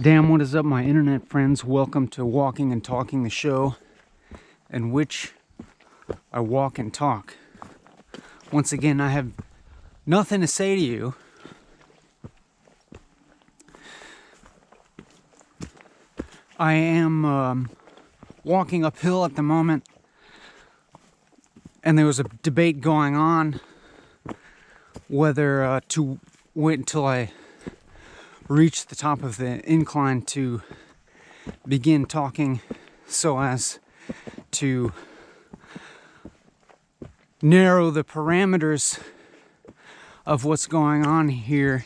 Damn, what is up, my internet friends? Welcome to Walking and Talking, the show in which I walk and talk. Once again, I have nothing to say to you. I am walking uphill at the moment, and there was a debate going on whether to wait until I reach the top of the incline to begin talking so as to narrow the parameters of what's going on here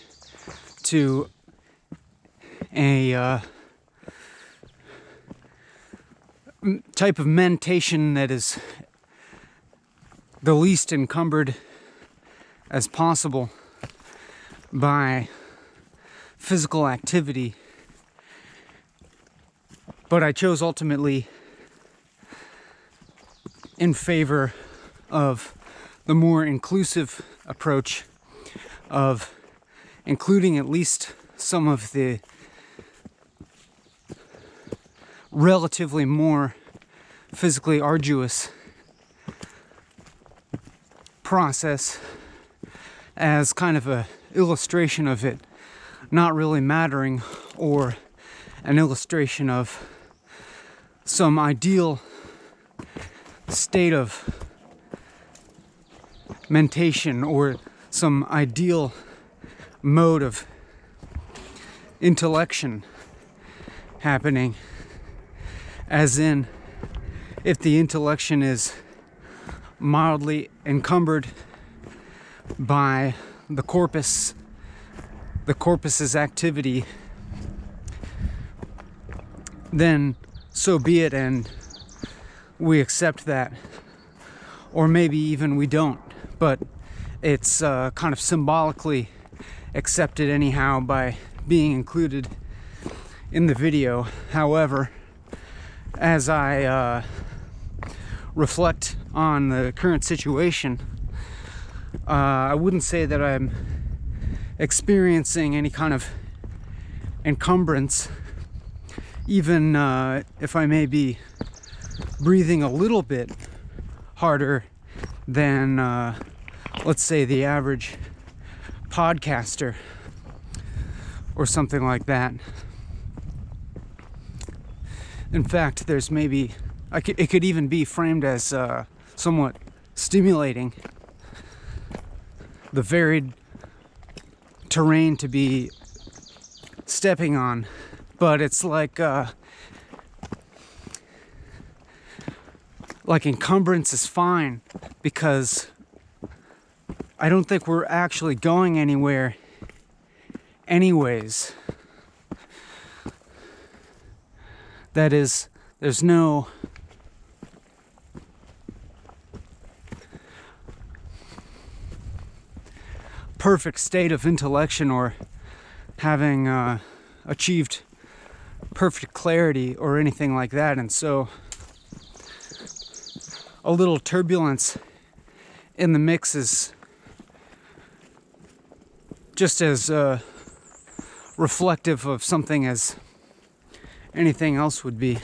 to a type of meditation that is the least encumbered as possible by physical activity. But I chose ultimately in favor of the more inclusive approach of including at least some of the relatively more physically arduous process as kind of a illustration of it not really mattering, or an illustration of some ideal state of mentation or some ideal mode of intellection happening, as in if the intellection is mildly encumbered by the corpus's activity, then so be it, and we accept that. Or maybe even we don't, but it's kind of symbolically accepted anyhow by being included in the video. However, as I reflect on the current situation, I wouldn't say that I'm experiencing any kind of encumbrance, even if I may be breathing a little bit harder than let's say the average podcaster or something like that. In fact, there's maybe it could even be framed as somewhat stimulating, the varied terrain to be stepping on. But it's like encumbrance is fine, because I don't think we're actually going anywhere anyways. That is, there's no perfect state of intellection or having achieved perfect clarity or anything like that, and so a little turbulence in the mix is just as reflective of something as anything else would be.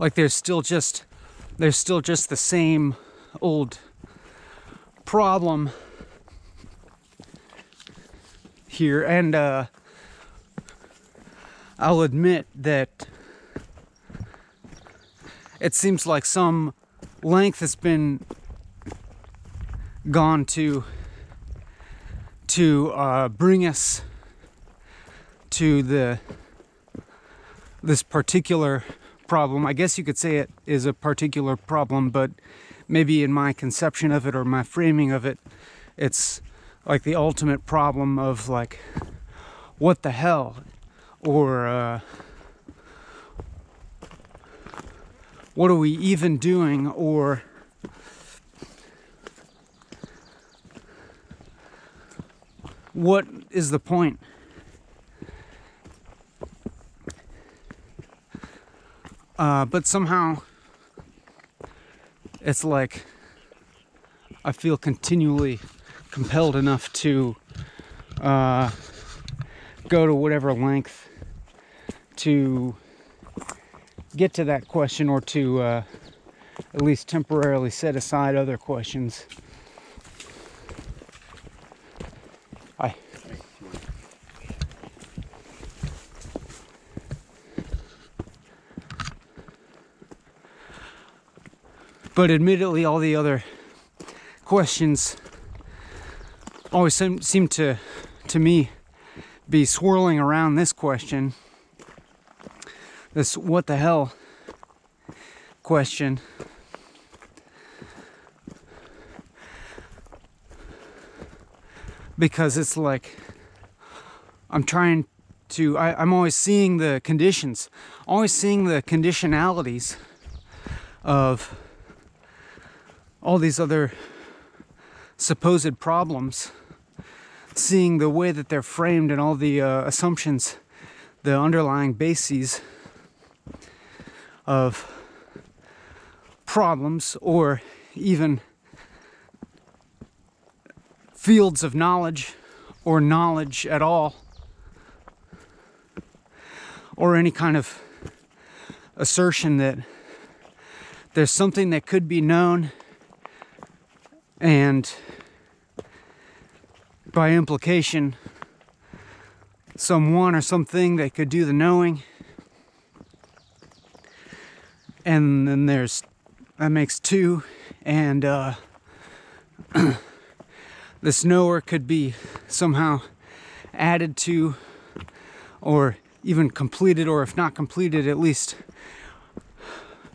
Like there's still just the same old problem here, and I'll admit that it seems like some length has been gone to bring us to this particular problem. I guess you could say it is a particular problem, but maybe in my conception of it or my framing of it, it's like the ultimate problem of like, what the hell, or what are we even doing, or what is the point? But somehow it's like I feel continually compelled enough to go to whatever length to get to that question, or to at least temporarily set aside other questions. But admittedly, all the other questions always seem to me be swirling around this question, this what the hell question. Because it's like I'm always seeing the conditions, always seeing the conditionalities of all these other supposed problems, seeing the way that they're framed and all the assumptions, the underlying bases of problems, or even fields of knowledge, or knowledge at all, or any kind of assertion that there's something that could be known, and by implication, someone or something that could do the knowing. And then that makes two, and this knower could be somehow added to, or even completed, or if not completed, at least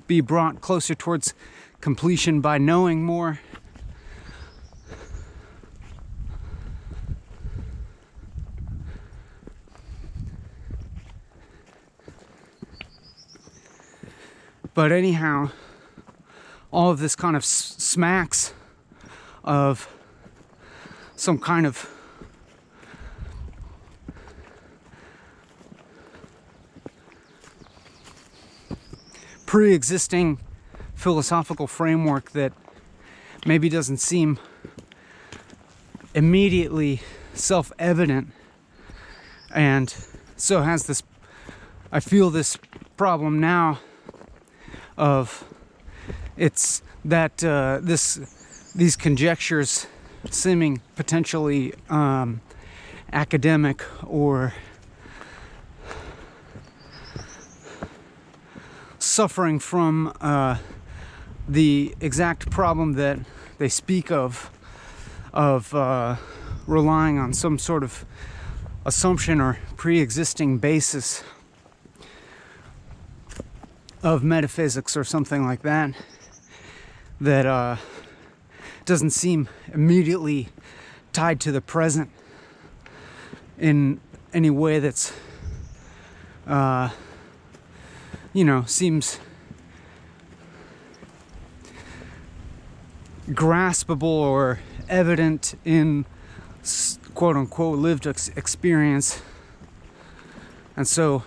be brought closer towards completion by knowing more. But anyhow, all of this kind of smacks of some kind of pre-existing philosophical framework that maybe doesn't seem immediately self-evident, and so has this, I feel this problem now of it's that these conjectures seeming potentially academic or suffering from the exact problem that they speak of relying on some sort of assumption or pre-existing basis of metaphysics or something like that, that doesn't seem immediately tied to the present in any way that's seems graspable or evident in quote-unquote lived experience. And so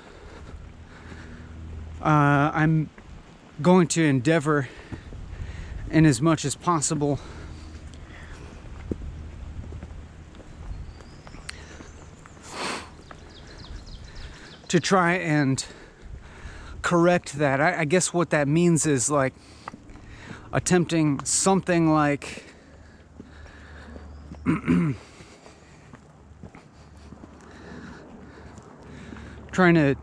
I'm going to endeavor, in as much as possible, to try and correct that. I guess what that means is like attempting something like trying to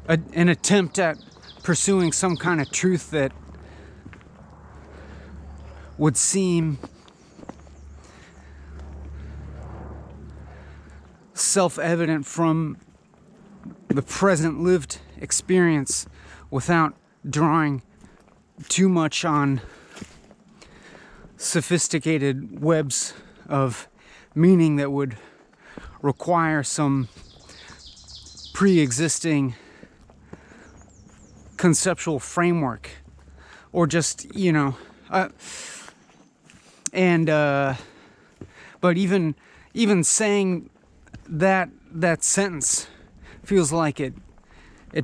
an attempt at pursuing some kind of truth that would seem self-evident from the present lived experience, without drawing too much on sophisticated webs of meaning that would require some pre-existing conceptual framework, or just but even saying that sentence feels like it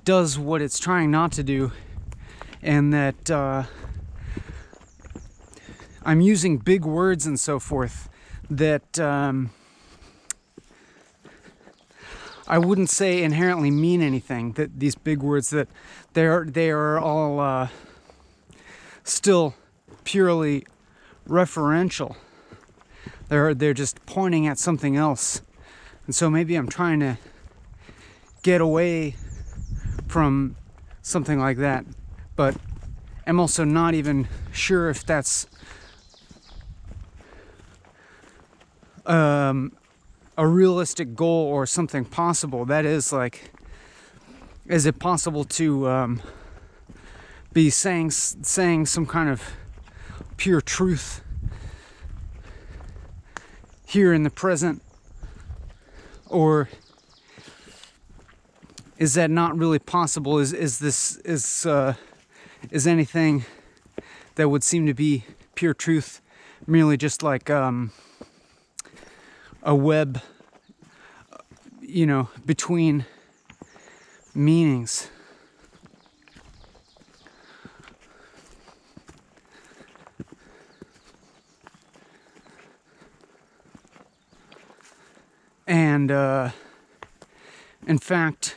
does what it's trying not to do, and that I'm using big words and so forth that I wouldn't say inherently mean anything. That these big words, that they are all still purely referential. They're just pointing at something else. And so maybe I'm trying to get away from something like that, but I'm also not even sure if that's a realistic goal or something possible. That is, like, is it possible to be saying some kind of pure truth here in the present, or is that not really possible? Is anything that would seem to be pure truth merely just like a web, between meanings? And in fact,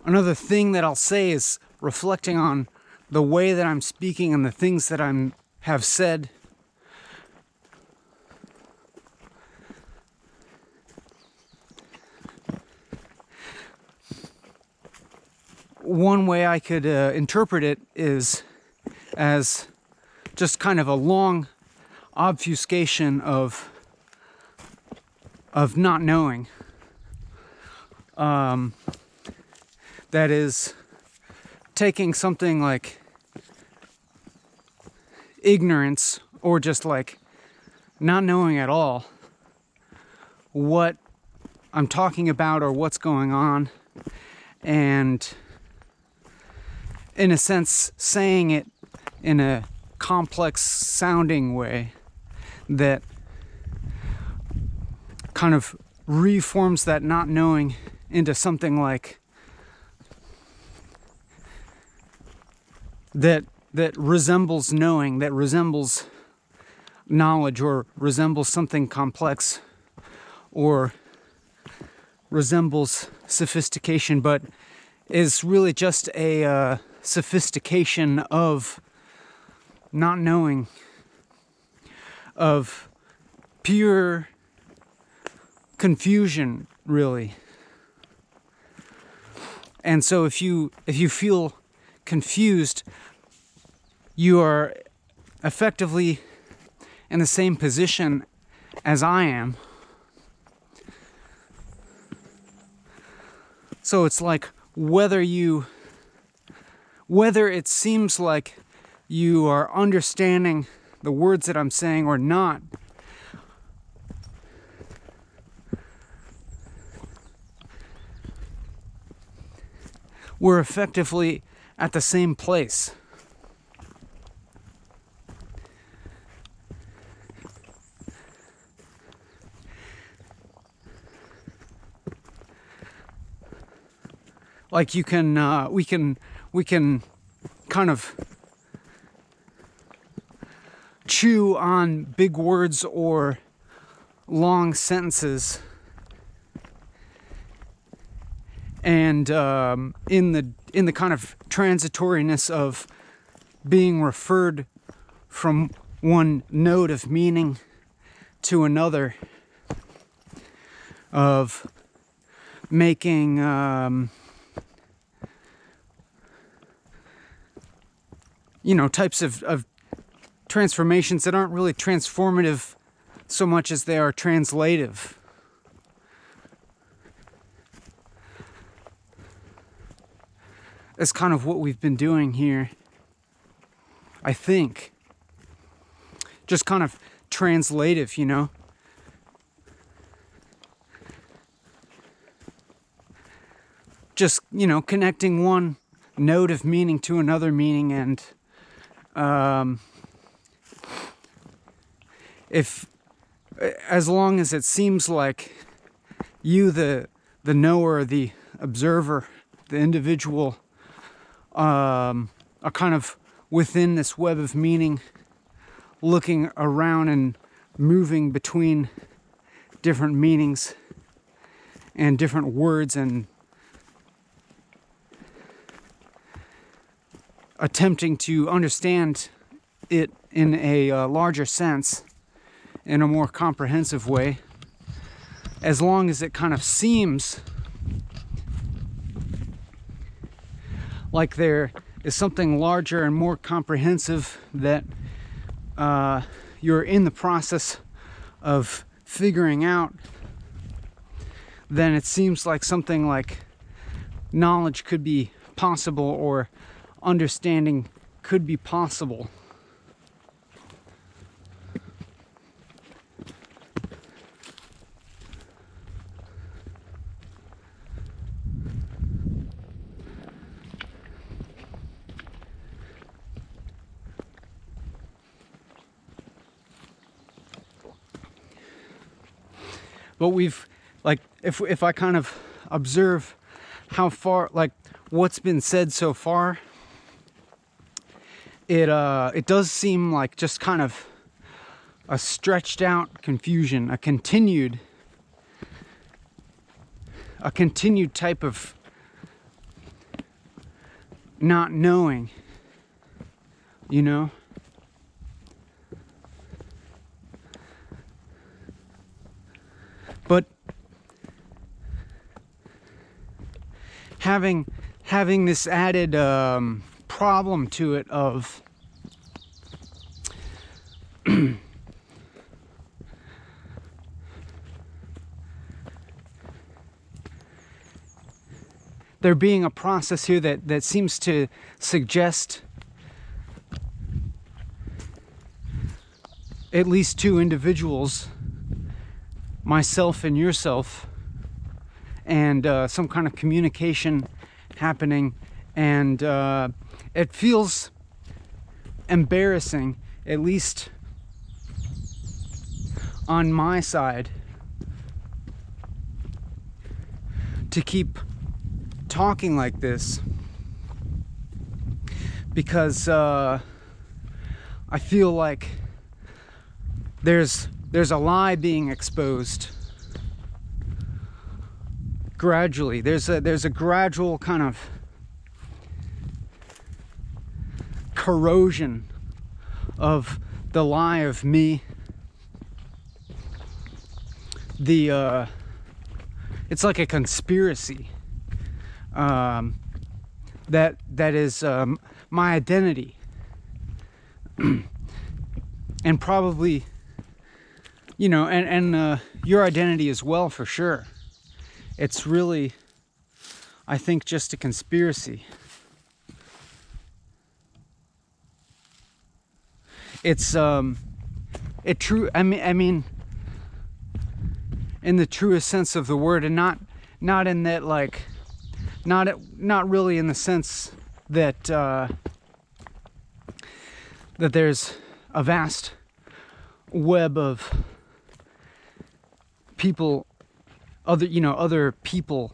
another thing that I'll say is reflecting on the way that I'm speaking and the things that have said. One way I could interpret it is as just kind of a long obfuscation of not knowing. That is, taking something like ignorance, or just like not knowing at all what I'm talking about or what's going on, and in a sense saying it in a complex sounding way that kind of reforms that not knowing into something like that resembles knowing, that resembles knowledge, or resembles something complex, or resembles sophistication, but is really just a sophistication of not knowing, of pure confusion, really. And so if you feel confused, you are effectively in the same position as I am. So it's like whether it seems like you are understanding the words that I'm saying or not, we're effectively at the same place. Like we can kind of chew on big words or long sentences, and in the kind of transitoriness of being referred from one node of meaning to another, of making types of transformations that aren't really transformative so much as they are translative. That's kind of what we've been doing here, I think. Just kind of translative, Just, connecting one node of meaning to another meaning, and if, as long as it seems like you, the knower, the observer, the individual, are kind of within this web of meaning, looking around and moving between different meanings and different words, and attempting to understand it in a larger sense, in a more comprehensive way, as long as it kind of seems like there is something larger and more comprehensive that you're in the process of figuring out. Then it seems like something like knowledge could be possible, or understanding could be possible. But we've, like, if I kind of observe how far, like, what's been said so far, it does seem like just kind of a stretched out confusion, a continued type of not knowing, you know? But having this added problem to it of there being a process here that seems to suggest at least two individuals, myself and yourself, and some kind of communication happening, and it feels embarrassing, at least on my side, to keep talking like this, because I feel like there's a lie being exposed gradually. There's a gradual kind of corrosion of the lie of me. It's like a conspiracy that is my identity, and probably, you know, and your identity as well, for sure. It's really, I think, just a conspiracy. It's true. I mean, in the truest sense of the word, and not in that, like, not really in the sense that that there's a vast web of people, other people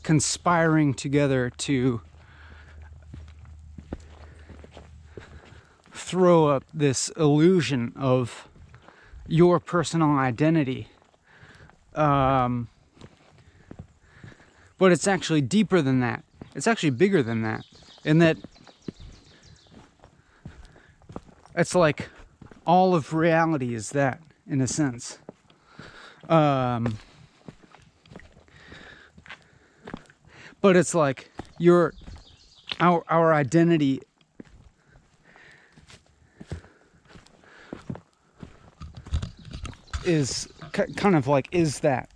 conspiring together to throw up this illusion of your personal identity. But it's actually deeper than that. It's actually bigger than that. In that it's like all of reality is that, in a sense. But it's like our identity is kind of like, is that.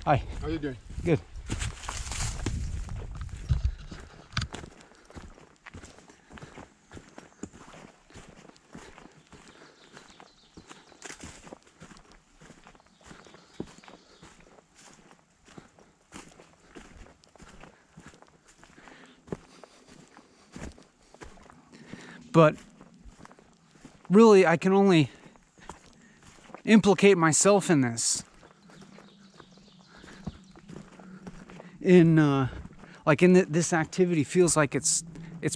Hi. How you doing? Good. But really, I can only implicate myself in this. In this activity feels like it's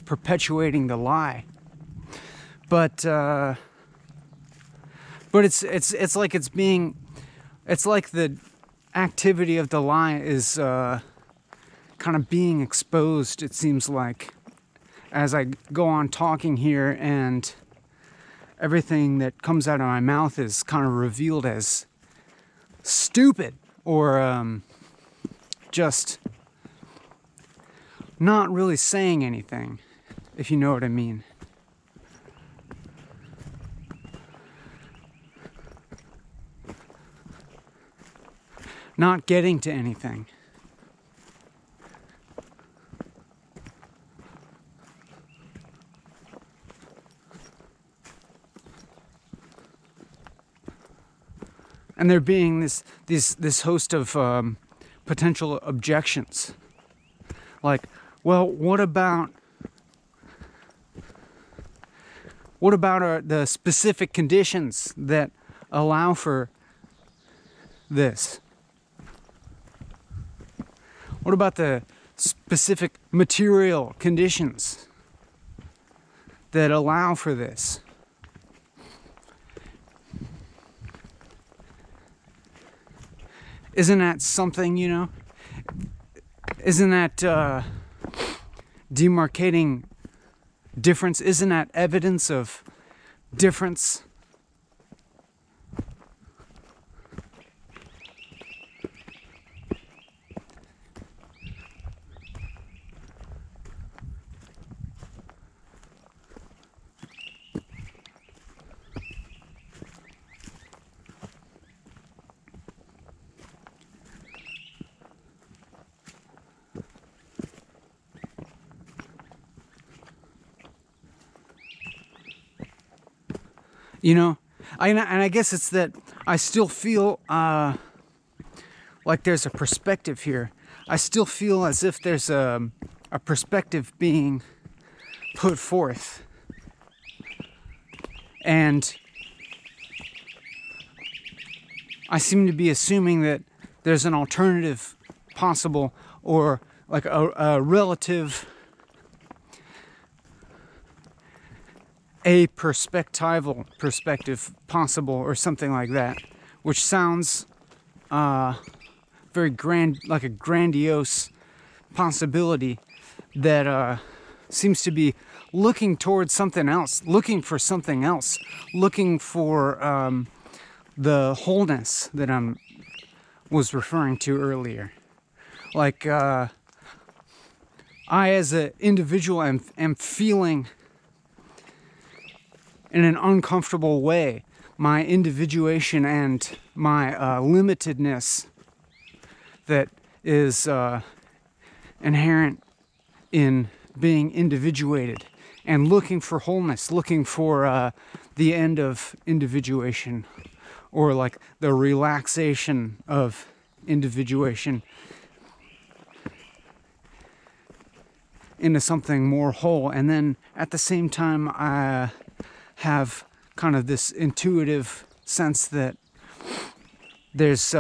perpetuating the lie. But it's like it's like the activity of the lie is kind of being exposed, it seems like, as I go on talking here, and everything that comes out of my mouth is kind of revealed as stupid or just not really saying anything, if you know what I mean. Not getting to anything. And there being this host of potential objections. Like, well, what about the specific conditions that allow for this? What about the specific material conditions that allow for this? Isn't that something, you know? Isn't that demarcating difference? Isn't that evidence of difference? You know, and I guess it's that I still feel like there's a perspective here. I still feel as if there's a perspective being put forth. And I seem to be assuming that there's an alternative possible, or like a relative, a perspectival perspective possible, or something like that, which sounds very grand, like a grandiose possibility that seems to be looking towards something else, looking for something else, looking for the wholeness that I was referring to earlier. Like I as an individual am feeling in an uncomfortable way my individuation and my limitedness that is inherent in being individuated, and looking for wholeness, looking for the end of individuation, or like the relaxation of individuation into something more whole. And then at the same time, I have kind of this intuitive sense that that's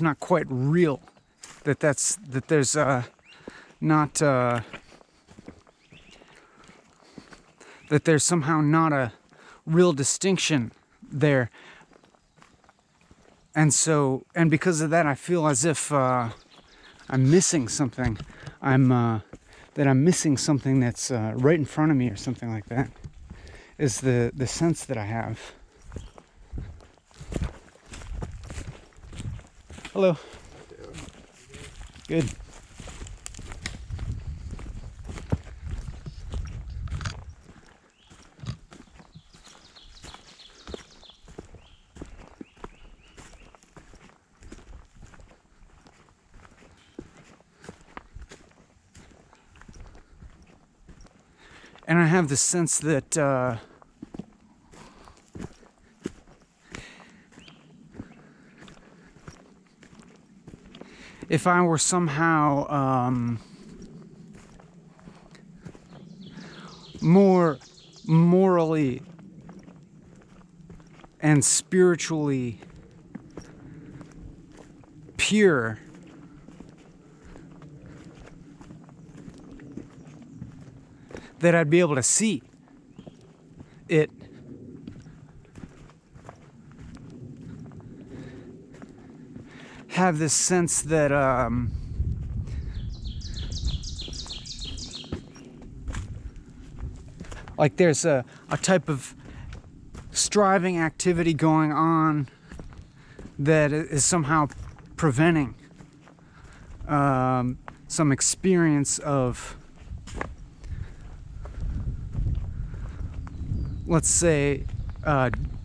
not quite real, that there's not that there's somehow not a real distinction there. And because of that, I feel as if I'm missing something. That I'm missing something that's right in front of me, or something like that, is the sense that I have. Hello. Good. And I have the sense that if I were somehow more morally and spiritually pure, that I'd be able to see it. Have this sense that like there's a type of striving activity going on that is somehow preventing some experience of, let's say,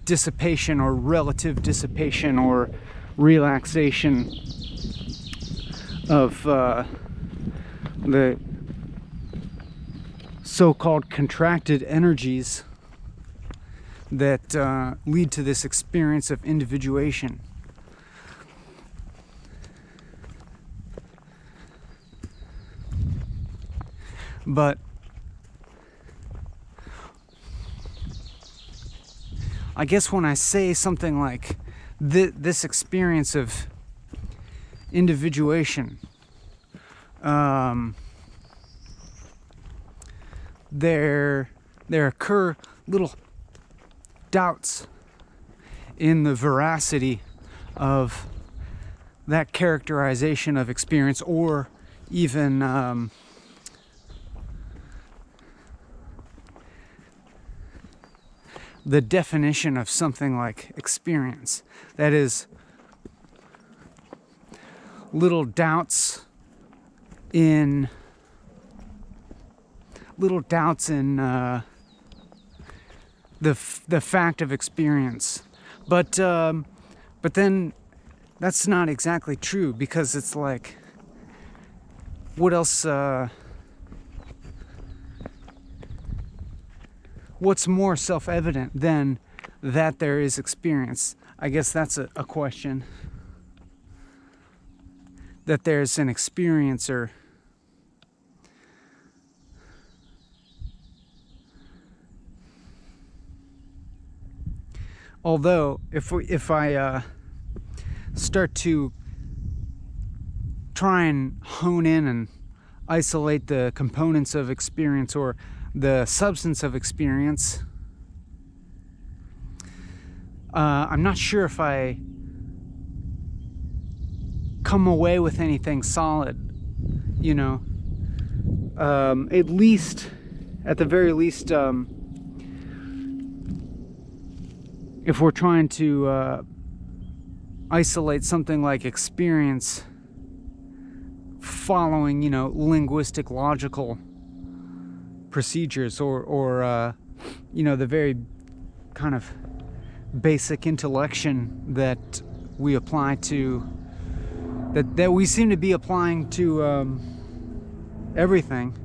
dissipation or relative dissipation or relaxation of the so-called contracted energies that lead to this experience of individuation. But I guess when I say something like this experience of individuation, there occur little doubts in the veracity of that characterization of experience, or even the definition of something like experience. That is, little doubts in the fact of experience. But then that's not exactly true, because it's like, what else? What's more self-evident than that there is experience? I guess that's a question. That there's an experiencer. Although, if I start to try and hone in and isolate the components of experience, or the substance of experience, I'm not sure if I come away with anything solid, you know. At the very least, if we're trying to isolate something like experience following, linguistic, logical procedures, or the very kind of basic intellection that we apply to, that we seem to be applying to everything.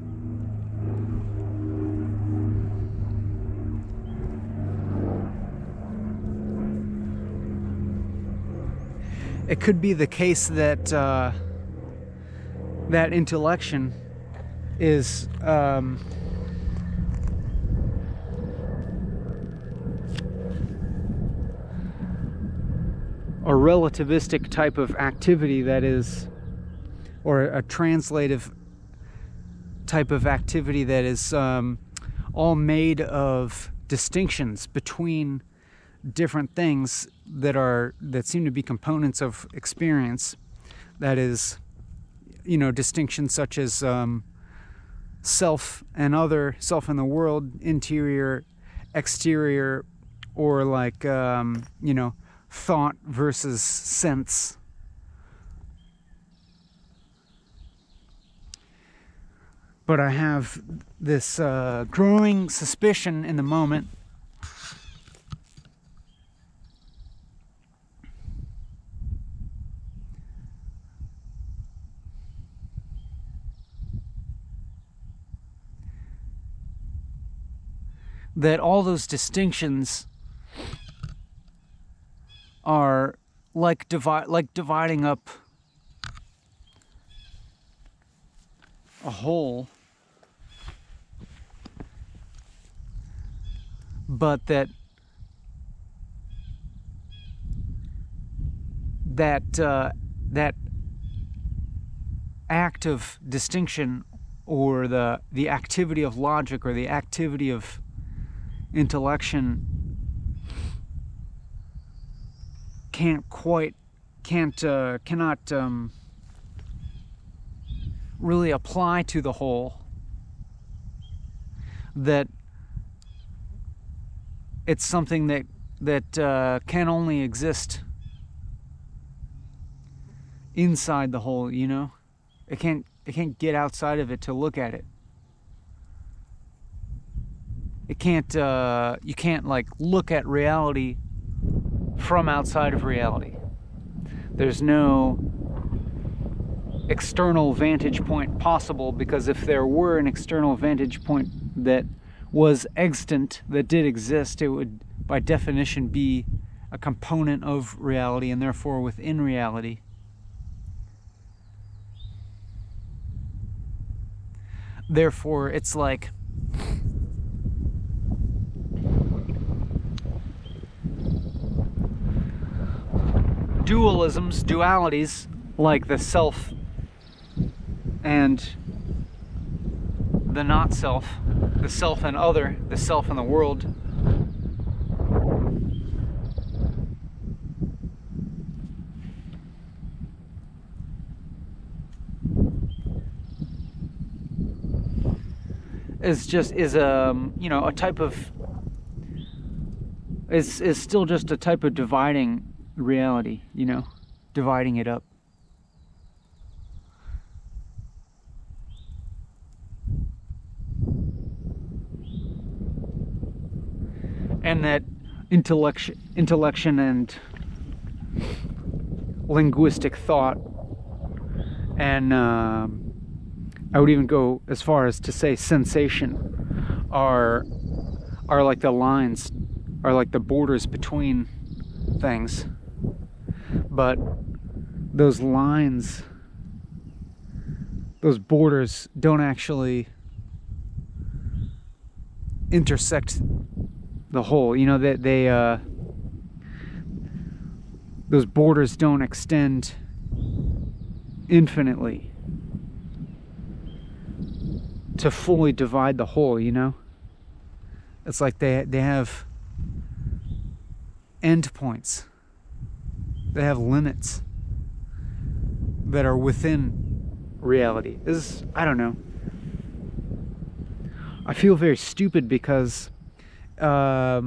It could be the case that that intellection is a relativistic type of activity, that is, or a translative type of activity that is all made of distinctions between different things that seem to be components of experience. That is, distinctions such as self and other, self and the world, interior, exterior, or like thought versus sense. But I have this growing suspicion in the moment that all those distinctions are like dividing up a whole but that act of distinction, or the activity of logic, or the activity of intellection, cannot really apply to the whole. That it's something that can only exist inside the whole, you know? It can't get outside of it to look at it. It can't you can't like look at reality from outside of reality. There's no external vantage point possible, because if there were an external vantage point that was extant, that did exist, it would by definition be a component of reality, and therefore within reality. Therefore, it's like dualities, like the self and the not self, the self and other, the self and the world. Is you know, a type of, is still just a type of dividing reality, you know, dividing it up. And that intellection and linguistic thought, and I would even go as far as to say sensation, are like the lines, are like the borders between things. But those lines, those borders don't actually intersect the whole, you know, that they those borders don't extend infinitely to fully divide the whole, you know. It's like they have end points, they have limits that are within reality. I don't know, I feel very stupid because I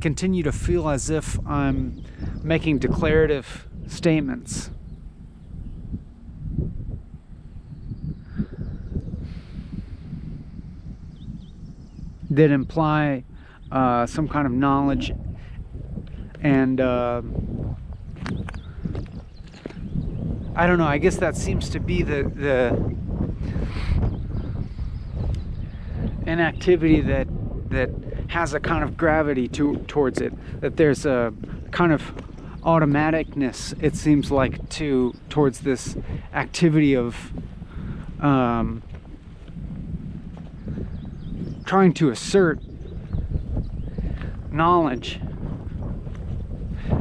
continue to feel as if I'm making declarative statements that imply some kind of knowledge, and I don't know, I guess that seems to be an activity that has a kind of gravity towards it, that there's a kind of automaticness, it seems like, towards this activity of trying to assert knowledge,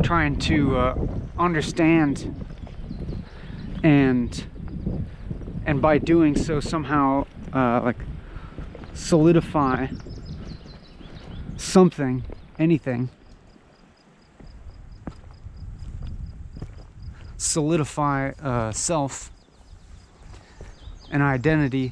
trying to understand, and by doing so somehow like solidify something, anything, solidify self, an identity.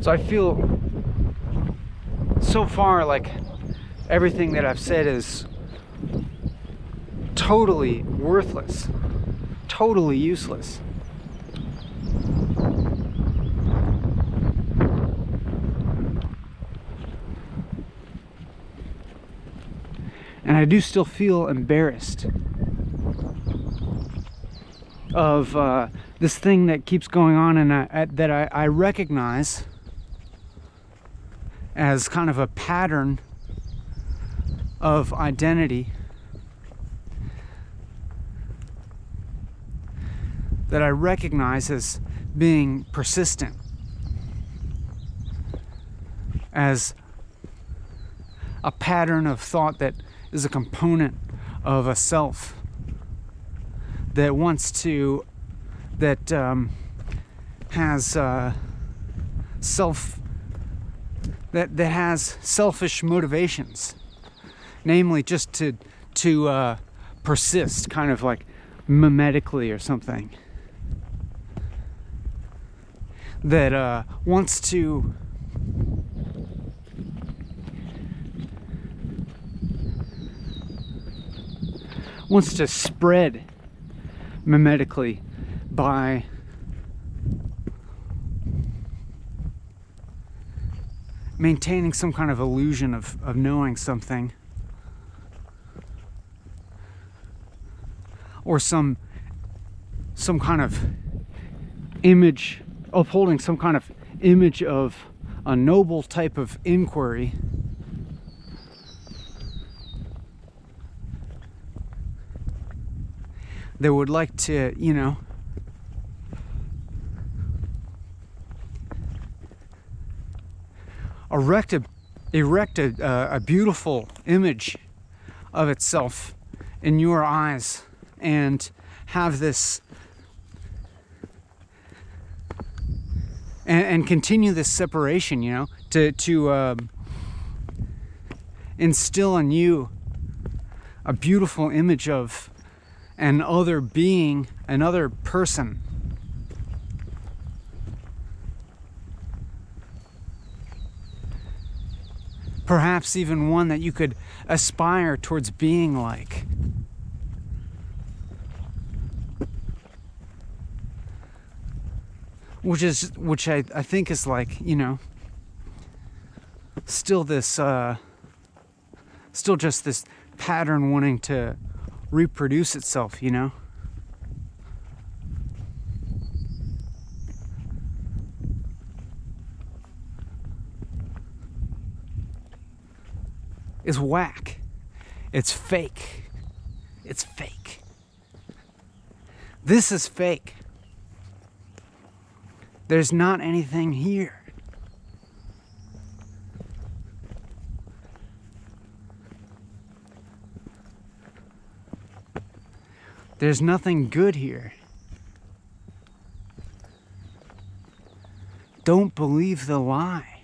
So I feel so far like everything that I've said is totally worthless, totally useless. And I do still feel embarrassed of this thing that keeps going on, and that I recognize as kind of a pattern of identity that I recognize as being persistent, as a pattern of thought that is a component of a self that wants to, that has that has selfish motivations, namely just to persist, kind of like mimetically or something, that wants to spread mimetically by maintaining some kind of illusion of knowing something, or some kind of image, upholding some kind of image of a noble type of inquiry that would like to, you know, erect a beautiful image of itself in your eyes, and have this and continue this separation, you know, to instill in you a beautiful image of an other being, another person. Perhaps even one that you could aspire towards being like. Which I think is like, you know, still this, still just this pattern wanting to reproduce itself, you know? Is whack. It's fake. It's fake. This is fake. There's not anything here. There's nothing good here. Don't believe the lie.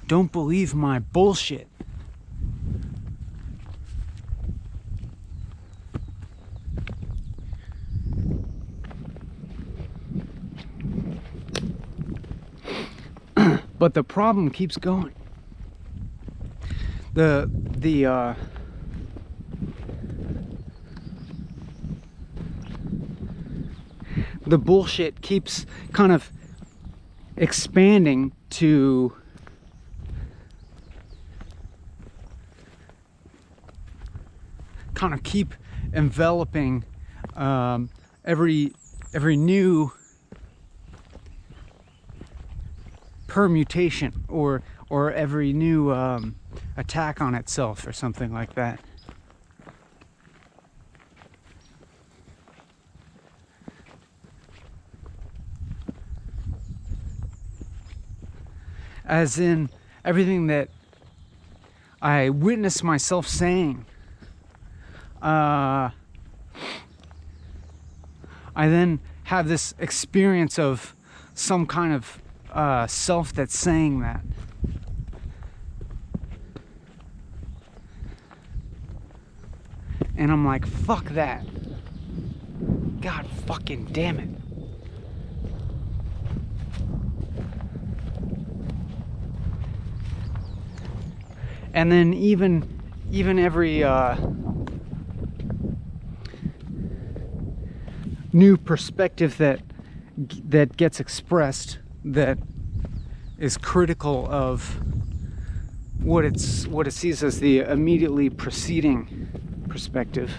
Don't believe my bullshit. But the problem keeps going. The bullshit keeps kind of expanding to kind of keep enveloping every new permutation or every new attack on itself or something like that. As in everything that I witness myself saying, I then have this experience of some kind of self that's saying that. And I'm like, fuck that. God fucking damn it. And then even every new perspective that gets expressed that is critical of what it sees as the immediately preceding perspective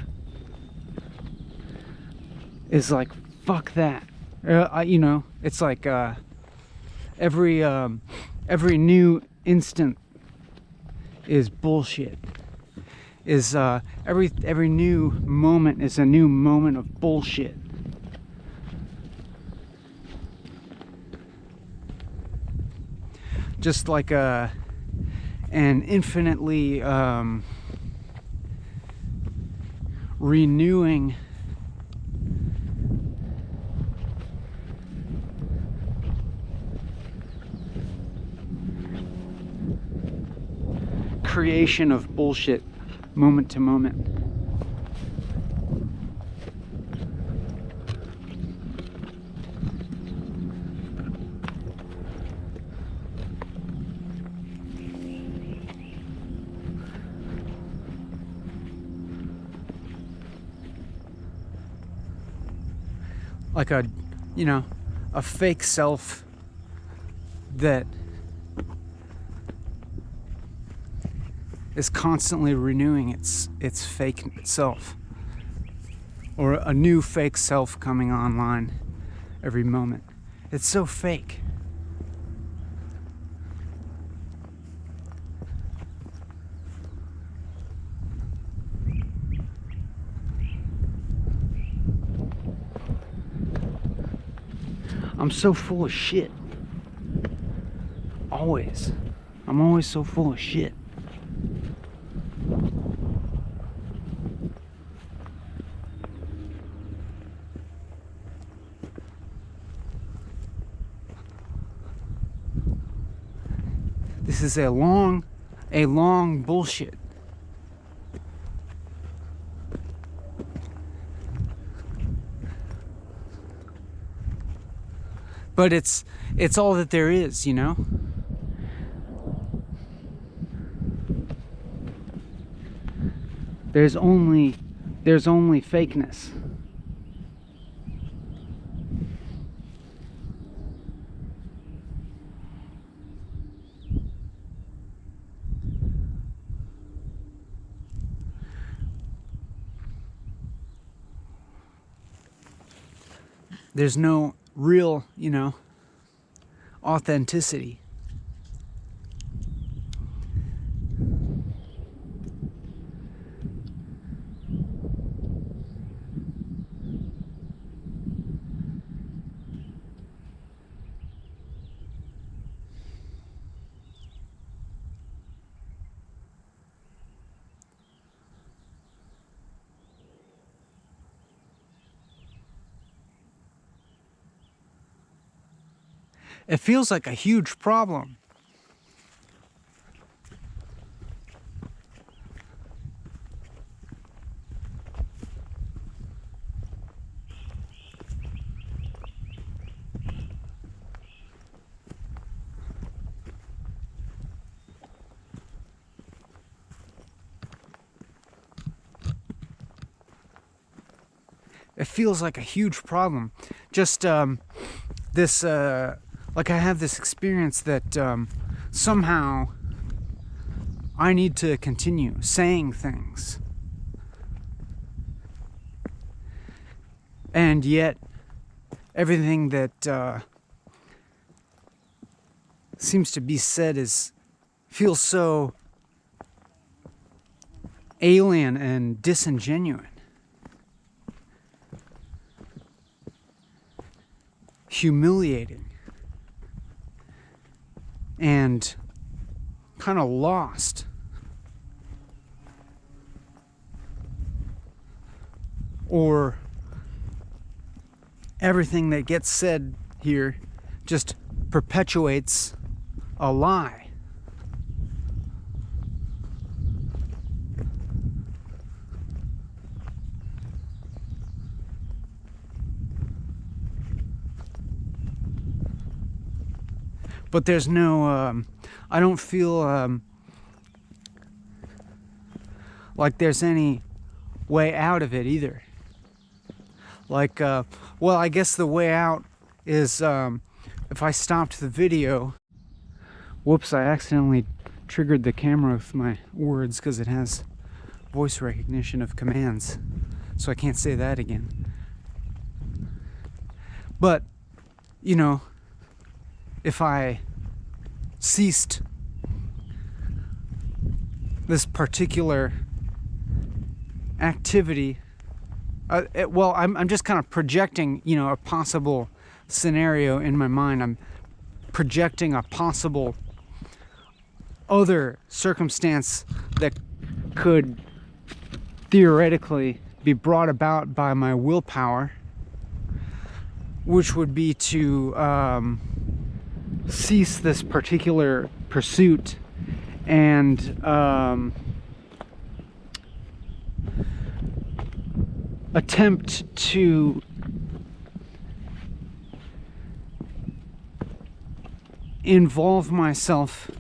is like, fuck that. You know, It's like every new instant is bullshit. Is every new moment is a new moment of bullshit. Just like an infinitely renewing creation of bullshit moment to moment. Like a, you know, a fake self that is constantly renewing its fake self, or a new fake self coming online every moment. It's so fake. I'm so full of shit. Always. I'm always so full of shit. This is a long bullshit. But it's all that there is, you know? There's only fakeness. There's no real, you know, authenticity. It feels like a huge problem. It feels like a huge problem. Just this, like I have this experience that somehow I need to continue saying things. And yet, everything that seems to be said feels so alien and disingenuous. Humiliating and kind of lost. Or everything that gets said here just perpetuates a lie. But there's no, I don't feel like there's any way out of it either. Like, well, I guess the way out is if I stopped the video. Whoops, I accidentally triggered the camera with my words because it has voice recognition of commands. So I can't say that again. But you know, if I ceased this particular activity, I'm just kind of projecting, you know, a possible scenario in my mind. I'm projecting a possible other circumstance that could theoretically be brought about by my willpower, which would be to cease this particular pursuit and attempt to involve myself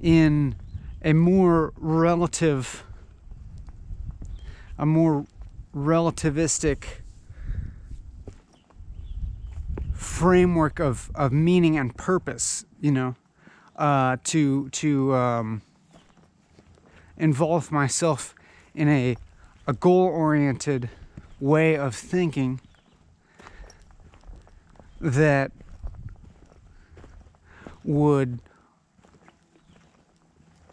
in a more relativistic framework of meaning and purpose, you know, to involve myself in a goal-oriented way of thinking that would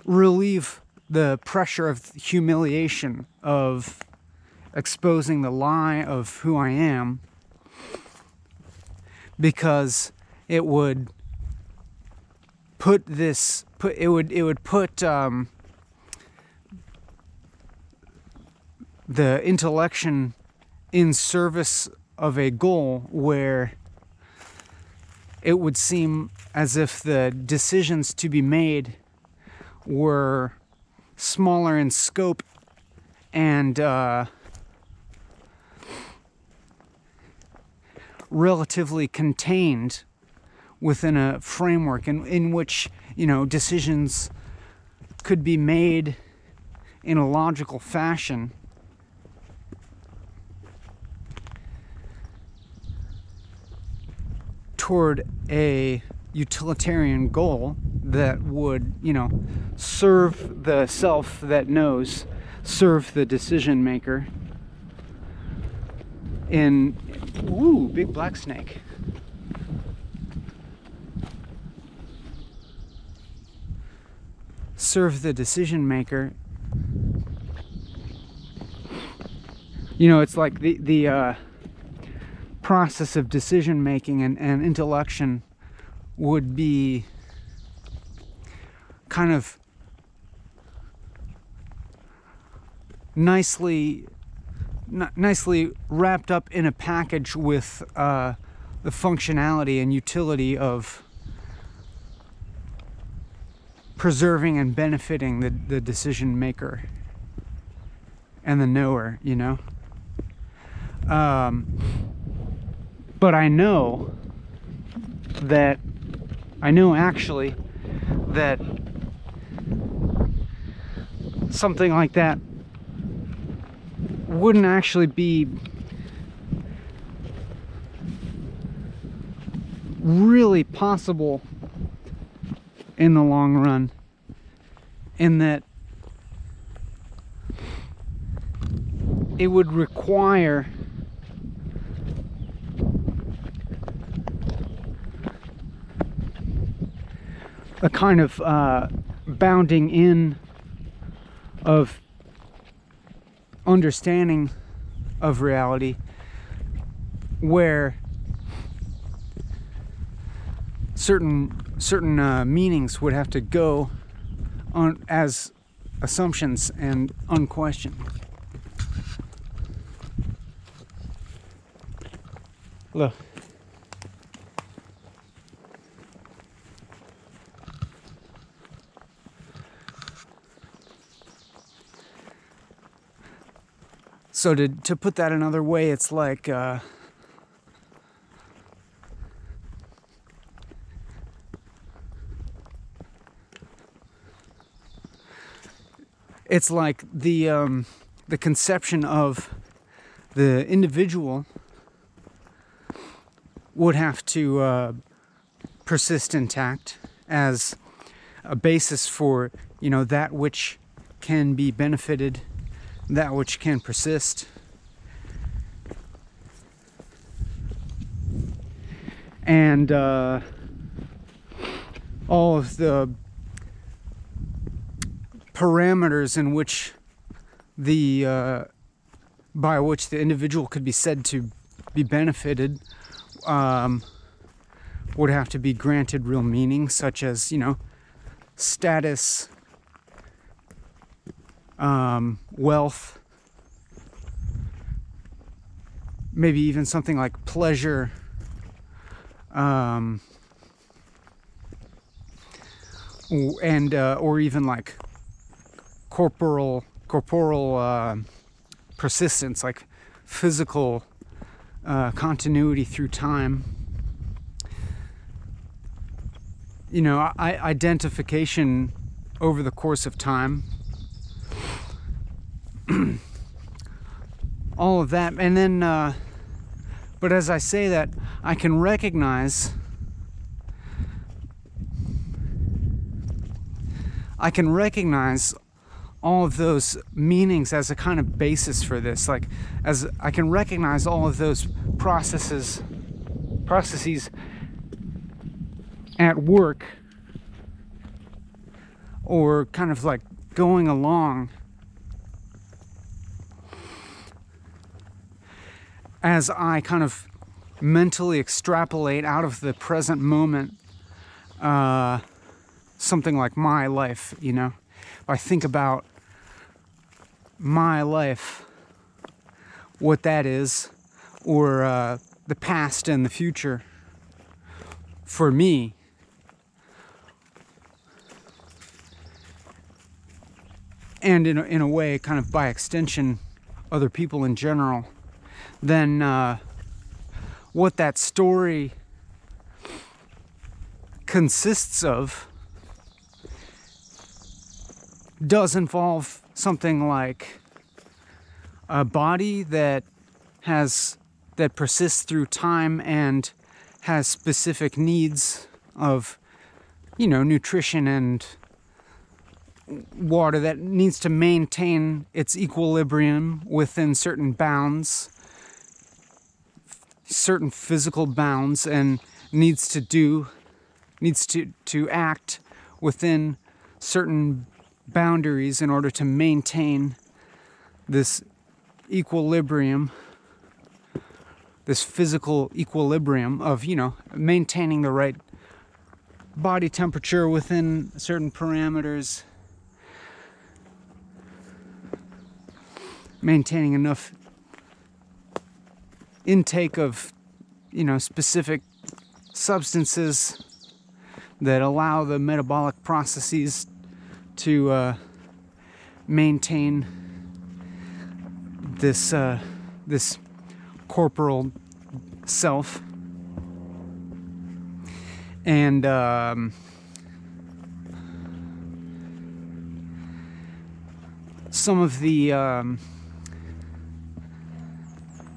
relieve the pressure of humiliation of exposing the lie of who I am, because it would put the intellection in service of a goal where it would seem as if the decisions to be made were smaller in scope and relatively contained within a framework in which, you know, decisions could be made in a logical fashion toward a utilitarian goal that would, you know, serve the self that knows, serve the decision maker in, ooh, big black snake. Serve the decision maker. You know, it's like the process of decision making and intellection would be kind of nicely wrapped up in a package with the functionality and utility of preserving and benefiting the decision maker and the knower, you know. But I know actually that something like that wouldn't actually be really possible in the long run, in that it would require a kind of bounding in of understanding of reality, where certain meanings would have to go on as assumptions and unquestioned. Look. So to put that another way, it's like the conception of the individual would have to persist intact as a basis for, you know, that which can be benefited, that which can persist. and all of the parameters in which by which the individual could be said to be benefited would have to be granted real meaning, such as, status, wealth, maybe even something like pleasure, and or even like corporal persistence, like physical continuity through time. Identification over the course of time, all of that. And then but as I say that, I can recognize all of those meanings as a kind of basis for this. Like, as I can recognize all of those processes at work, or kind of like going along, as I kind of mentally extrapolate out of the present moment something like my life. If I think about my life, what that is, or the past and the future for me, and in a way, kind of by extension, other people in general, then what that story consists of does involve something like a body that persists through time and has specific needs of, nutrition and water, that needs to maintain its equilibrium within certain bounds, certain physical bounds, and needs to act within certain boundaries in order to maintain this equilibrium, this physical equilibrium of, maintaining the right body temperature within certain parameters, maintaining enough intake of, specific substances that allow the metabolic processes to maintain this corporal self. And some of the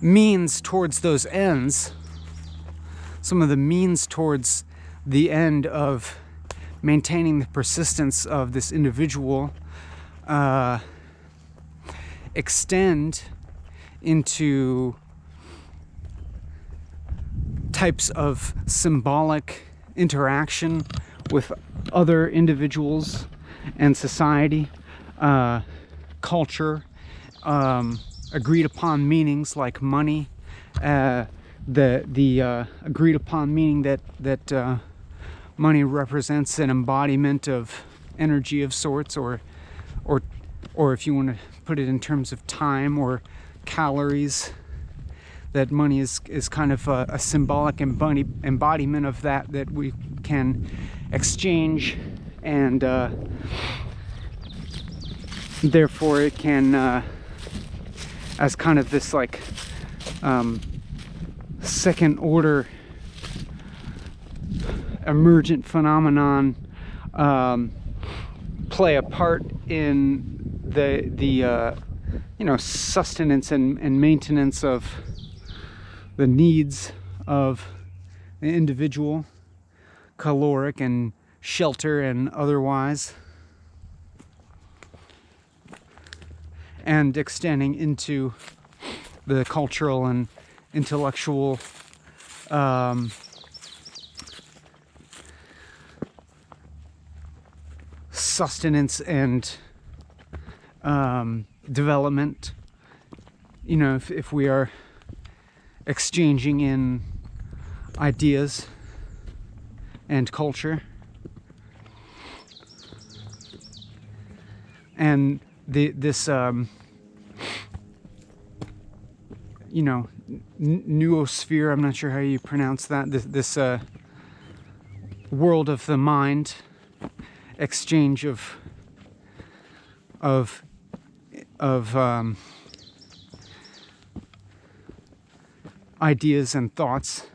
means towards those ends, some of the means towards the end of maintaining the persistence of this individual extend into types of symbolic interaction with other individuals and society, culture, agreed upon meanings like money, the agreed upon meaning that money represents an embodiment of energy of sorts, or if you want to put it in terms of time or calories, that money is kind of a symbolic embodiment of that we can exchange, and therefore it can, as kind of this like second order emergent phenomenon, play a part in the sustenance and maintenance of the needs of the individual, caloric and shelter and otherwise, and extending into the cultural and intellectual sustenance and development. You know, if we are exchanging in ideas and culture, and this you know, noosphere, I'm not sure how you pronounce that, this world of the mind, exchange of ideas and thoughts.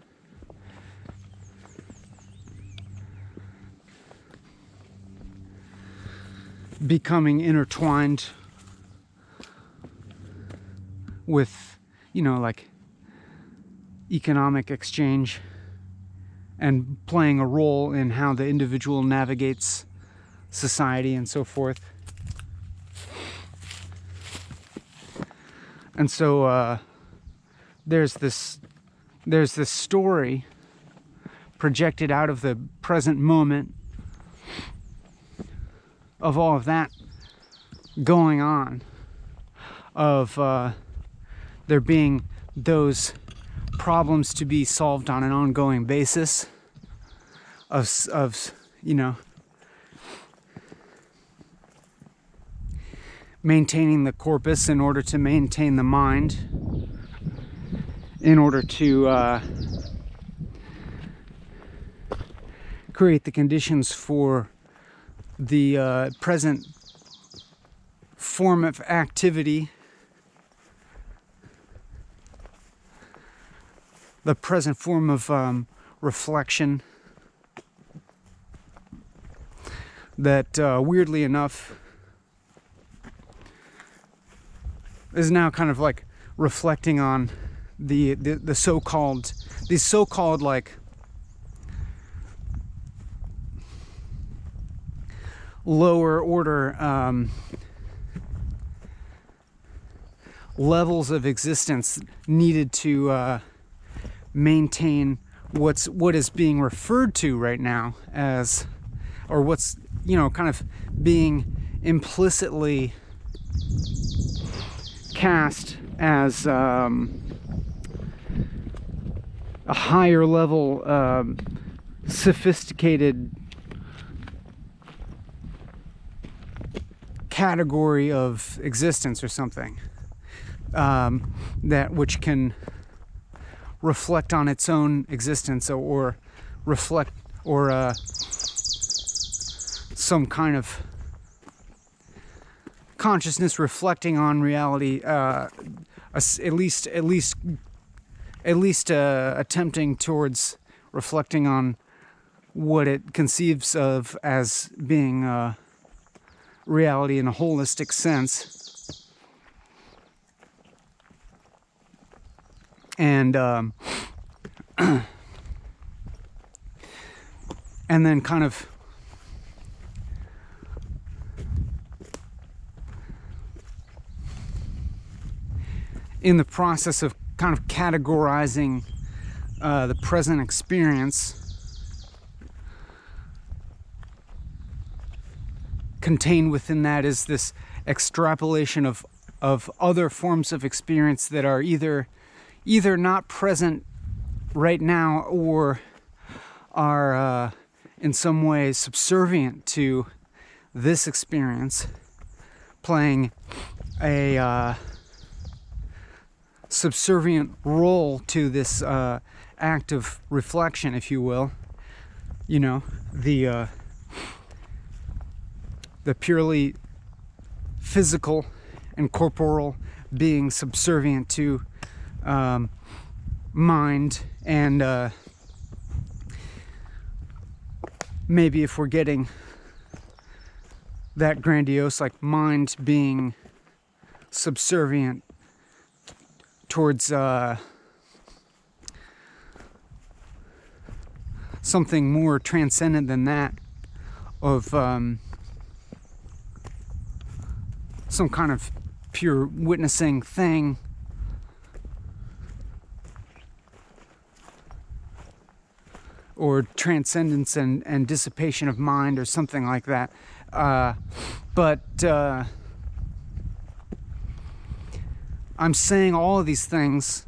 Becoming intertwined with, you know, like economic exchange, and playing a role in how the individual navigates society and so forth. And so there's this story projected out of the present moment of all of that going on, of there being those problems to be solved on an ongoing basis, of you know, maintaining the corpus in order to maintain the mind, in order to create the conditions for the present form of activity, the present form of reflection that weirdly enough is now kind of like reflecting on the so-called, these so-called like lower order levels of existence needed to maintain what is being referred to right now as, or what's, you know, kind of being implicitly cast as a higher level, sophisticated category of existence or something, that which can reflect on its own existence, or reflect, or some kind of consciousness reflecting on reality, at least attempting towards reflecting on what it conceives of as being reality in a holistic sense. And and then kind of in the process of kind of categorizing the present experience, contained within that is this extrapolation of other forms of experience that are either not present right now, or are in some way subservient to this experience, playing a subservient role to this act of reflection, if you will. You know, the purely physical and corporal being subservient to mind, and maybe if we're getting that grandiose, like mind being subservient towards something more transcendent than that, of some kind of pure witnessing thing, or transcendence and dissipation of mind, or something like that, But I'm saying all of these things,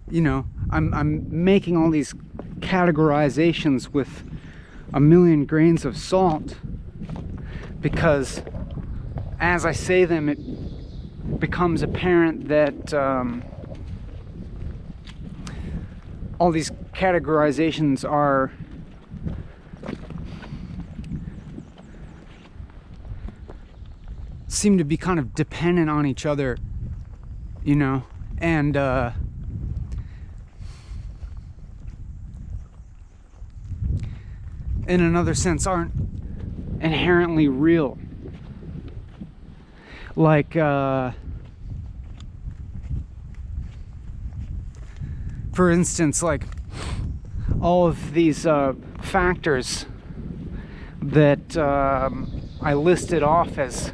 you know, I'm making all these categorizations with a million grains of salt, because as I say them, it becomes apparent that all these categorizations are seem to be kind of dependent on each other, you know, and in another sense aren't inherently real. Like for instance, like all of these factors that I listed off as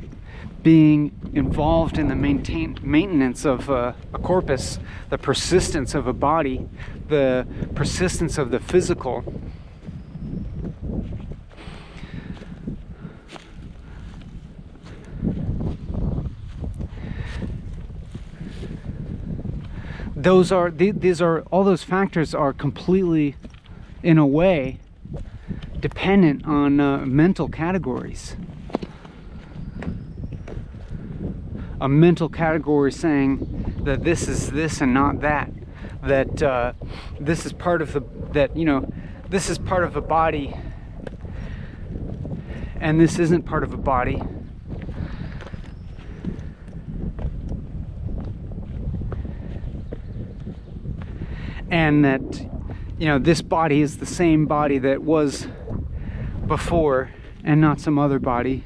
being involved in the maintenance of a corpus, the persistence of a body, the persistence of the physical. These are all those factors are completely, in a way, dependent on mental categories. A mental category saying that this is this and not that. That this is part of the, that, you know, this is part of a body and this isn't part of a body. And that, you know, this body is the same body that was before and not some other body.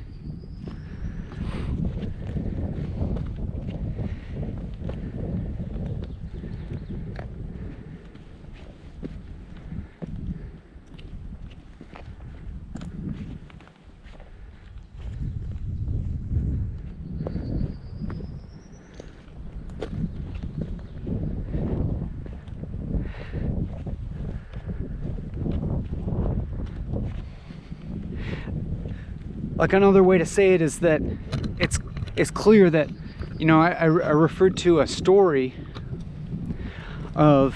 Like another way to say it is that it's clear that, you know, I referred to a story of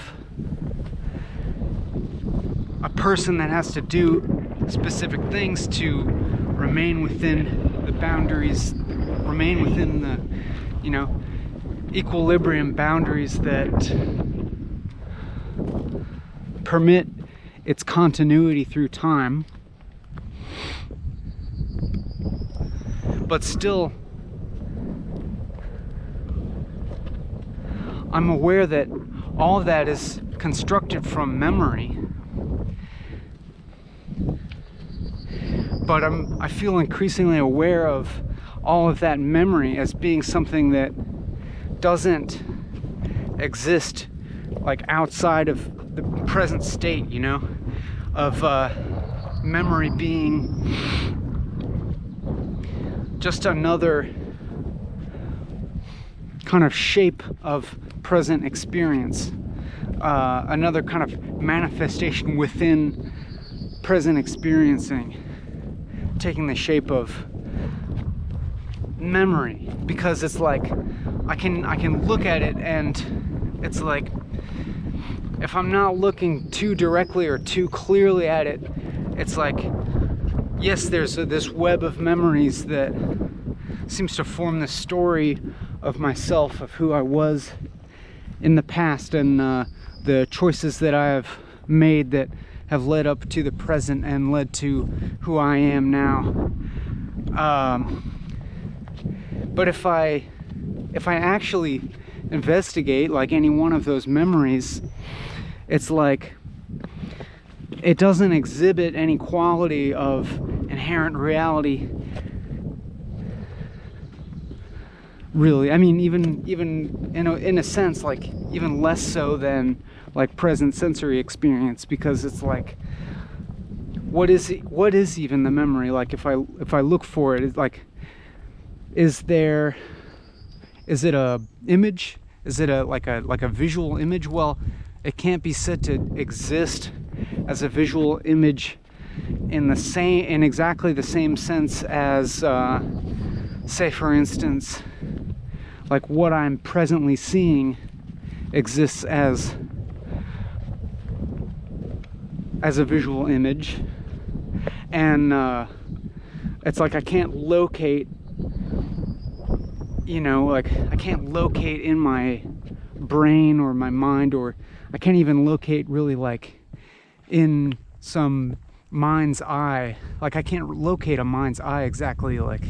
a person that has to do specific things to remain within the boundaries, remain within the, you know, equilibrium boundaries that permit its continuity through time. But still, I'm aware that all of that is constructed from memory. But I feel increasingly aware of all of that memory as being something that doesn't exist like outside of the present state, you know, of memory being just another kind of shape of present experience, another kind of manifestation within present experiencing, taking the shape of memory. Because it's like I can look at it and it's like, if I'm not looking too directly or too clearly at it, it's like, yes, there's this web of memories that seems to form the story of myself, of who I was in the past, and the choices that I have made that have led up to the present and led to who I am now. But if I actually investigate like any one of those memories, it's like it doesn't exhibit any quality of inherent reality, really. I mean, even in a sense, like even less so than like present sensory experience, because it's like, what is even the memory? Like if I look for it, it's like, is it a image? Is it like a visual image? Well, it can't be said to exist as a visual image in exactly the same sense as, say for instance, like what I'm presently seeing exists as a visual image, and it's like I can't locate, like I can't locate in my brain or my mind, or I can't even locate really like in some mind's eye. Like I can't locate a mind's eye exactly like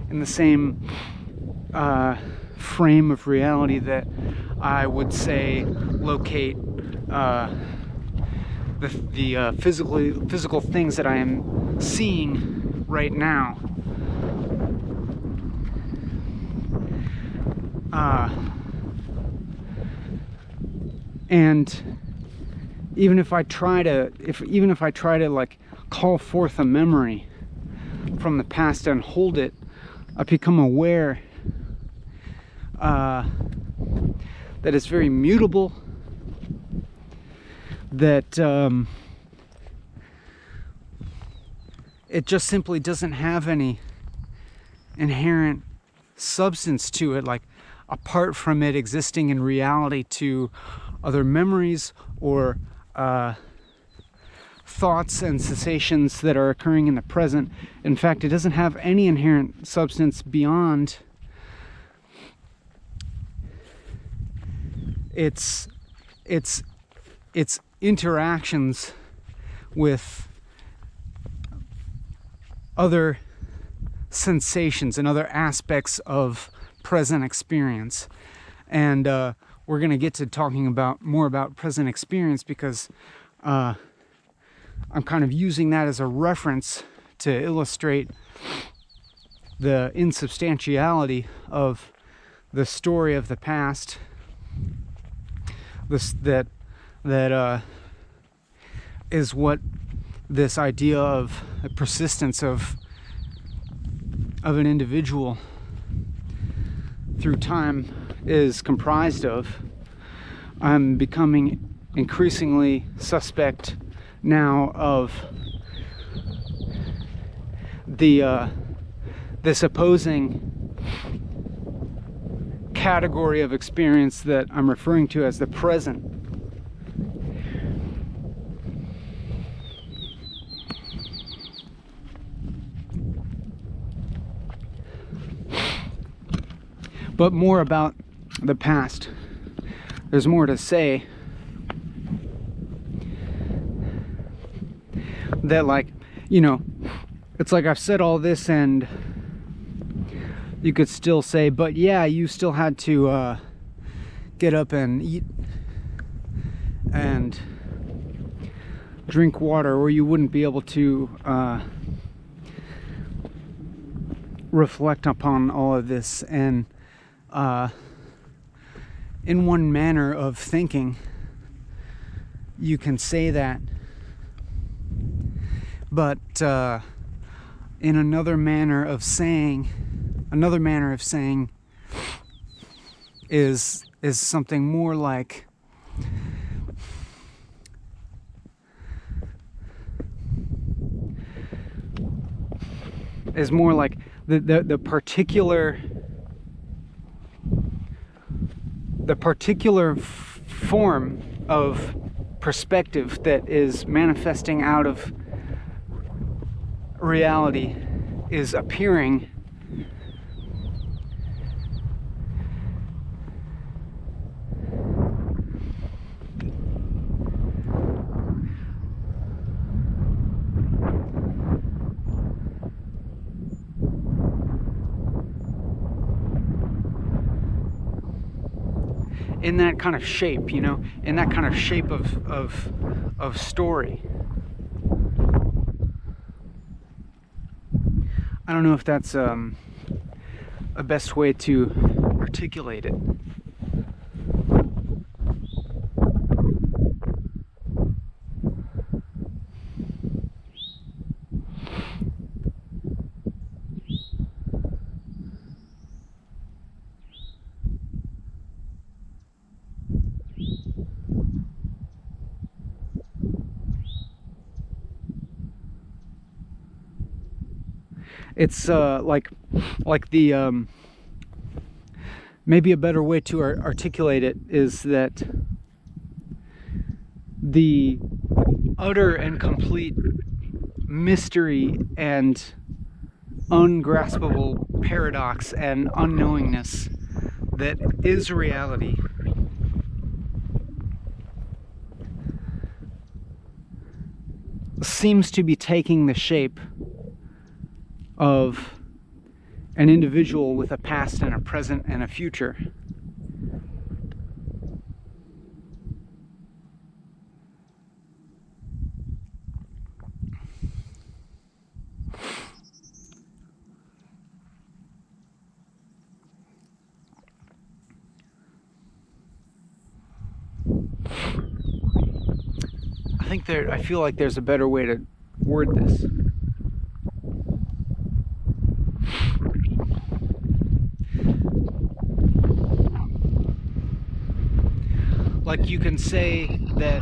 in the same frame of reality that I would say locate the physical things that I am seeing right now. And even if I try to like call forth a memory from the past and hold it, I become aware that it's very mutable, that it just simply doesn't have any inherent substance to it, like apart from it existing in reality to other memories or thoughts and sensations that are occurring in the present. In fact, it doesn't have any inherent substance beyond its interactions with other sensations and other aspects of present experience. And we're going to get to talking more about present experience because I'm kind of using that as a reference to illustrate the insubstantiality of the story of the past. That is what this idea of the persistence of an individual through time is comprised of. I'm becoming increasingly suspect now of this opposing category of experience that I'm referring to as the present. But more about the past. There's more to say. That, like, it's like I've said all this and you could still say, but yeah, you still had to get up and eat and drink water, or you wouldn't be able to reflect upon all of this. And in one manner of thinking, you can say that, but in another manner of saying is something more like the particular form of perspective that is manifesting out of reality is appearing in that kind of shape, in that kind of shape of story. I don't know if that's a best way to articulate it. It's like the maybe a better way to articulate it is that the utter and complete mystery and ungraspable paradox and unknowingness that is reality seems to be taking the shape of an individual with a past and a present and a future. I feel like there's a better way to word this. Like you can say that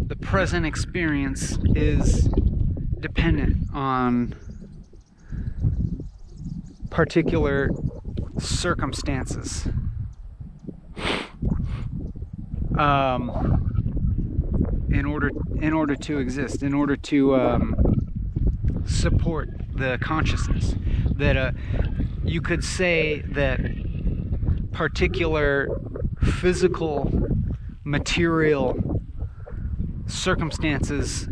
the present experience is dependent on particular circumstances. In order to exist, in order to support the consciousness, that you could say that particular physical, material circumstances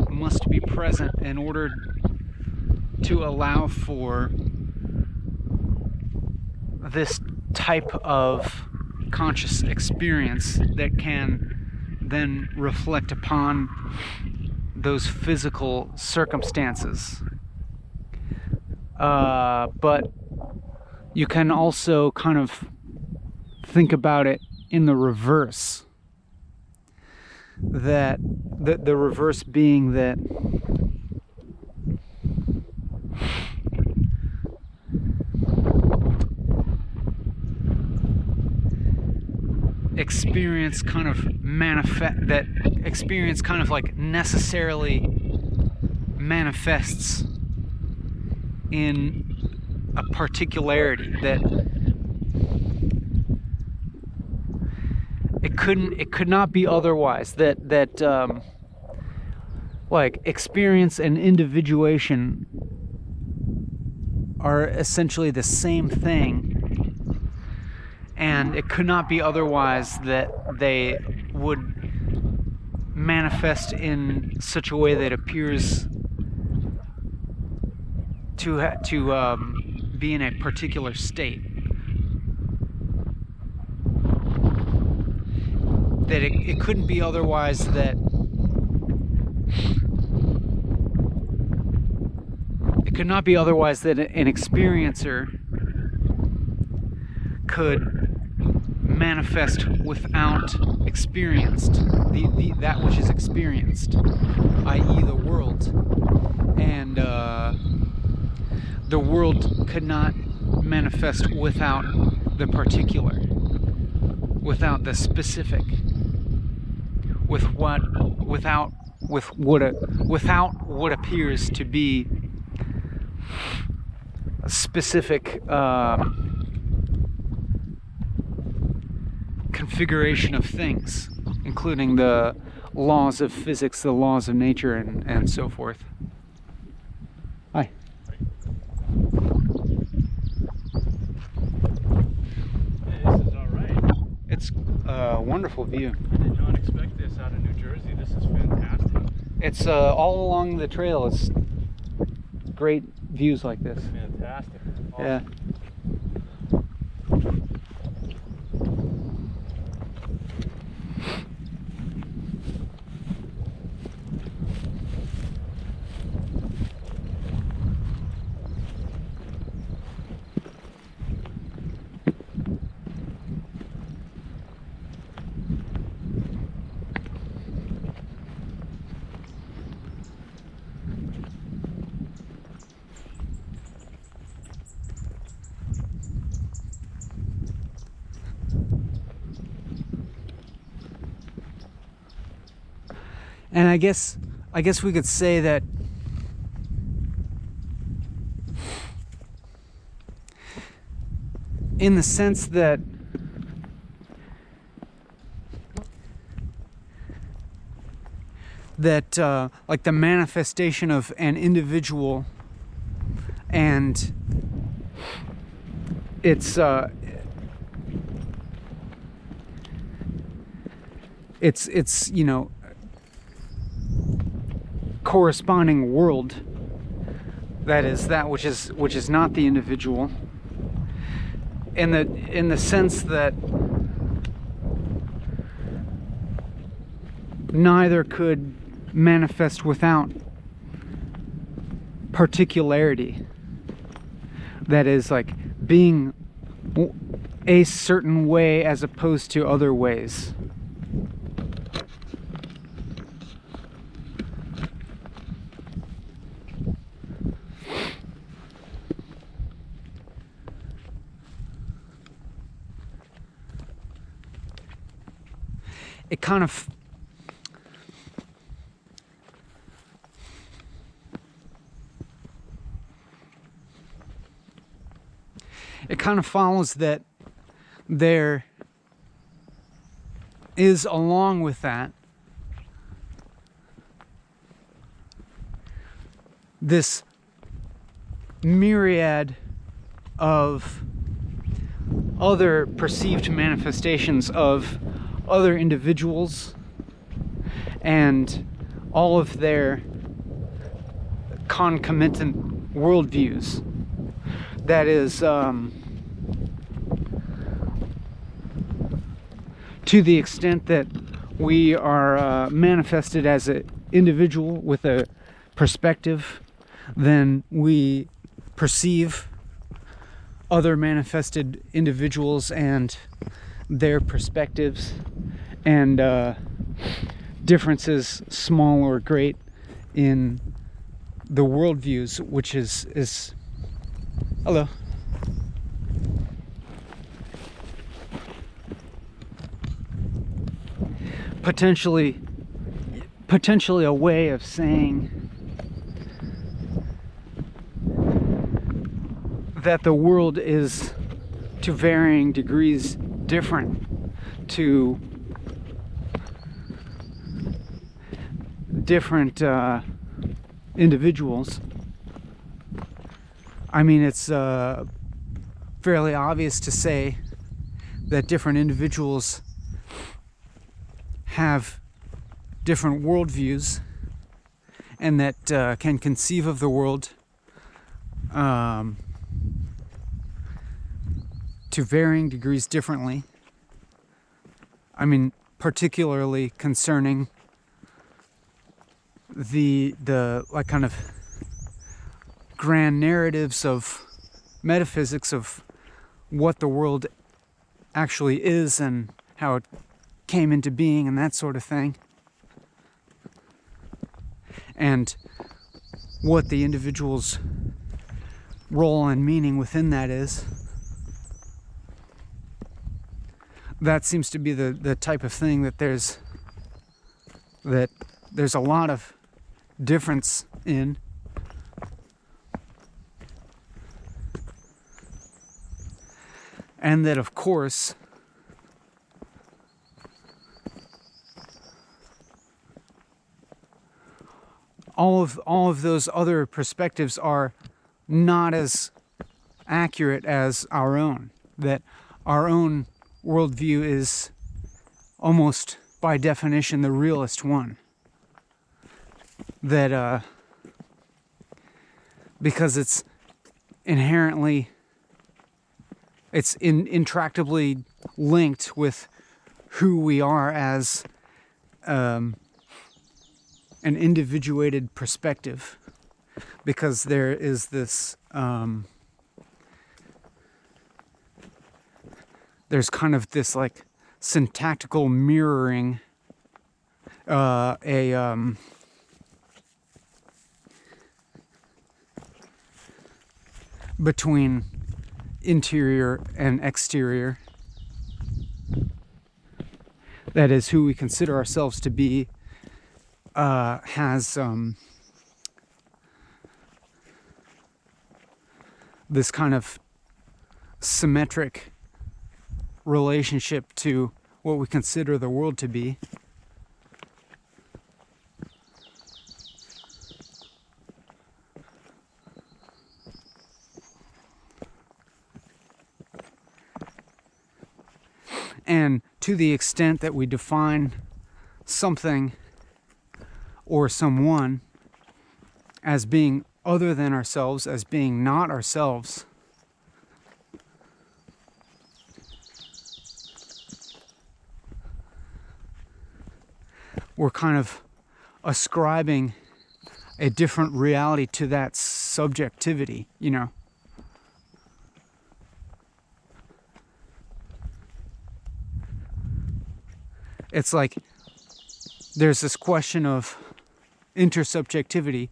must be present in order to allow for this type of conscious experience that can then reflect upon those physical circumstances. But you can also kind of think about it in the reverse. That the reverse being that experience kind of like necessarily manifests in a particularity, that it could not be otherwise, that like experience and individuation are essentially the same thing, and it could not be otherwise that they would manifest in such a way that appears to be in a particular state. That it couldn't be otherwise that it could not be otherwise that an experiencer could manifest without experienced, that which is experienced, i.e. the world. And the world could not manifest without the particular, without the specific, without what appears to be a specific configuration of things, including the laws of physics, the laws of nature, and so forth. Hi. Hey, this is all right. It's a wonderful view. I did not expect this out of New Jersey. This is fantastic. It's all along the trail. It's great views like this. Fantastic. Awesome. Yeah. And I guess we could say that in the sense that like the manifestation of an individual and its you know, corresponding world, that is that which is not the individual, in the sense that neither could manifest without particularity, that is like being a certain way as opposed to other ways. It kind of follows that there is, along with that, this myriad of other perceived manifestations of other individuals and all of their concomitant worldviews. That is, to the extent that we are manifested as an individual with a perspective, then we perceive other manifested individuals and their perspectives and differences, small or great, in the worldviews, which is hello. Potentially a way of saying that the world is to varying degrees different to different individuals. I mean, it's fairly obvious to say that different individuals have different worldviews and that can conceive of the world to varying degrees differently. I mean, particularly concerning the like kind of grand narratives of metaphysics of what the world actually is and how it came into being and that sort of thing, and what the individual's role and meaning within that is. That seems to be the type of thing that there's a lot of difference in. And that, of course, all of those other perspectives are not as accurate as our own. That our own worldview is almost by definition the realist one. That because it's inherently, it's intractably linked with who we are as an individuated perspective, because there is this there's kind of this like syntactical mirroring, between interior and exterior. That is, who we consider ourselves to be has this kind of symmetric relationship to what we consider the world to be. And to the extent that we define something or someone as being other than ourselves, as being not ourselves, we're kind of ascribing a different reality to that subjectivity, you know. It's like there's this question of intersubjectivity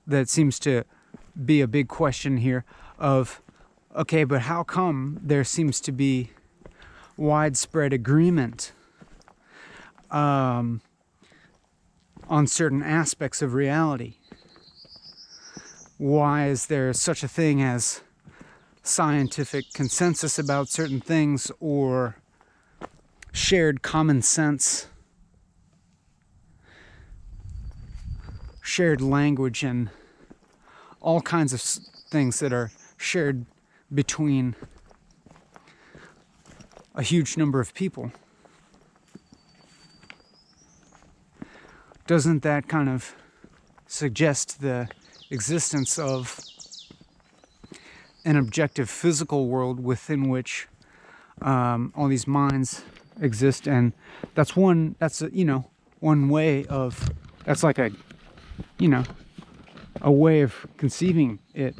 that seems to be a big question here of, okay, but how come there seems to be widespread agreement on certain aspects of reality? Why is there such a thing as scientific consensus about certain things, or shared common sense, shared language, and all kinds of things that are shared between a huge number of people? Doesn't that kind of suggest the existence of an objective physical world within which all these minds exist? And that's one way of, that's like a way of conceiving it.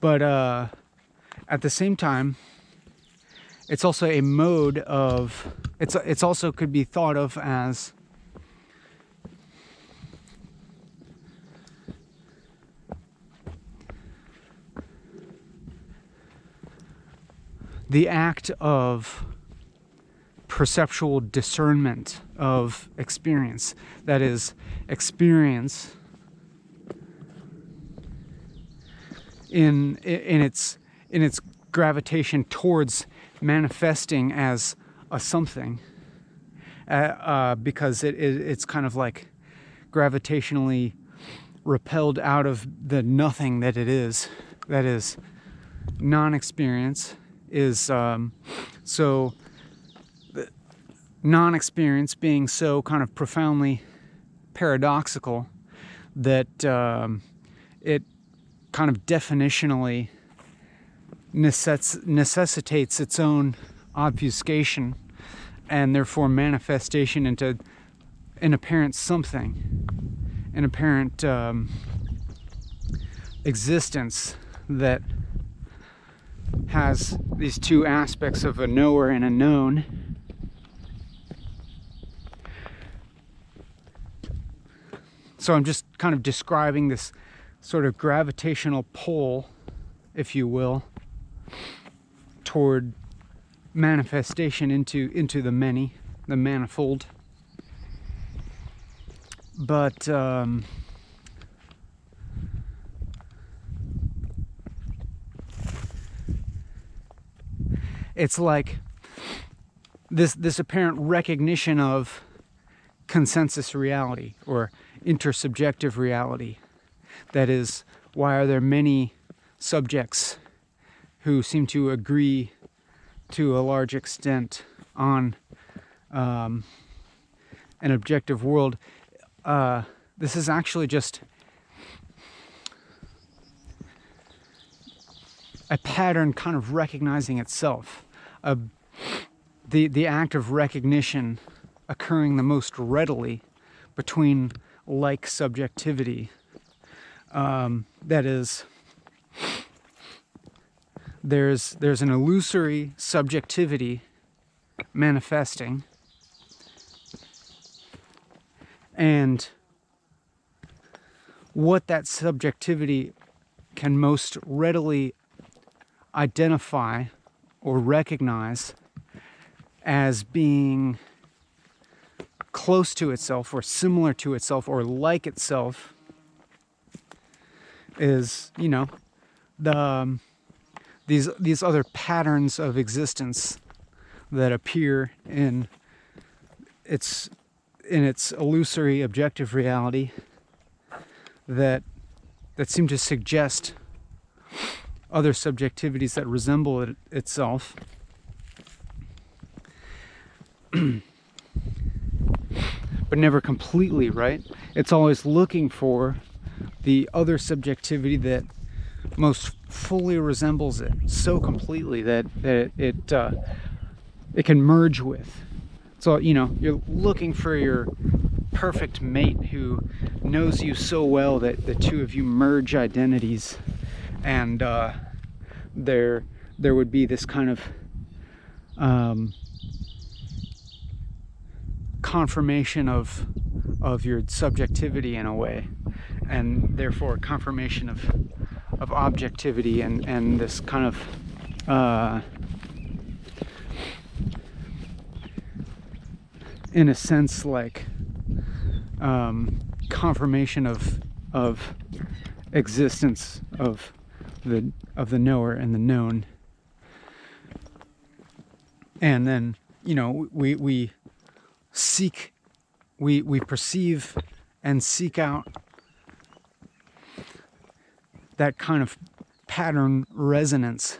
But at the same time, it's also a mode of, it's also could be thought of as the act of perceptual discernment of experience. That is, experience in its gravitation towards manifesting as a something, because it's kind of like gravitationally repelled out of the nothing that it is. That is, non-experience is so non-experience being so kind of profoundly paradoxical that it kind of definitionally necessitates its own obfuscation and therefore manifestation into an apparent something, an apparent existence that has these two aspects of a knower and a known. So I'm just kind of describing this sort of gravitational pull, if you will, toward manifestation into the many, the manifold. But it's like this apparent recognition of consensus reality or intersubjective reality. That is, why are there many subjects who seem to agree to a large extent on an objective world? This is actually just a pattern kind of recognizing itself. The act of recognition occurring the most readily between like subjectivity. That is, there's an illusory subjectivity manifesting, and what that subjectivity can most readily identify or recognize as being close to itself or similar to itself or like itself is, you know, the these other patterns of existence that appear in its illusory objective reality that seem to suggest other subjectivities that resemble itself. But never completely, right? It's always looking for the other subjectivity that most fully resembles it so completely that it can merge with. So, you know, you're looking for your perfect mate who knows you so well that the two of you merge identities, and there would be this kind of confirmation of your subjectivity in a way, and therefore confirmation of objectivity, and this kind of in a sense like confirmation of existence of the knower and the known. And then, you know, we perceive and seek out that kind of pattern resonance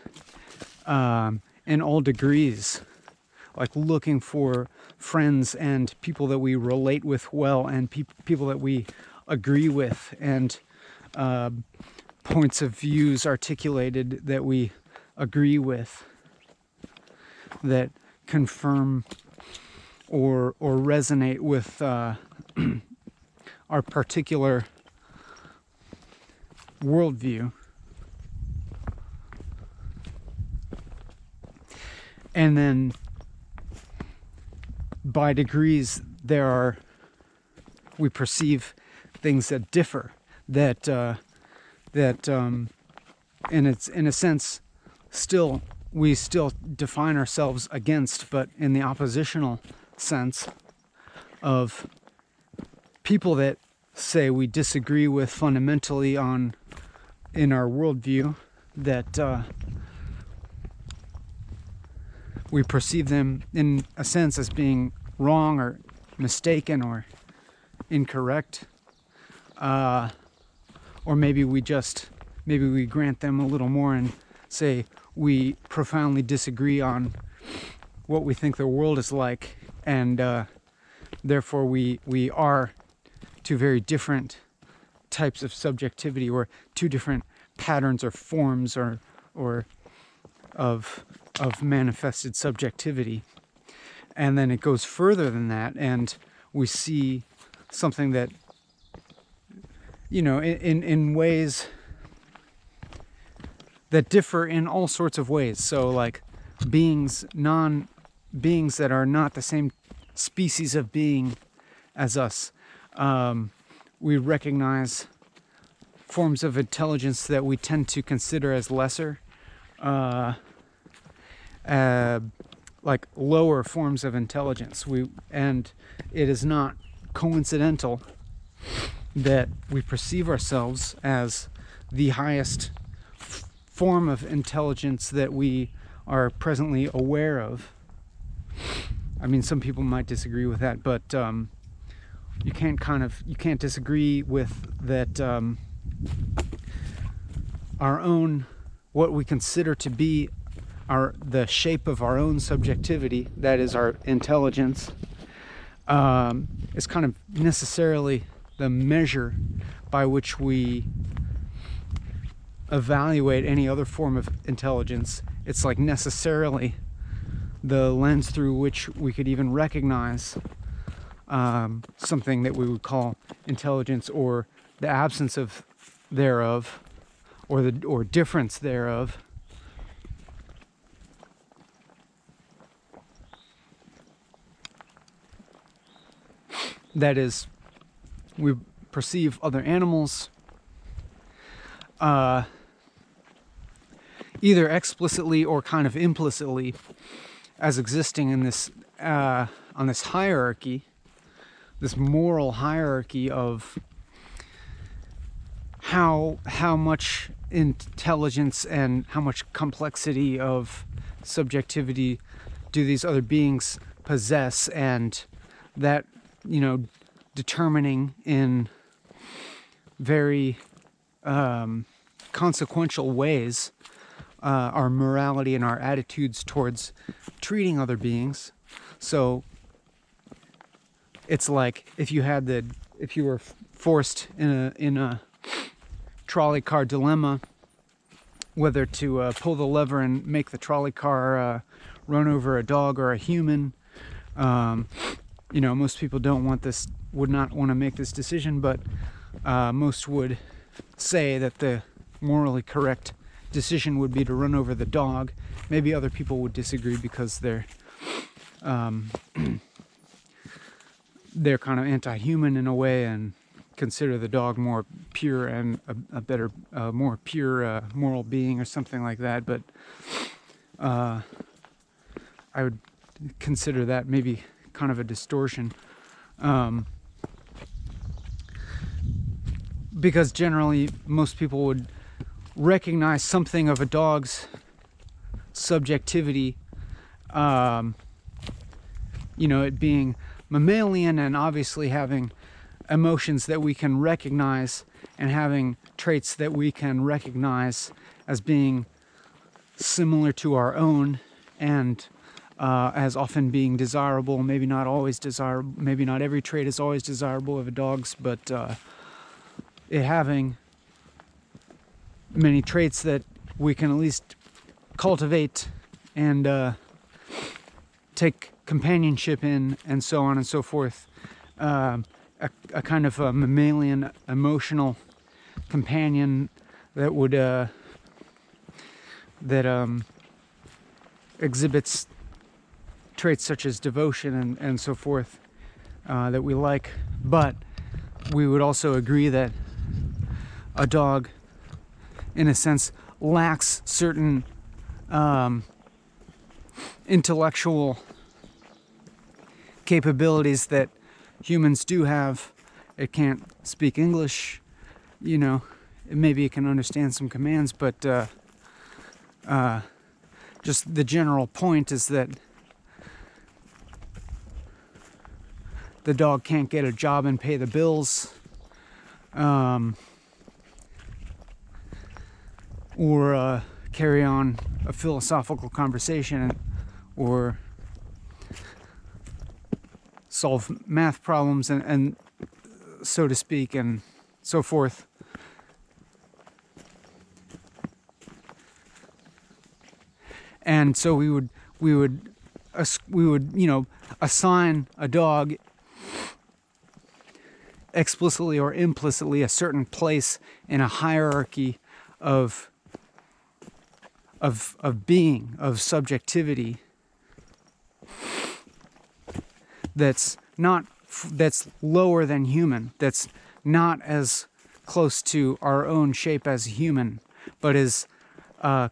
in all degrees, like looking for friends and people that we relate with well, and people that we agree with, and points of views articulated that we agree with, that confirm or resonate with our particular worldview. And then by degrees we perceive things that differ, that in a sense we still define ourselves against, but in the oppositional sense of people that say we disagree with fundamentally in our worldview, that we perceive them in a sense as being wrong or mistaken or incorrect, or maybe we grant them a little more and say we profoundly disagree on what we think the world is like, and therefore we are two very different types of subjectivity, or two different patterns or forms or of manifested subjectivity. And then it goes further than that, and we see something that, you know, in ways that differ in all sorts of ways. So like beings that are not the same species of being as us, we recognize forms of intelligence that we tend to consider as lesser, like lower forms of intelligence. And it is not coincidental that we perceive ourselves as the highest form of intelligence that we are presently aware of. I mean, some people might disagree with that, but you can't disagree with that. Our own, what we consider to be the shape of our own subjectivity, that is our intelligence, is kind of necessarily the measure by which we evaluate any other form of intelligence. It's like necessarily the lens through which we could even recognize something that we would call intelligence, or the absence of thereof, or difference thereof. That is, we perceive other animals either explicitly or kind of implicitly as existing in this on this hierarchy, this moral hierarchy of how much intelligence and how much complexity of subjectivity do these other beings possess, and that, you know, determining in very consequential ways our morality and our attitudes towards treating other beings. So it's like if you were forced in a trolley car dilemma, whether to pull the lever and make the trolley car run over a dog or a human. You know, most people would not want to make this decision, but most would say that the morally correct decision would be to run over the dog. Maybe other people would disagree because they're they're kind of anti-human in a way and consider the dog more pure and a better, more pure moral being or something like that. But I would consider that maybe kind of a distortion, because generally most people would recognize something of a dog's subjectivity, you know, it being mammalian and obviously having emotions that we can recognize and having traits that we can recognize as being similar to our own, and as often being desirable. Maybe not always desirable, maybe not every trait is always desirable of a dog's, but it having many traits that we can at least cultivate and take companionship in, and so on and so forth. A kind of a mammalian emotional companion that would exhibits traits such as devotion and so forth, that we like. But we would also agree that a dog, in a sense, lacks certain intellectual capabilities that humans do have. It can't speak English, you know, maybe it can understand some commands, but just the general point is that the dog can't get a job and pay the bills, or carry on a philosophical conversation, or solve math problems and so to speak, and so forth. And so we would you know, assign a dog explicitly or implicitly a certain place in a hierarchy of being, of subjectivity, that's lower than human, that's not as close to our own shape as a human, but is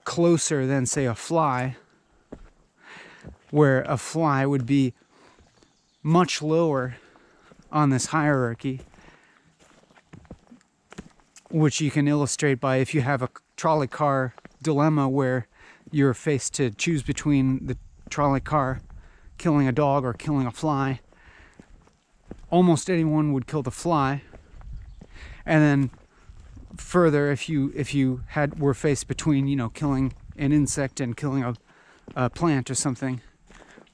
closer than, say, a fly, where a fly would be much lower on this hierarchy, which you can illustrate by if you have a trolley car dilemma where you're faced to choose between the trolley car killing a dog or killing a fly. Almost anyone would kill the fly, and then further, if you were faced between, you know, killing an insect and killing a plant or something,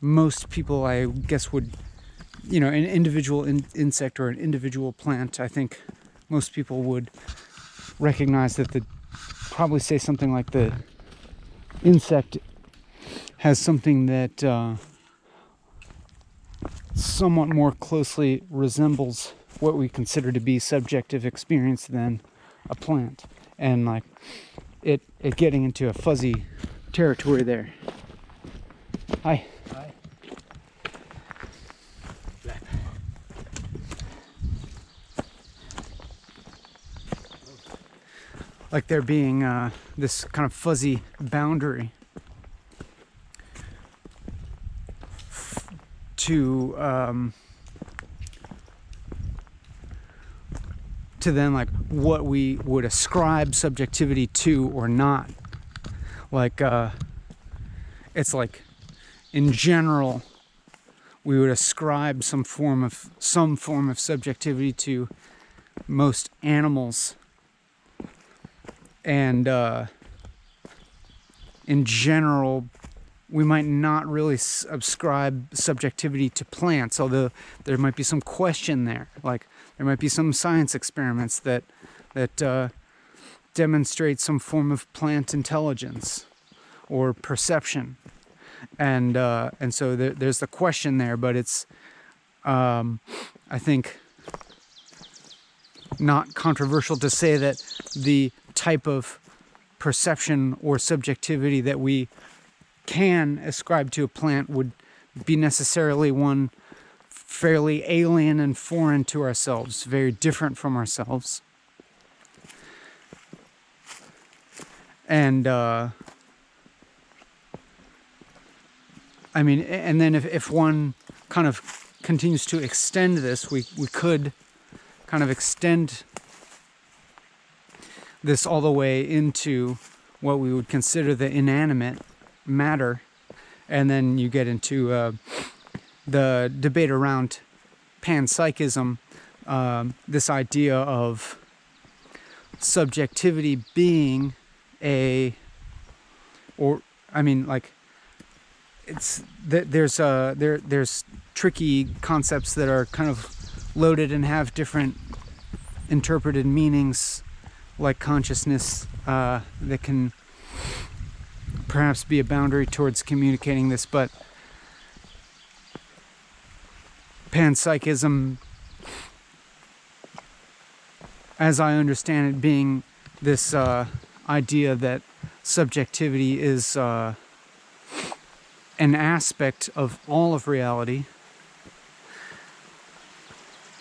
most people, I guess, would, you know, an individual insect or an individual plant, I think most people would recognize that probably say something like the insect has something that somewhat more closely resembles what we consider to be subjective experience than a plant, and like it getting into a fuzzy territory there. Hi. Hi. Like there being this kind of fuzzy boundary to to then like what we would ascribe subjectivity to or not. Like it's like in general we would ascribe some form of subjectivity to most animals, and in general we might not really ascribe subjectivity to plants, although there might be some question there. Like there might be some science experiments that demonstrate some form of plant intelligence or perception, and so there's the question there. But it's I think not controversial to say that the type of perception or subjectivity that we can ascribe to a plant would be necessarily one fairly alien and foreign to ourselves, very different from ourselves. And I mean, and then if one kind of continues to extend this, we could kind of extend this all the way into what we would consider the inanimate matter, and then you get into the debate around panpsychism, this idea of subjectivity being there's tricky concepts that are kind of loaded and have different interpreted meanings, like consciousness, that can perhaps be a boundary towards communicating this. But panpsychism, as I understand it, being this idea that subjectivity is an aspect of all of reality,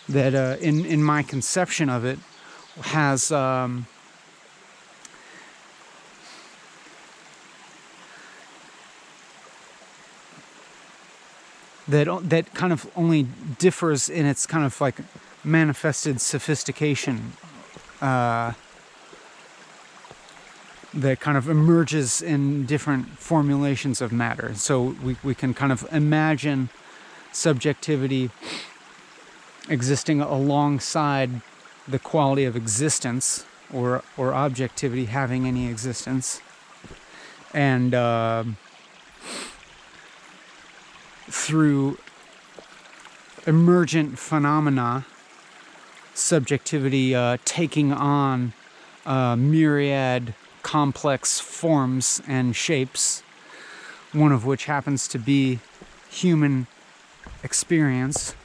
that in my conception of it has that kind of only differs in its kind of like manifested sophistication, that kind of emerges in different formulations of matter. So we can kind of imagine subjectivity existing alongside the quality of existence, or objectivity having any existence, and through emergent phenomena, subjectivity taking on myriad complex forms and shapes, one of which happens to be human experience.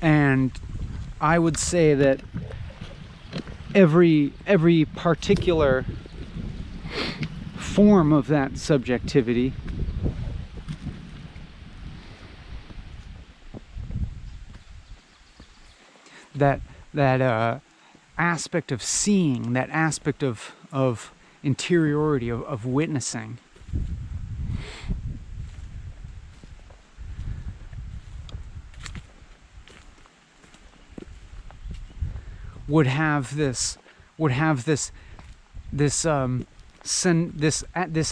And I would say that every particular form of that subjectivity that aspect of seeing, that aspect of interiority, of witnessing, would have this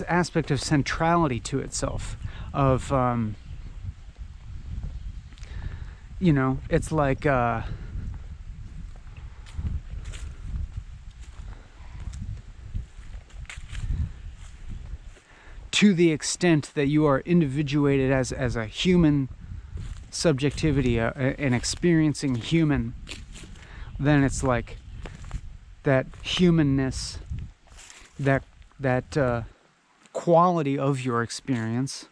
aspect of centrality to itself, of it's like to the extent that you are individuated as a human subjectivity, an experiencing human, then it's like that humanness, that quality of your experience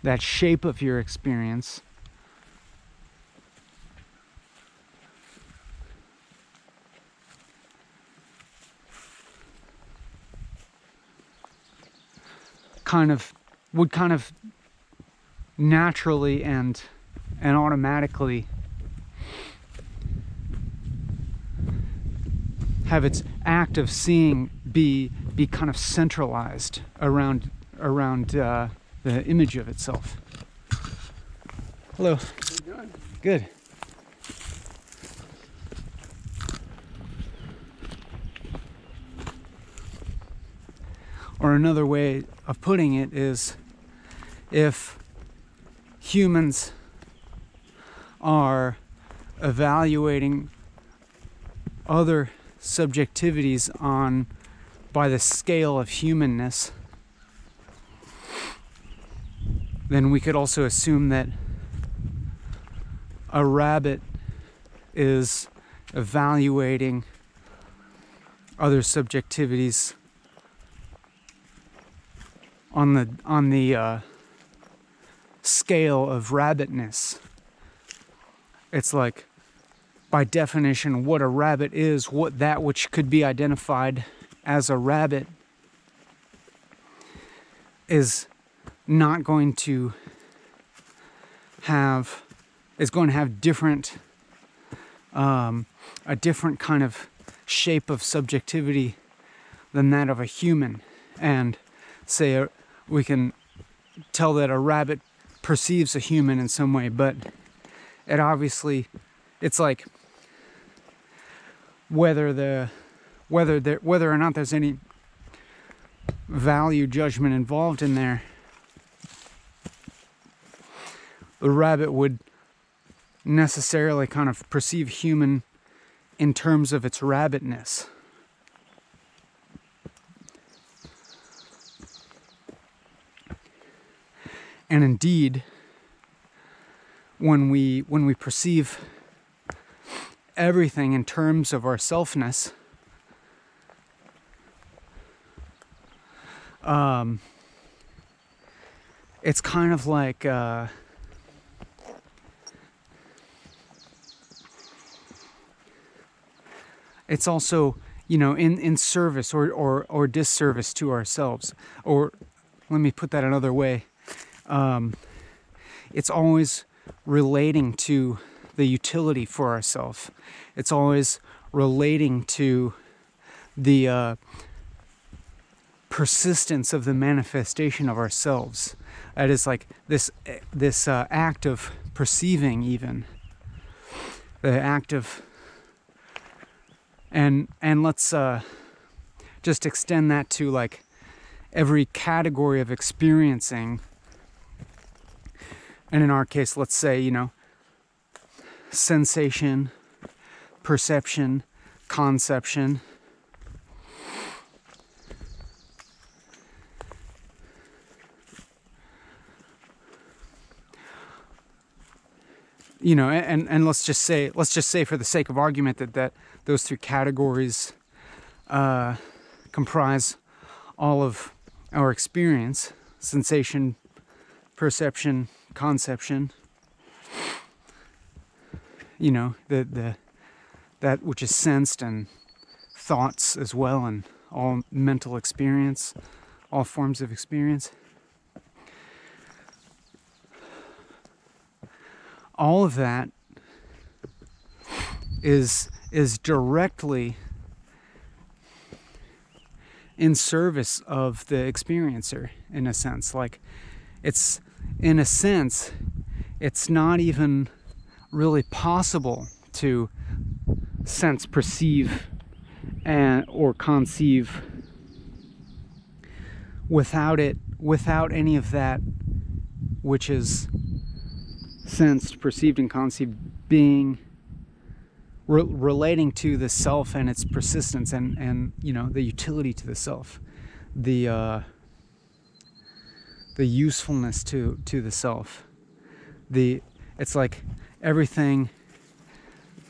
that shape of your experience would naturally and automatically have its act of seeing be kind of centralized around the image of itself. Hello. How you doing? Good. Or another way of putting it is, if humans are evaluating other subjectivities by the scale of humanness, then we could also assume that a rabbit is evaluating other subjectivities on the scale of rabbitness. It's like, by definition, what a rabbit is, that which could be identified as a rabbit, is not going to have, is going to have different, a different kind of shape of subjectivity than that of a human. And say we can tell that a rabbit perceives a human in some way, but it obviously, it's like whether or not there's any value judgment involved in there, the rabbit would necessarily kind of perceive human in terms of its rabbitness. And indeed, when we perceive everything in terms of our selfness, it's kind of like it's also, in service or disservice to ourselves. Or let me put that another way. It's always relating to the utility for ourselves. It's always relating to the persistence of the manifestation of ourselves. That is like this act of perceiving, even the act of, and let's just extend that to like every category of experiencing. And in our case, let's say, sensation, perception, conception. And let's just say for the sake of argument that those three categories comprise all of our experience: sensation, perception, conception. That which is sensed, and thoughts as well, and all mental experience, all forms of experience. All of that is directly in service of the experiencer, in a sense. Like, it's, in a sense, it's not even really possible to sense, perceive, or conceive without any of that which is sensed, perceived, and conceived being relating to the self and its persistence, and the utility to the self, the usefulness to the self. It's like everything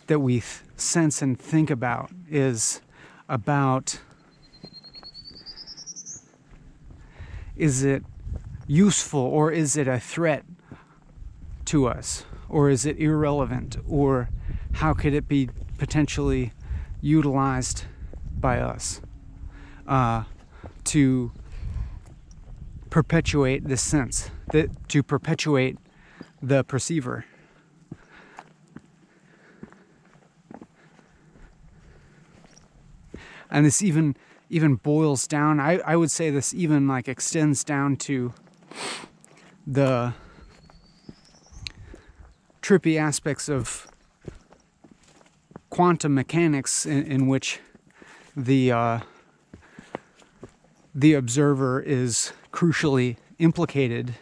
that we sense and think about is about, is it useful, or is it a threat to us, or is it irrelevant, or how could it be potentially utilized by us to perpetuate this sense, to perpetuate the perceiver. And this even even boils down. I would say this even like extends down to the trippy aspects of quantum mechanics, in which the observer is crucially implicated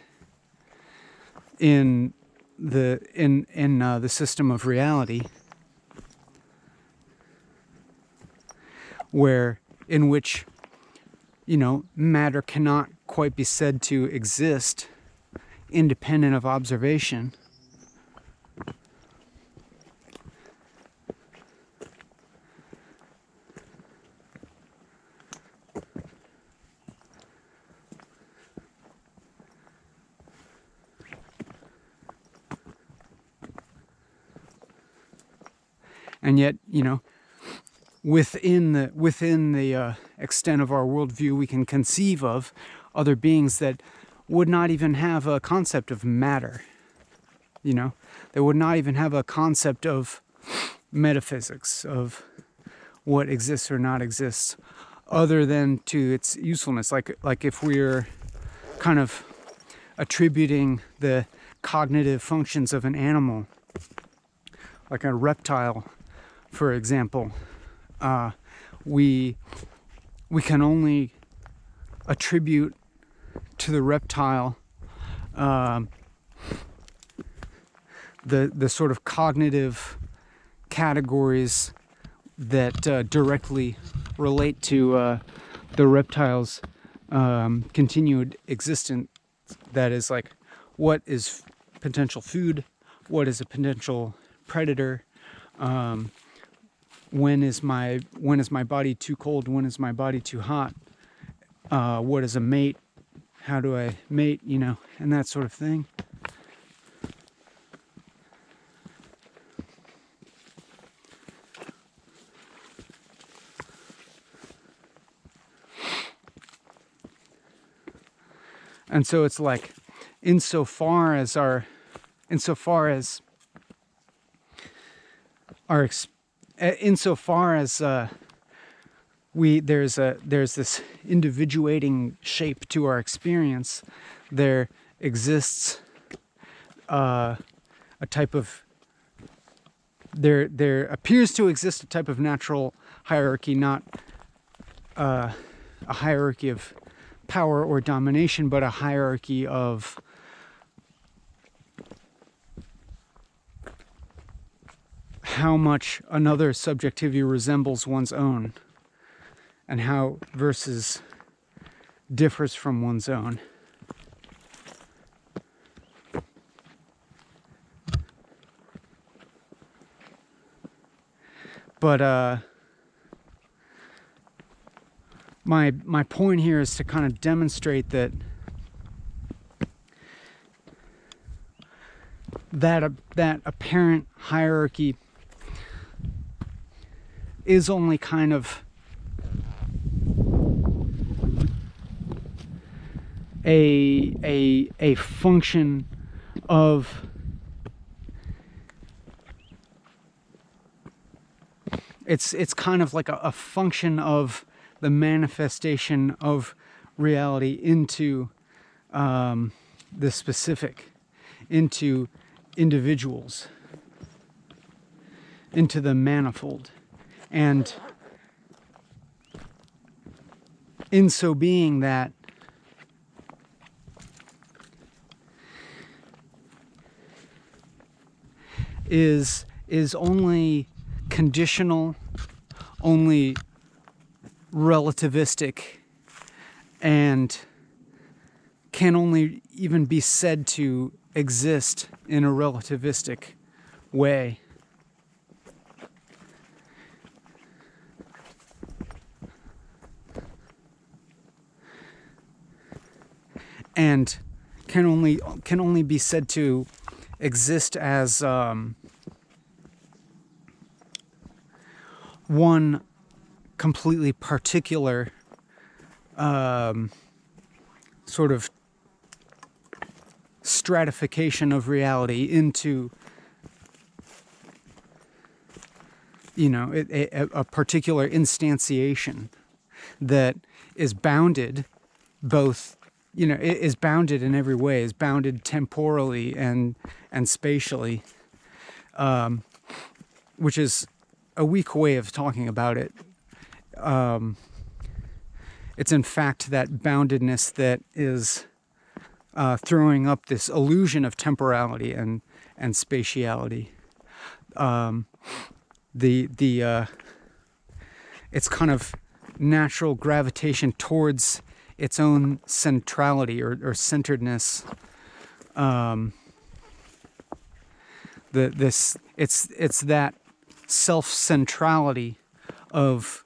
in the system of reality, in which, you know, matter cannot quite be said to exist independent of observation. And yet, you know, within the extent of our worldview, we can conceive of other beings that would not even have a concept of matter. You know, they would not even have a concept of metaphysics, of what exists or not exists, other than to its usefulness. Like if we're kind of attributing the cognitive functions of an animal, like a reptile, for example, we can only attribute to the reptile the sort of cognitive categories that directly relate to the reptile's continued existence. That is, like, what is potential food, what is a potential predator, when is my body too cold, when is my body too hot, what is a mate, how do I mate, you know, and that sort of thing. And so it's like, insofar as there's this individuating shape to our experience, there exists there appears to exist a type of natural hierarchy, not a hierarchy of power or domination, but a hierarchy of how much another subjectivity resembles one's own, and how versus differs from one's own. But my point here is to kind of demonstrate that apparent hierarchy is only kind of a function of it's kind of like a function of the manifestation of reality into the specific, into individuals, into the manifold. And in so being, that is only conditional, only relativistic, and can only even be said to exist in a relativistic way. And can only be said to exist as one completely particular sort of stratification of reality into, you know, a particular instantiation. that is bounded both, is bounded in every way, is bounded temporally and spatially, which is a weak way of talking about it. It's in fact that boundedness that is throwing up this illusion of temporality and spatiality. Its kind of natural gravitation towards its own centrality or centeredness. It's that self-centrality of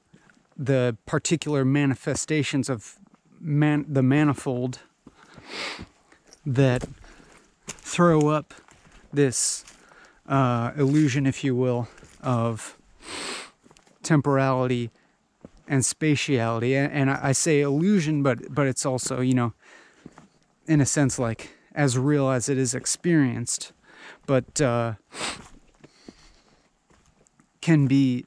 the particular manifestations of the manifold that throw up this illusion, if you will, of temporality and spatiality. And I say illusion, but it's also, in a sense, like as real as it is experienced, but can be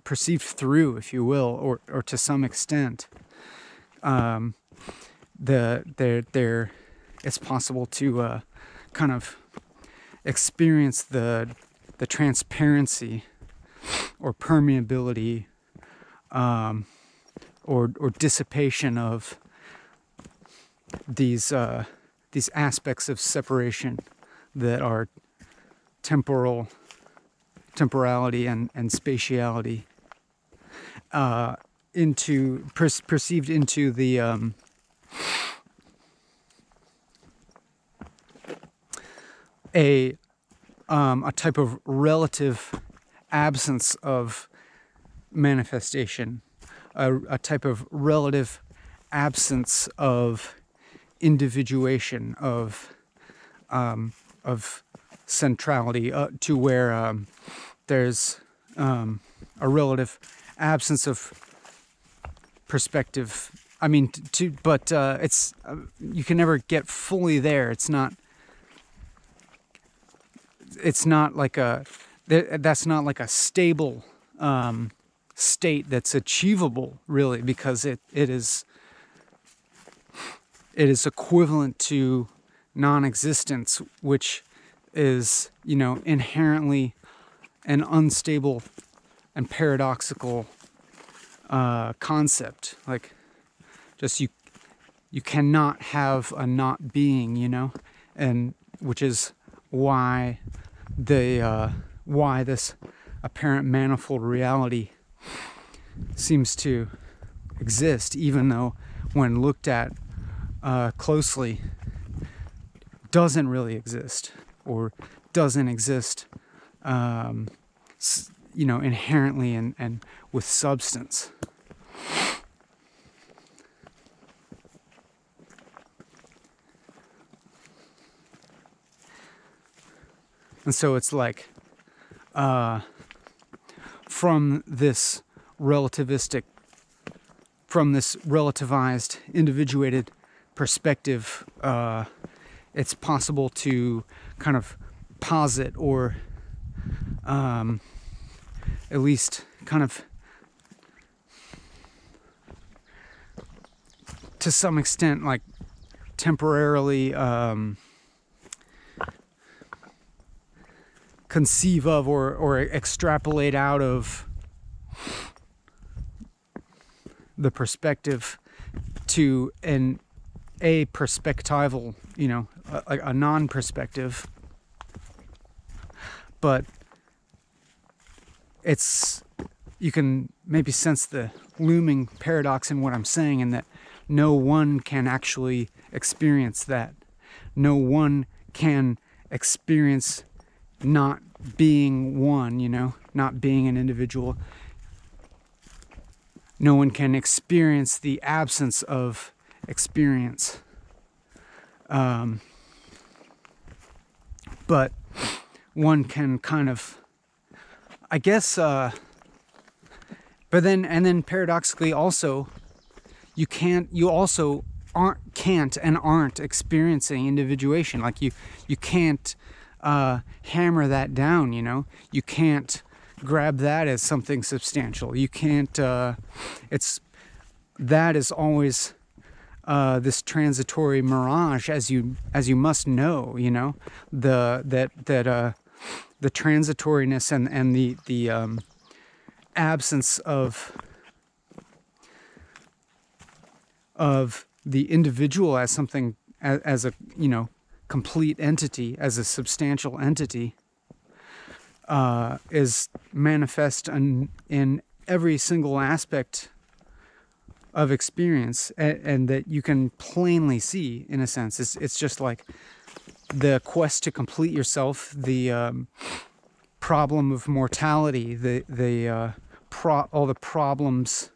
perceived through, if you will, or to some extent. It's possible to kind of experience the transparency or permeability or dissipation of these aspects of separation that are temporality and spatiality perceived into the a type of relative absence of manifestation, a type of relative absence of individuation, of centrality, to where there's a relative absence of perspective. I mean, but it's you can never get fully there. It's not like that's not like a stable state that's achievable, really, because it is equivalent to non-existence, which is, inherently an unstable and paradoxical concept. Like, just you cannot have a not being, and which is why why this apparent manifold reality seems to exist, even though when looked at closely doesn't really exist, or doesn't exist inherently and with substance. And so it's like, from this relativized, individuated perspective, it's possible to kind of posit, or at least kind of, to some extent, like temporarily conceive of or extrapolate out of the perspective to a perspectival, a non-perspective, but you can maybe sense the looming paradox in what I'm saying, in that no one can actually experience that. No one can experience not being one, not being an individual. No one can experience the absence of experience. But one can kind of, I guess, but then paradoxically also, you also aren't experiencing individuation. Like you can't hammer that down, you can't grab that as something substantial. You can't, it's that is always this transitory mirage, as you must know, you know, the transitoriness and the absence of the individual as something, as a, you know, complete entity, as a substantial entity, is manifest in every single aspect of experience, and that you can plainly see, in a sense. It's just like the quest to complete yourself, the problem of mortality, all the problems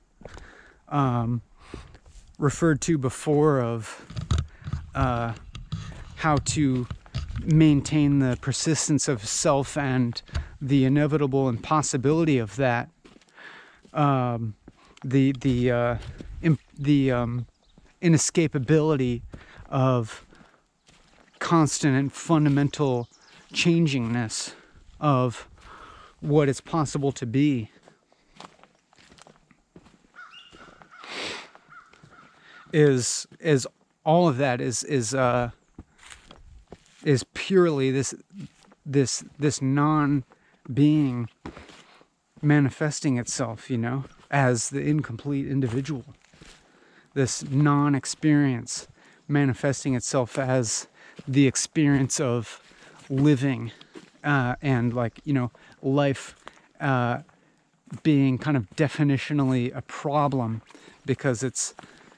referred to before of how to maintain the persistence of self and the inevitable impossibility of that, the inescapability of constant and fundamental changingness of what is possible to be, is all of that is purely this non-being manifesting itself, you know, as the incomplete individual. This non-experience manifesting itself as the experience of living, and, like, you know, life being kind of definitionally a problem because it's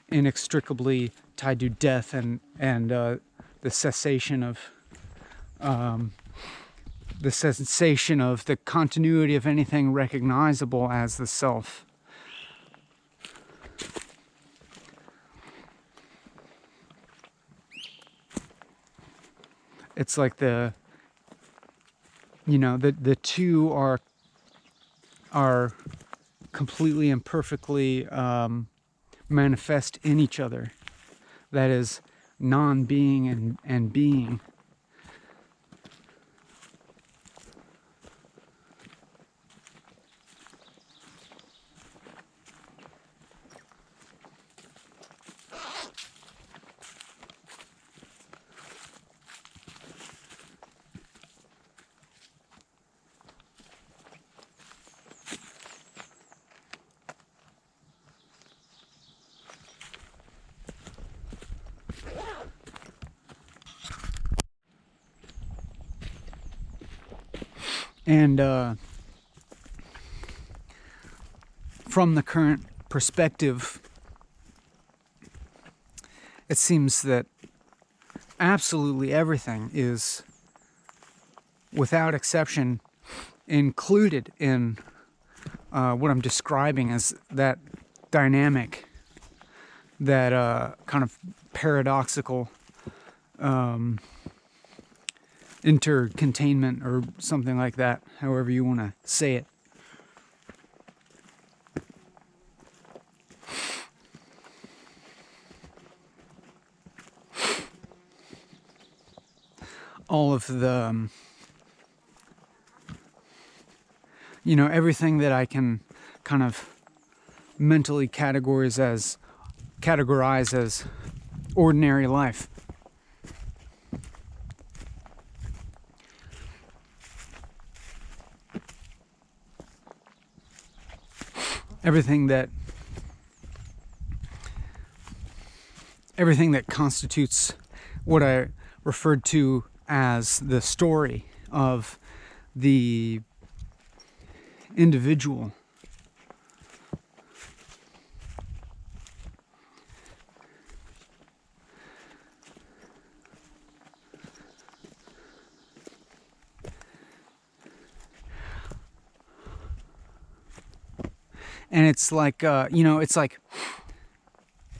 inextricably tied to death and the cessation of the continuity of anything recognizable as the self. It's like the two are completely and perfectly manifest in each other. That is, non-being and being. And from the current perspective, it seems that absolutely everything is, without exception, included in what I'm describing as that dynamic, that kind of paradoxical intercontainment, or something like that, however you want to say it. All of the, everything that I can kind of mentally categorize as ordinary life. Everything that constitutes what I referred to as the story of the individual. And it's like, it's like,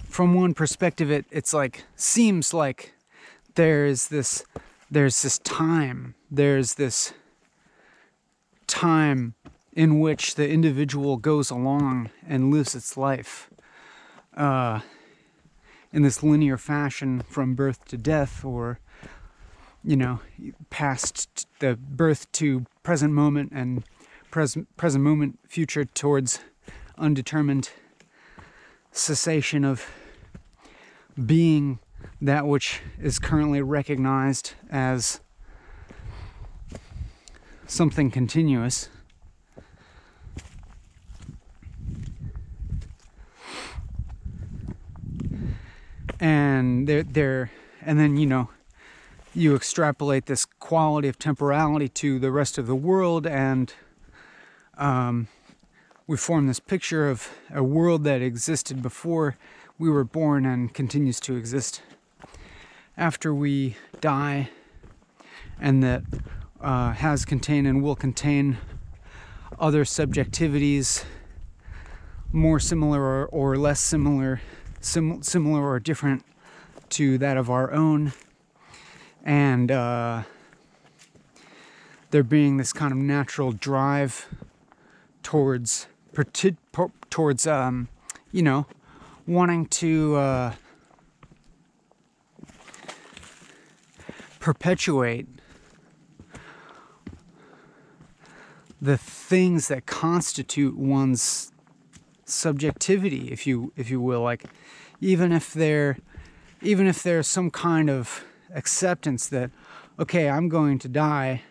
from one perspective, it's like, seems like there's this time in which the individual goes along and lives its life in this linear fashion from birth to death, or, past the birth to present moment, and present moment future towards undetermined cessation of being that which is currently recognized as something continuous. And and then, you know, you extrapolate this quality of temporality to the rest of the world, and we form this picture of a world that existed before we were born and continues to exist after we die, and that has contained and will contain other subjectivities, more similar or less similar, similar or different to that of our own, and there being this kind of natural drive towards you know, wanting to perpetuate the things that constitute one's subjectivity, if you will. Like, even if there's some kind of acceptance that, okay, I'm going to die,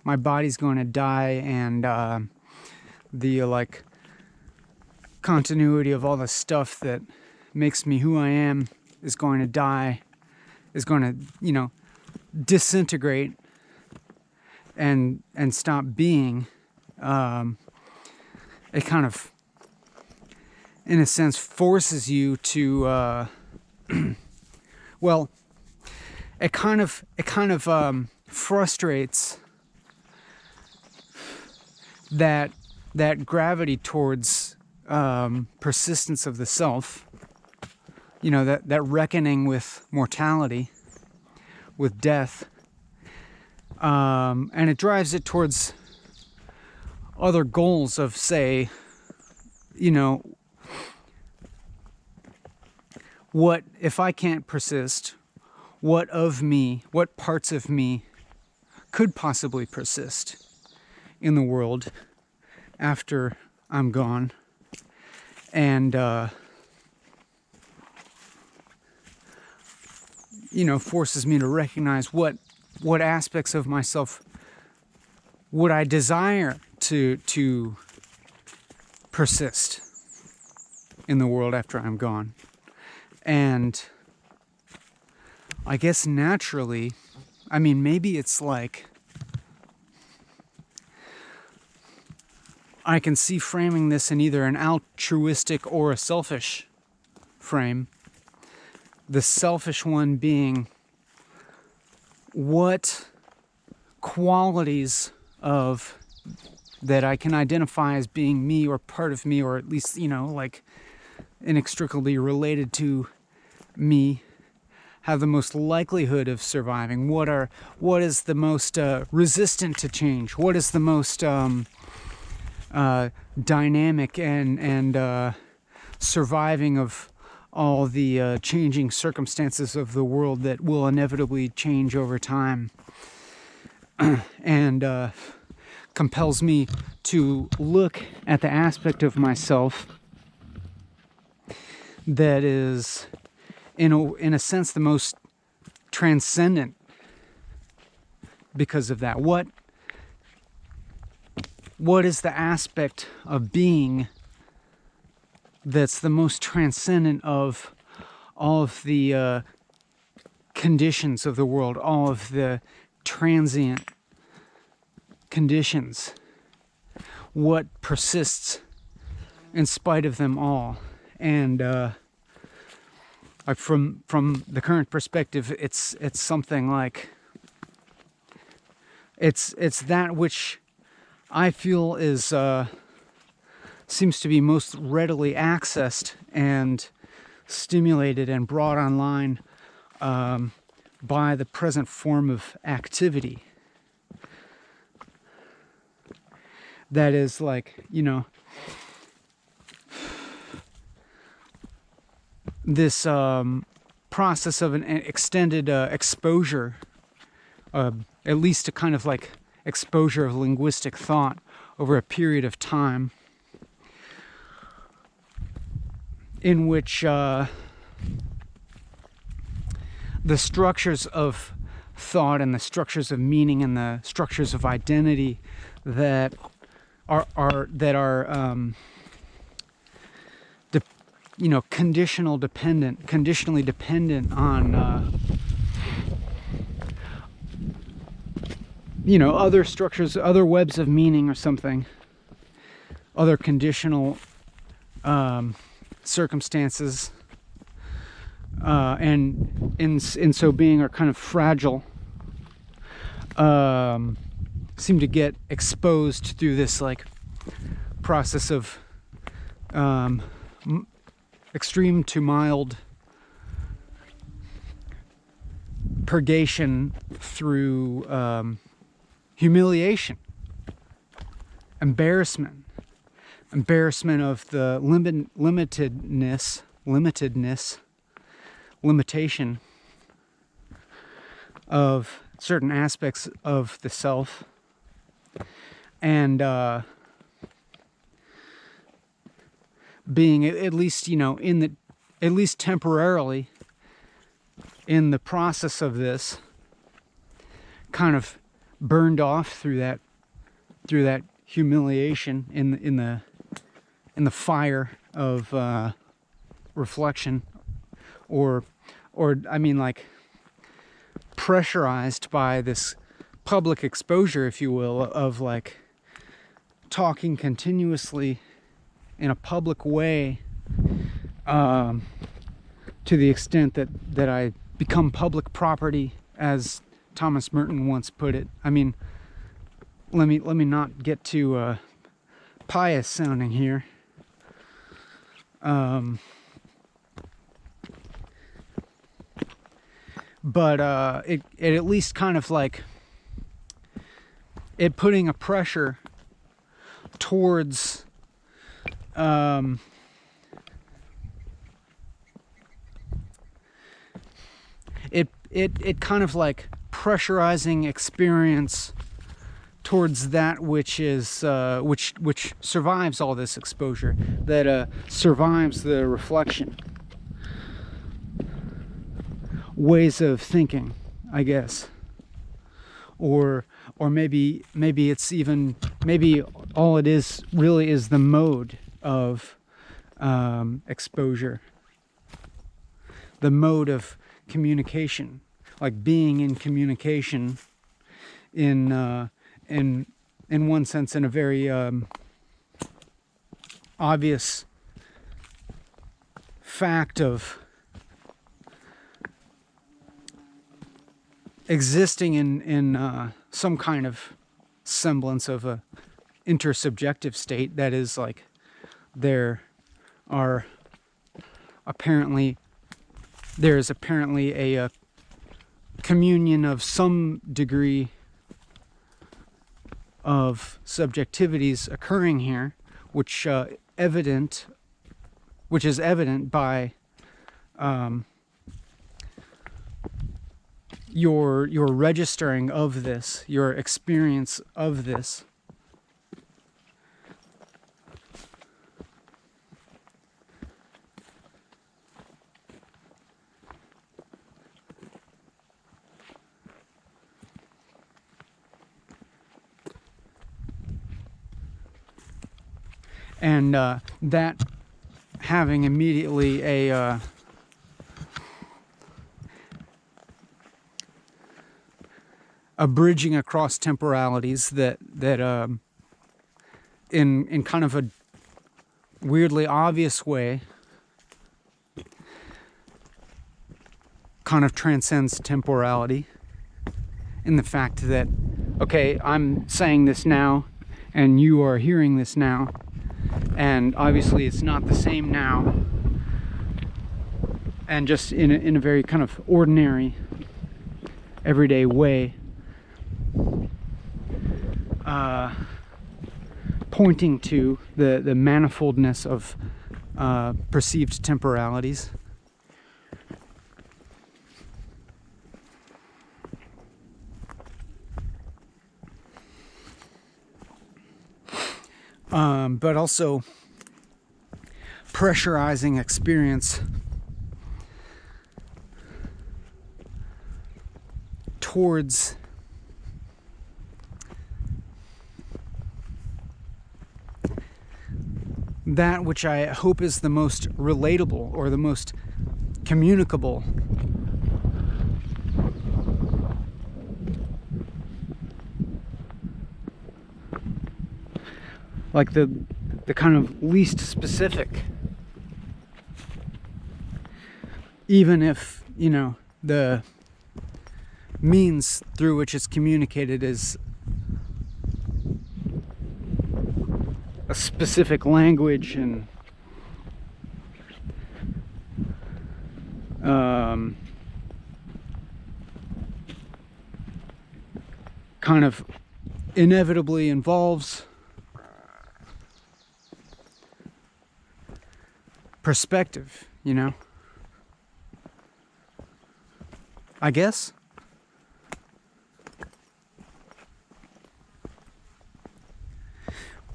my body's going to die, and the like continuity of all the stuff that makes me who I am is going to die, is going to, you know, disintegrate and stop being. It kind of, in a sense, forces you to well, it kind of frustrates that gravity towards persistence of the self, you know, that reckoning with mortality, with death, and it drives it towards other goals of, say, you know, what if I can't persist, what of me, what parts of me could possibly persist in the world after I'm gone, and you know, forces me to recognize what aspects of myself would I desire to persist in the world after I'm gone. And I guess naturally, I mean, maybe it's like, I can see framing this in either an altruistic or a selfish frame. The selfish one being, what qualities of that I can identify as being me or part of me, or at least, you know, like inextricably related to me, have the most likelihood of surviving? What is the most resistant to change? What is the most dynamic and surviving of all the changing circumstances of the world that will inevitably change over time, and compels me to look at the aspect of myself that is, in a sense, the most transcendent because of that. What is the aspect of being that's the most transcendent of all of the conditions of the world, all of the transient conditions? What persists in spite of them all? And from the current perspective, it's something like, it's that which I feel is seems to be most readily accessed and stimulated and brought online by the present form of activity. That is, like, you know, this process of an extended exposure, at least a kind of like exposure of linguistic thought over a period of time, in which the structures of thought and the structures of meaning and the structures of identity that are conditionally dependent on other structures, other webs of meaning or something, other conditional circumstances, and in so being are kind of fragile, seem to get exposed through this like process of extreme to mild purgation through humiliation, embarrassment of the limitation of certain aspects of the self, and being at least at least temporarily in the process of this, kind of burned off through that humiliation in the fire of reflection, or I mean, like, pressurized by this public exposure, if you will, of like talking continuously in a public way, to the extent that I become public property, as Thomas Merton once put it. I mean, let me not get too pious sounding here. But it at least kind of like it putting a pressure towards it kind of like pressurizing experience towards that which is which survives all this exposure, that survives the reflection ways of thinking, I guess, or maybe it's even, maybe all it is really is the mode of exposure, the mode of communication, like being in communication in one sense, in a very obvious fact of existing in some kind of semblance of a intersubjective state, that is, like, there is apparently a communion of some degree of subjectivities occurring here, which is evident by your registering of this, your experience of this. And that having immediately a bridging across temporalities that in kind of a weirdly obvious way kind of transcends temporality, in the fact that, okay, I'm saying this now and you are hearing this now, and obviously it's not the same now, and just in a very kind of ordinary, everyday way, pointing to the manifoldness of perceived temporalities. But also pressurizing experience towards that which I hope is the most relatable or the most communicable. Like the kind of least specific. Even if, you know, the means through which it's communicated is a specific language and kind of inevitably involves perspective, you know, I guess.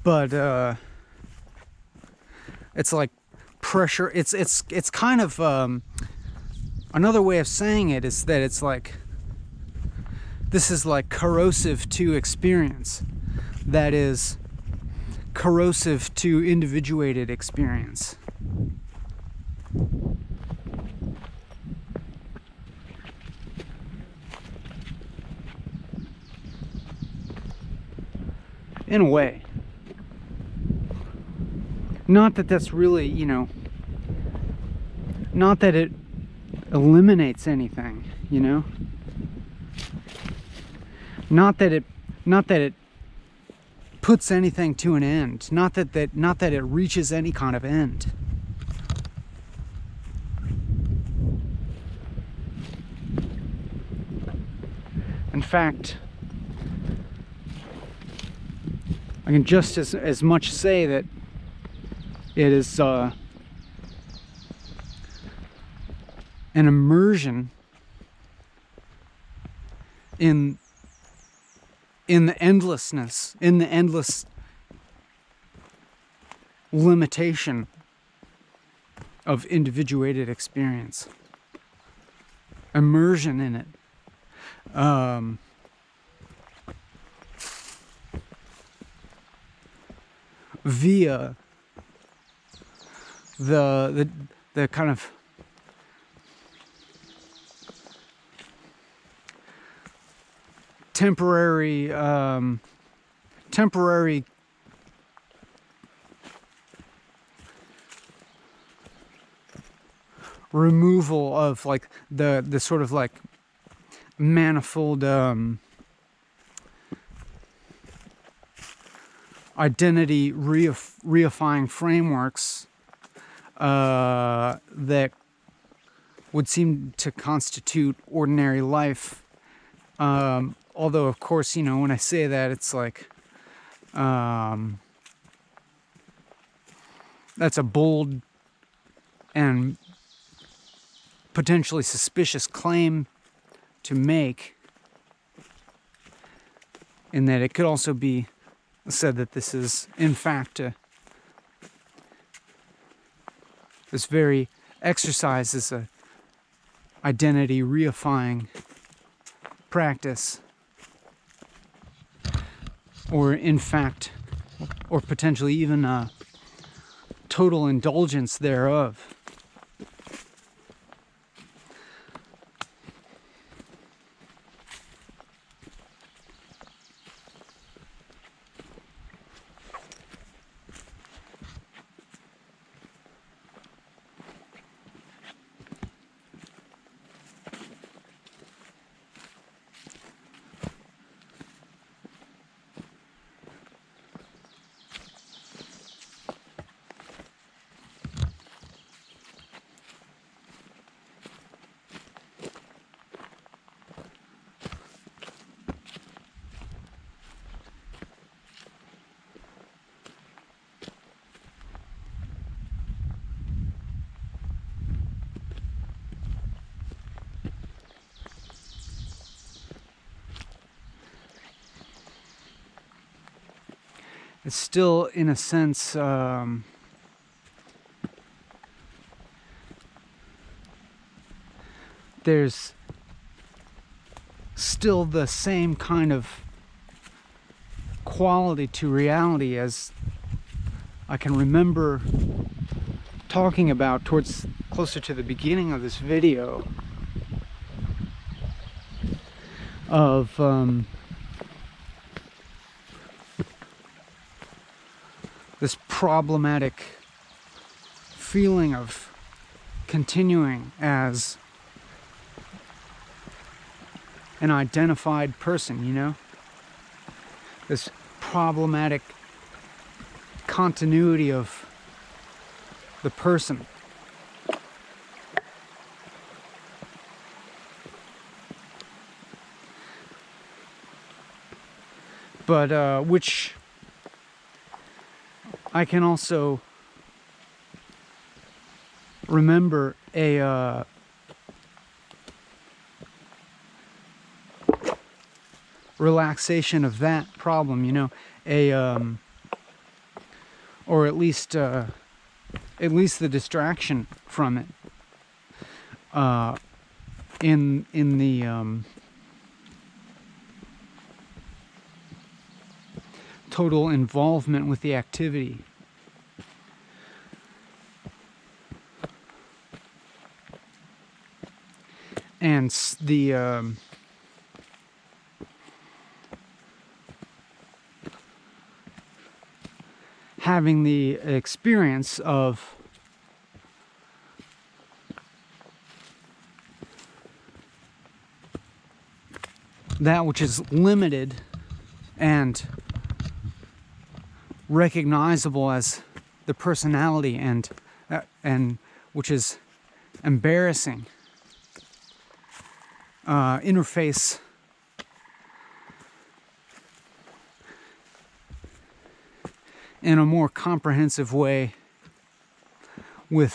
But it's like pressure. It's kind of another way of saying it is that it's like this is like corrosive to experience. That is corrosive to individuated experience. In a way. Not that that's really, you know, not that it eliminates anything, you know? Not that it puts anything to an end. Not that it reaches any kind of end. In fact, I can just as much say that it is an immersion in the endlessness, in the endless limitation of individuated experience. Immersion in it. Via the kind of temporary removal of like the sort of like manifold identity reifying frameworks that would seem to constitute ordinary life. Although, of course, you know, when I say that, it's like that's a bold and potentially suspicious claim to make, in that it could also be said that this is, in fact, this very exercise is a identity reifying practice, or in fact, or potentially even a total indulgence thereof. It's still, in a sense, there's still the same kind of quality to reality as I can remember talking about towards closer to the beginning of this video of this problematic feeling of continuing as an identified person, you know? This problematic continuity of the person. But which I can also remember a relaxation of that problem, you know, or at least the distraction from it, in the total involvement with the activity. And the having the experience of that which is limited and recognizable as the personality, and which is embarrassing, interface in a more comprehensive way with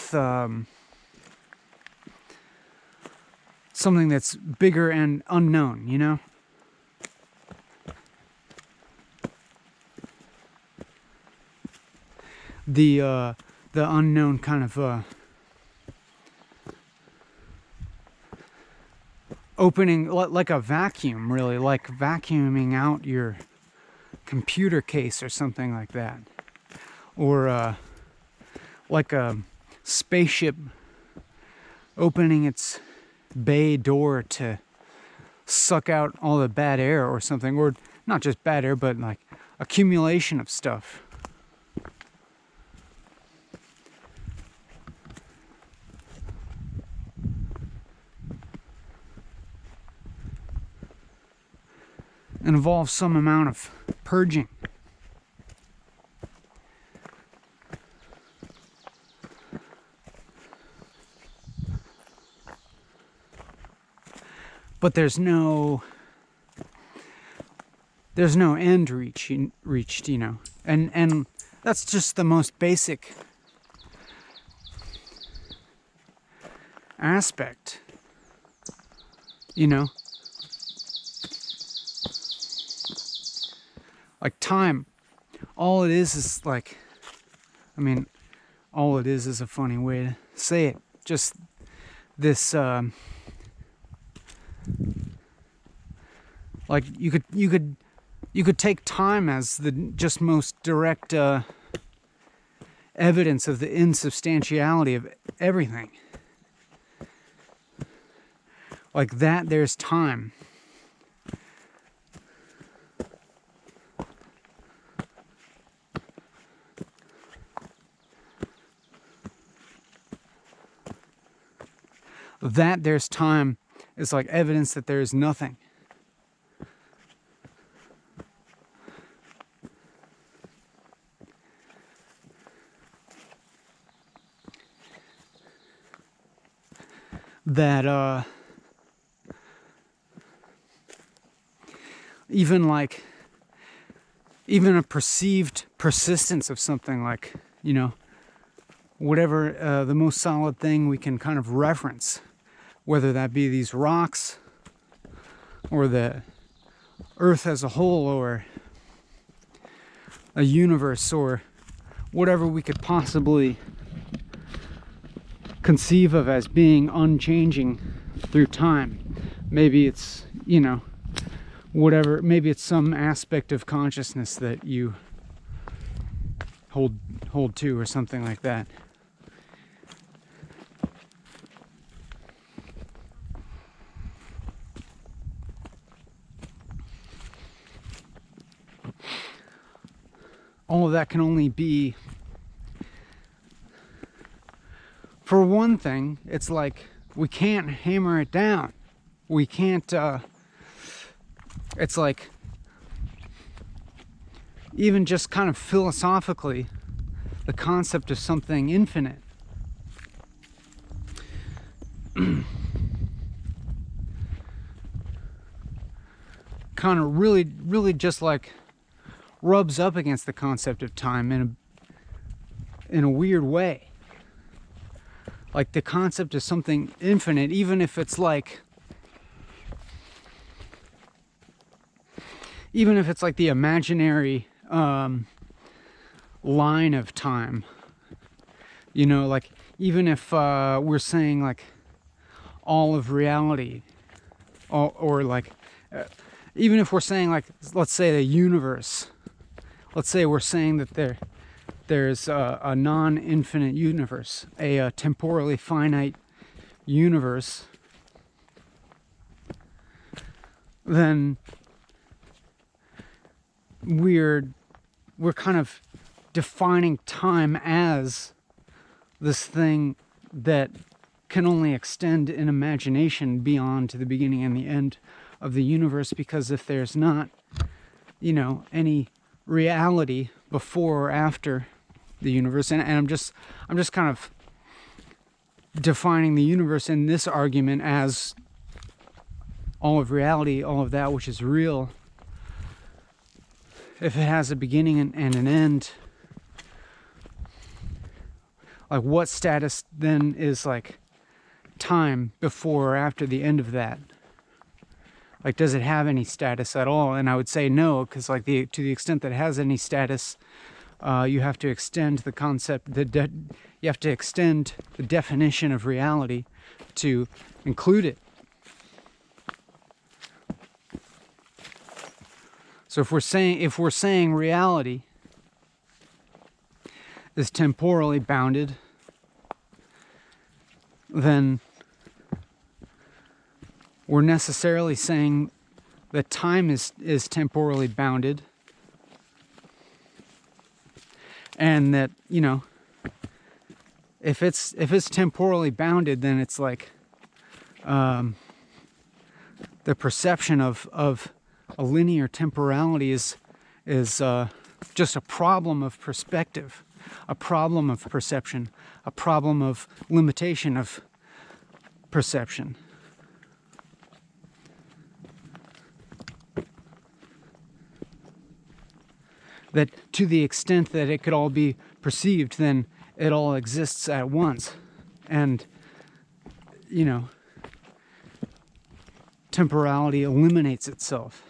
something that's bigger and unknown, you know? The unknown kind of opening, like a vacuum, really, like vacuuming out your computer case or something like that, or like a spaceship opening its bay door to suck out all the bad air or something, or not just bad air, but like accumulation of stuff. Involves some amount of purging. But there's no end reached, you know, and that's just the most basic aspect, you know. Like time, all it is like, I mean, all it is a funny way to say it. Just this, like you could take time as the just most direct evidence of the insubstantiality of everything. Like that, there's time. That there's time is like evidence that there is nothing. That even a perceived persistence of something, like, you know, whatever the most solid thing we can kind of reference, whether that be these rocks or the earth as a whole or a universe or whatever we could possibly conceive of as being unchanging through time. Maybe it's, you know, whatever, maybe it's some aspect of consciousness that you hold to or something like that. All of that can only be, for one thing, it's like we can't hammer it down. We can't, it's like, even just kind of philosophically, the concept of something infinite kind of really just like rubs up against the concept of time in a weird way. Like the concept of something infinite, even if it's like, the imaginary line of time, you know, like even if we're saying like all of reality, or like even if we're saying like, let's say the universe, let's say we're saying that there's a non-infinite universe, a temporally finite universe, then we're kind of defining time as this thing that can only extend in imagination beyond to the beginning and the end of the universe, because if there's not, you know, any reality before or after the universe, and I'm just kind of defining the universe in this argument as all of reality, all of that which is real. If it has a beginning and an end, like what status then is like time before or after the end of that? Like, does it have any status at all? And I would say no, because like to the extent that it has any status, you have to extend the concept, you have to extend the definition of reality to include it. So if we're saying reality is temporally bounded, then we're necessarily saying that time is temporally bounded, and that, you know, if it's temporally bounded, then it's like the perception of a linear temporality is just a problem of perspective, a problem of perception, a problem of limitation of perception. That to the extent that it could all be perceived, then it all exists at once. And, you know, temporality eliminates itself.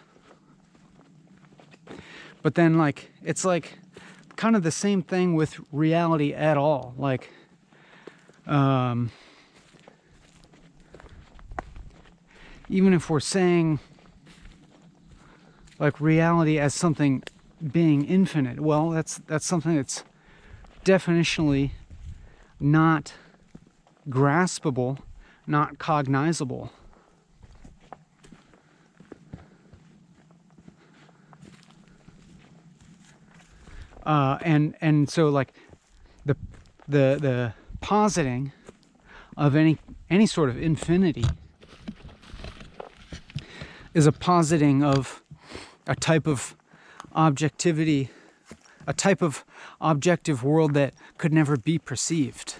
But then, like, it's like kind of the same thing with reality at all. Like, even if we're saying like reality as something being infinite, well, that's something that's definitionally not graspable, not cognizable. And so like the positing of any sort of infinity is a positing of a type of objectivity, a type of objective world that could never be perceived.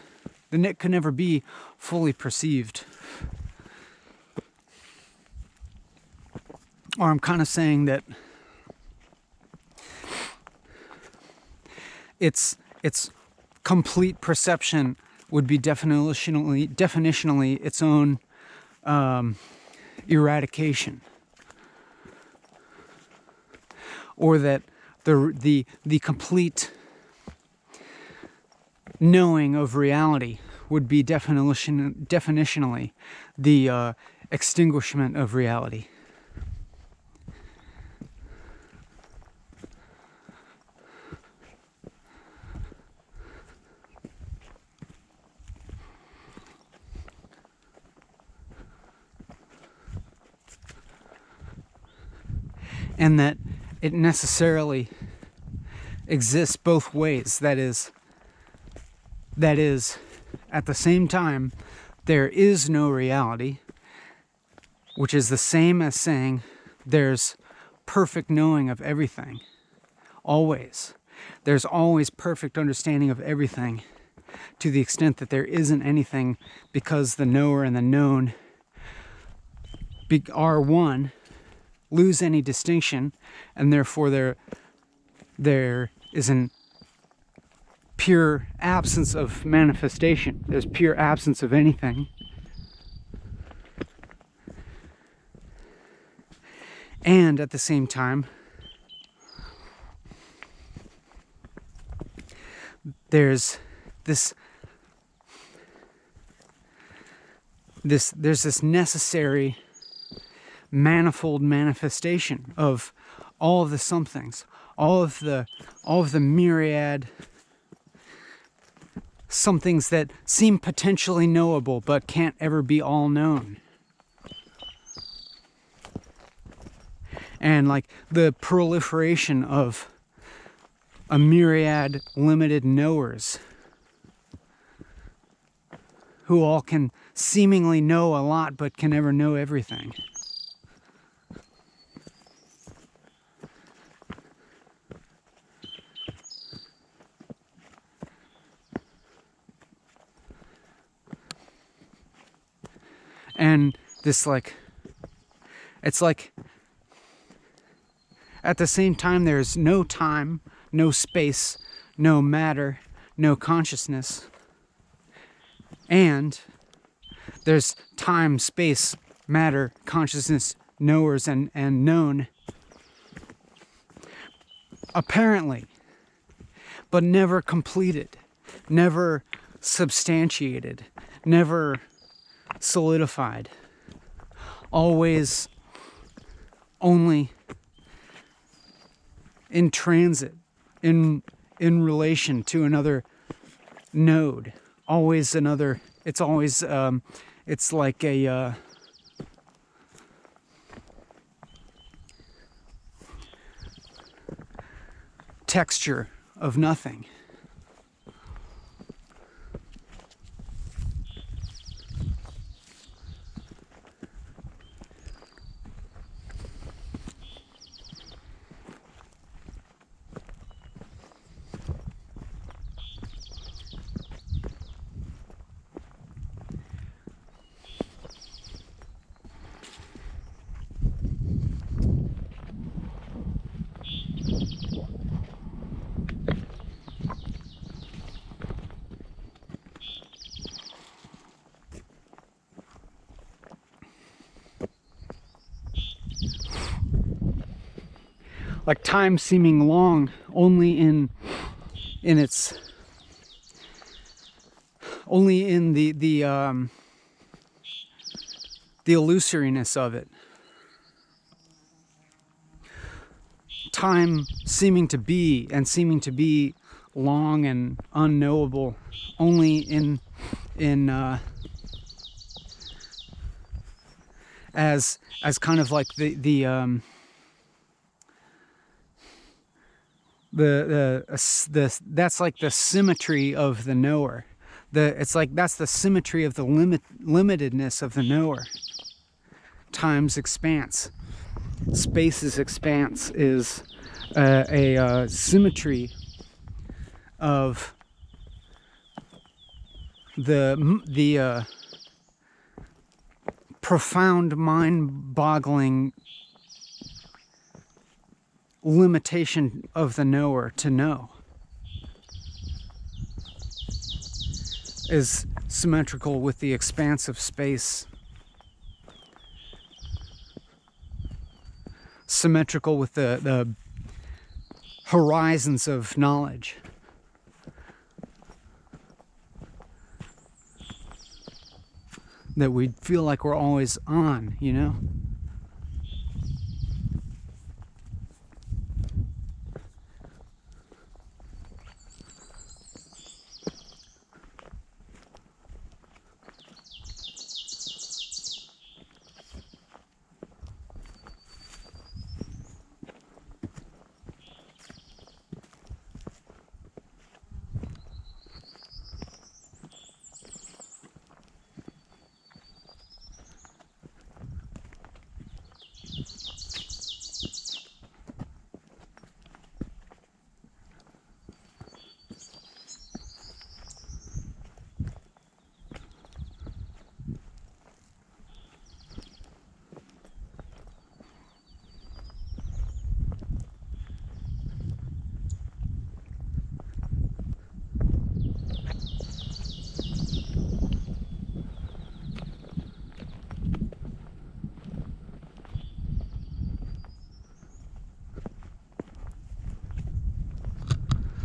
Then it could never be fully perceived. Or I'm kind of saying that its complete perception would be definitionally its own eradication. Or that the complete knowing of reality would be definitionally the extinguishment of reality. And that it necessarily exists both ways. That is, at the same time, there is no reality, which is the same as saying there's perfect knowing of everything. Always. There's always perfect understanding of everything, to the extent that there isn't anything, because the knower and the known are one, lose any distinction, and therefore there is an pure absence of manifestation. There's pure absence of anything. And at the same time, there's this necessary manifold manifestation of all of the somethings, all of the myriad somethings that seem potentially knowable but can't ever be all known. And like the proliferation of a myriad limited knowers who all can seemingly know a lot but can never know everything. And this, like, it's like, at the same time, there's no time, no space, no matter, no consciousness. And there's time, space, matter, consciousness, knowers, and known. Apparently. But never completed. Never substantiated. Never solidified. Always only in transit, in relation to another node. Always another, it's always, it's like a texture of nothing. Like time seeming long only in its, only in the illusoriness of it. Time seeming to be long and unknowable only in as kind of like that's like the symmetry of the knower. It's like that's the symmetry of the limitedness of the knower. Time's expanse, space's expanse is a symmetry of the profound, mind-boggling limitation of the knower to know is symmetrical with the expanse of space, symmetrical with the horizons of knowledge. that we feel like we're always on, you know?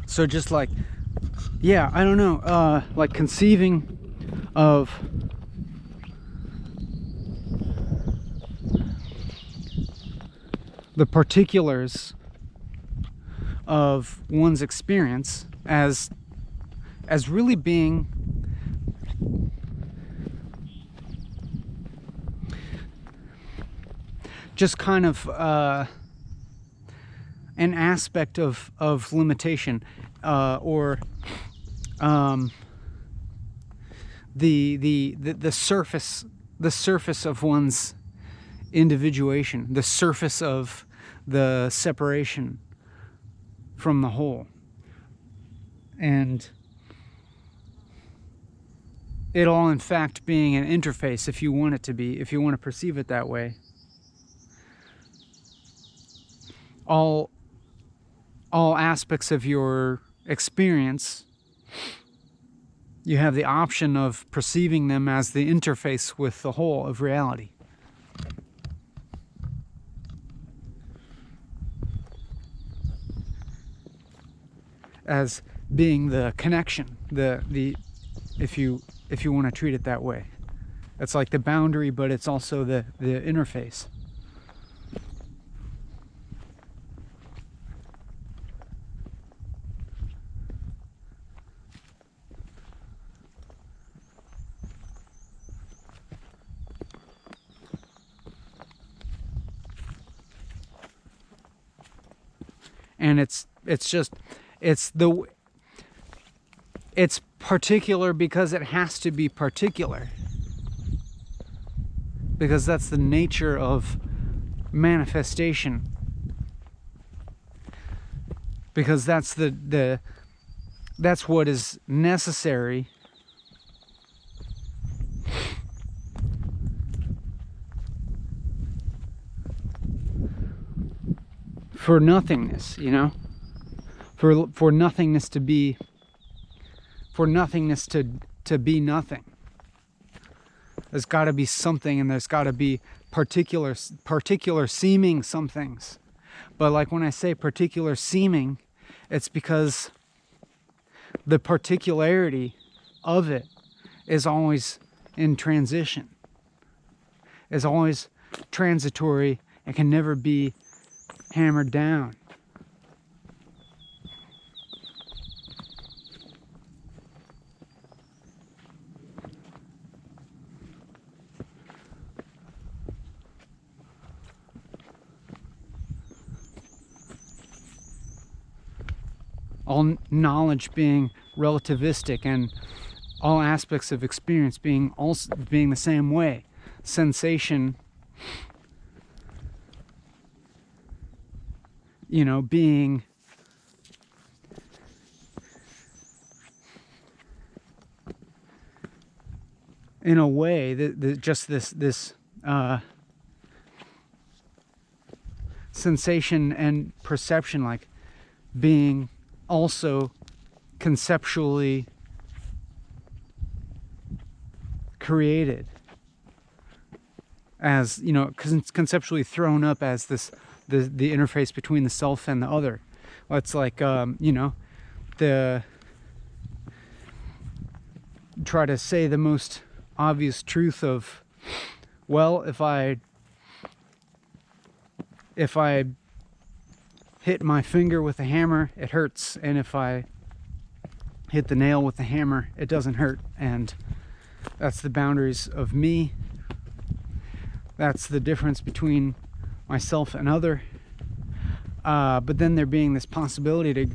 So just like, yeah, I don't know, like conceiving of the particulars of one's experience as really being just kind of an aspect of limitation, or the surface of one's individuation, the surface of the separation from the whole. And it all in fact being an interface, if you want it to be, if you want to perceive it that way. All aspects of your experience, you have the option of perceiving them as the interface with the whole of reality. As being the connection, the if you want to treat it that way. It's like the boundary, but it's also the interface. And it's particular because it has to be particular, because that's the nature of manifestation, because that's that's what is necessary for nothingness, you know, for nothingness to be, to be nothing. There's got to be something, and there's got to be particular seeming somethings. But like when I say particular seeming, it's because the particularity of it is always in transition, is always transitory, and can never be hammered down. All knowledge being relativistic, and all aspects of experience being the same way. Sensation, you know, being in a way that just this sensation and perception, like being also conceptually created, as, you know, conceptually thrown up as the interface between the self and the other. Well, it's like, you know, try to say the most obvious truth of, well, if I hit my finger with a hammer, it hurts, and if I hit the nail with a hammer, it doesn't hurt. And that's the boundaries of me. That's the difference between myself and other. But then there being this possibility to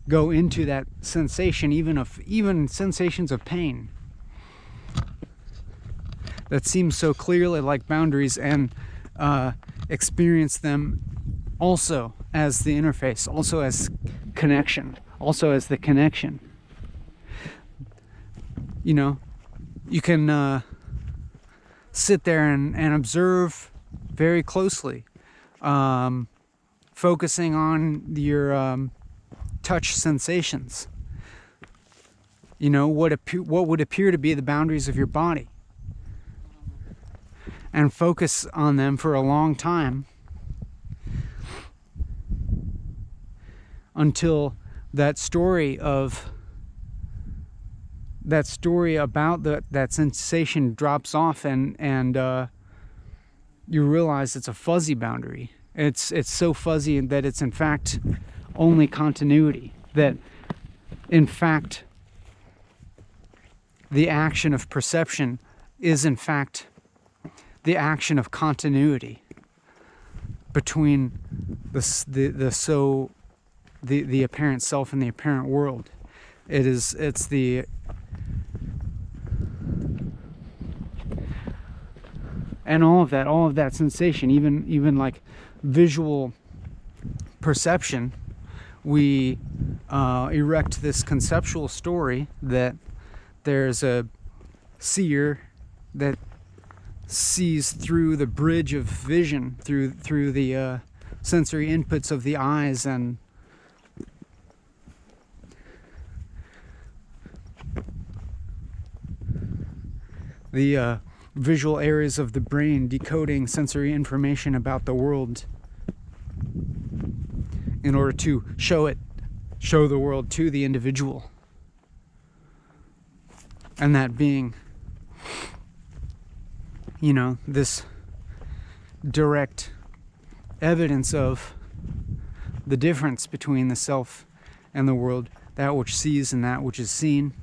go into that sensation, even sensations of pain that seem so clearly like boundaries, and experience them also as the interface, also as connection, also as the connection. You know, you can sit there and observe very closely, focusing on your touch sensations. You know, what would appear to be the boundaries of your body, and focus on them for a long time until that story about that sensation drops off, and you realize it's a fuzzy boundary. It's so fuzzy that it's in fact only continuity, that in fact the action of perception is in fact the action of continuity between the apparent self and the apparent world. It's the and all of that sensation, even like visual perception, we erect this conceptual story that there's a seer that sees through the bridge of vision, through the sensory inputs of the eyes and the visual areas of the brain, decoding sensory information about the world in order to show the world to the individual. And that being, you know, this direct evidence of the difference between the self and the world, that which sees and that which is seen.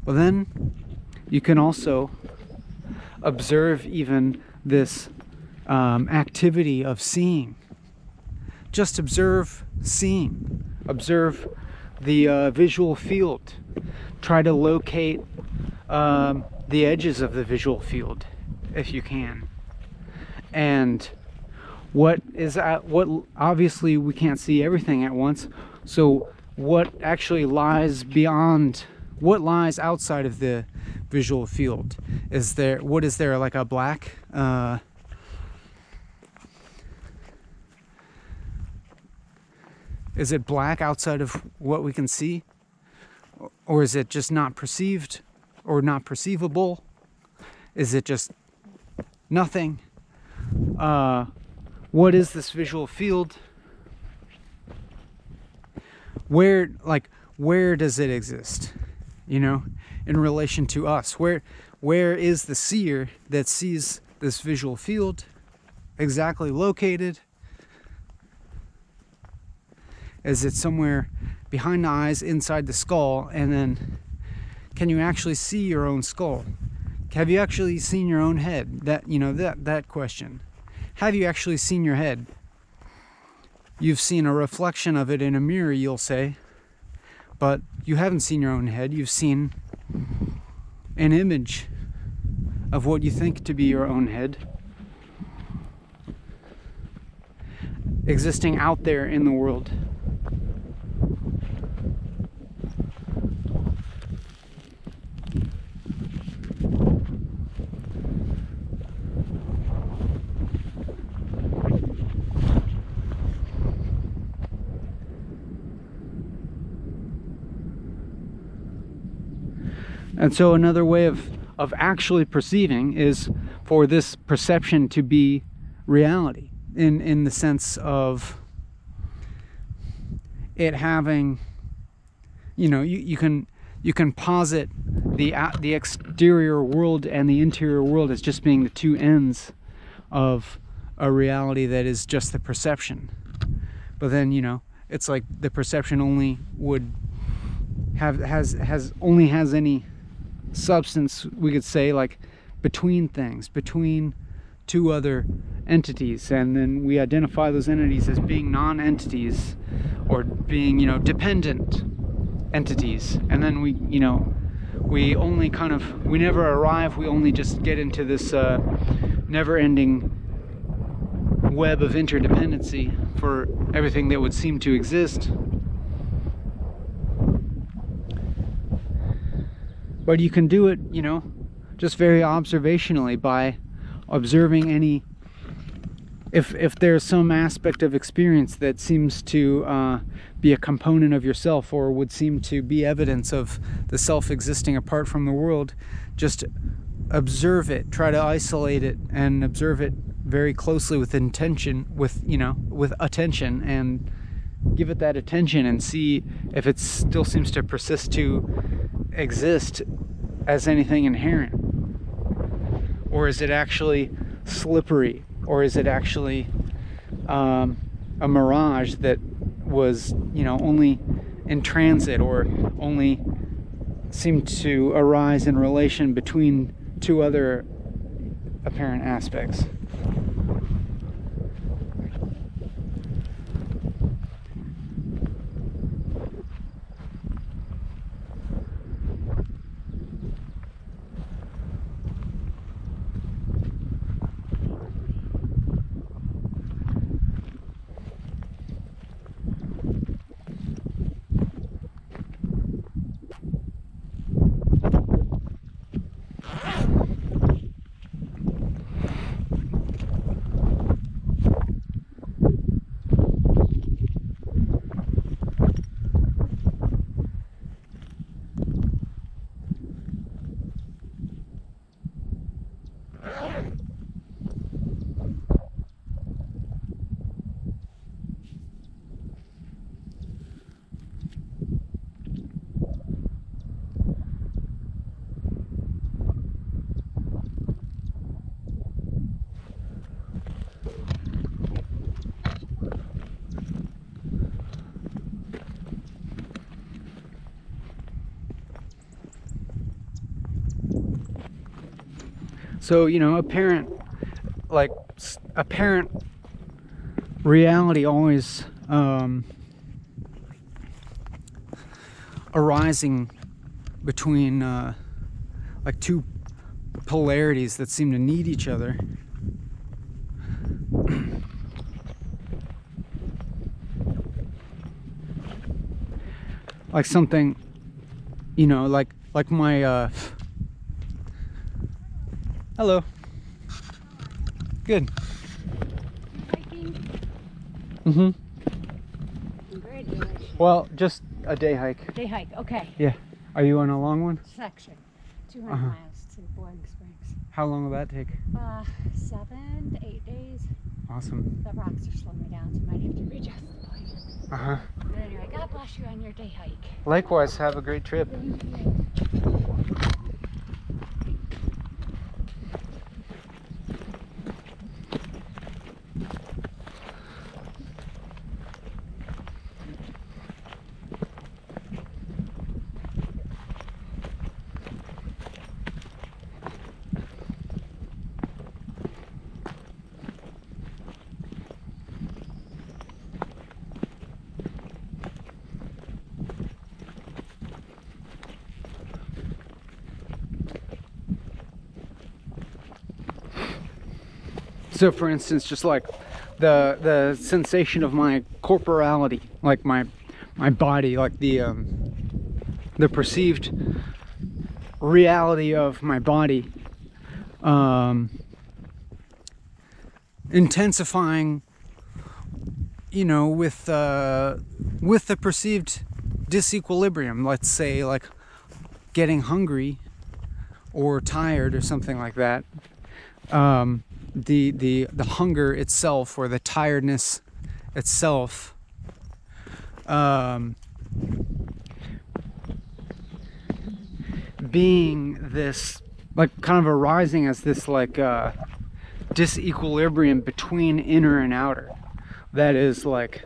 Well, then you can also observe even this activity of seeing. Just observe seeing. Observe the visual field. Try to locate the edges of the visual field, if you can. And what obviously we can't see everything at once. So what actually lies beyond? What lies outside of the visual field? What is there, like a black? Is it black outside of what we can see? Or is it just not perceived or not perceivable? Is it just nothing? What is this visual field? Where does it exist? You know, in relation to us, where is the seer that sees this visual field exactly located? Is it somewhere behind the eyes, inside the skull? And then, can you actually see your own skull? Have you actually seen your own head? That question. Have you actually seen your head? You've seen a reflection of it in a mirror, you'll say, but you haven't seen your own head. You've seen an image of what you think to be your own head existing out there in the world. And so another way of actually perceiving is for this perception to be reality, in the sense of it having, you can you can posit the exterior world and the interior world as just being the two ends of a reality that is just the perception. But then, you know, it's like the perception only would has any substance, we could say, like between things, between two other entities, and then we identify those entities as being non-entities or being, you know, dependent entities. And then we, you know, we only kind of, we never arrive, we only just get into this never-ending web of interdependency for everything that would seem to exist. But you can do it, you know, just very observationally by observing any, if there's some aspect of experience that seems to be a component of yourself, or would seem to be evidence of the self existing apart from the world, just observe it, try to isolate it and observe it very closely with intention, with, you know, with attention, and give it that attention and see if it still seems to persist to exist as anything inherent, or is it actually slippery, or is it actually a mirage that was, you know, only in transit, or only seemed to arise in relation between two other apparent aspects. So, you know, apparent reality always arising between like two polarities that seem to need each other. Like something, you know, like my hello. Good. Hiking? Mm-hmm. Congratulations. Well, just a day hike. Day hike, okay. Yeah. Are you on a long one? Section. 200 Uh-huh. miles to Boiling Springs. How long will that take? 7 to 8 days. Awesome. The rocks are slowing me down, so I might have to readjust the bike. Uh-huh. But anyway, God bless you on your day hike. Likewise, have a great trip. Thank you. So, for instance, just like the sensation of my corporality, like my body, like the perceived reality of my body, intensifying, you know, with the perceived disequilibrium. Let's say, like getting hungry or tired or something like that. The hunger itself, or the tiredness itself, being this, like, kind of arising as this, like, disequilibrium between inner and outer. That is like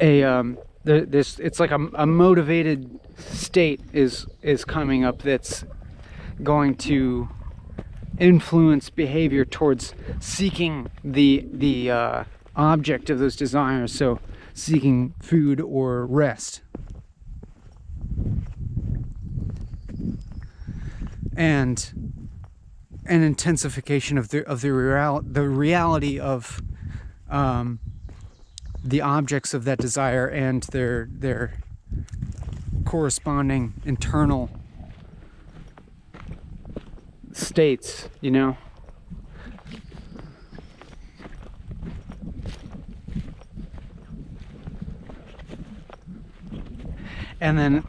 it's like a motivated state is coming up that's going to influence behavior towards seeking the object of those desires, so seeking food or rest. And an intensification of the reality of the objects of that desire and their corresponding internal states, you know. And then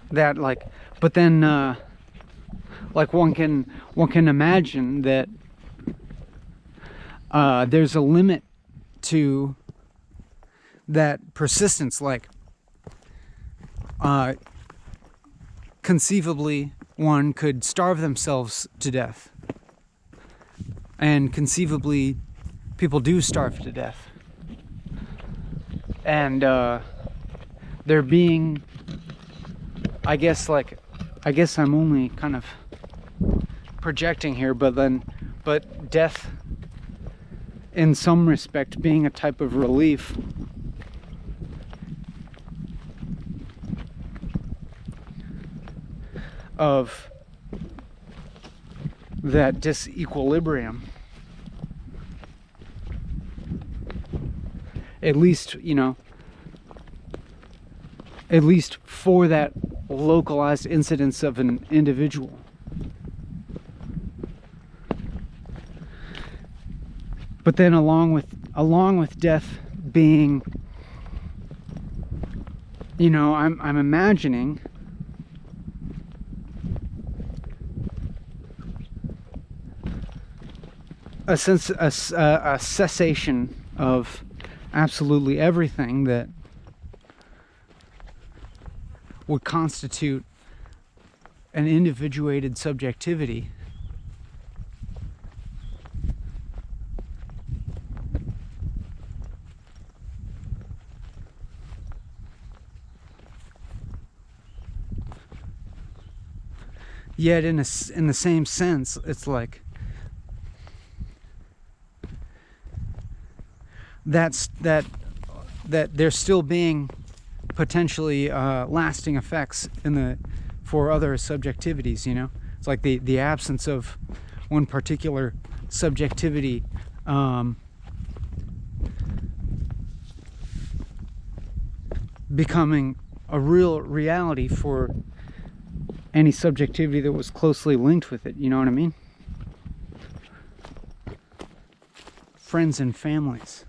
that, like, but then like one can imagine that there's a limit to that persistence. Like, conceivably one could starve themselves to death, and conceivably people do starve to death, and there being, I guess I'm only kind of projecting here, but death in some respect being a type of relief of that disequilibrium, at least, you know, at least for that localized incidence of an individual. But then along with death being, you know, I'm imagining a cessation of absolutely everything that would constitute an individuated subjectivity. Yet in the same sense, it's like that there's still being potentially lasting effects for other subjectivities, you know. It's like the absence of one particular subjectivity becoming a real reality for any subjectivity that was closely linked with it, you know what I mean? Friends and families.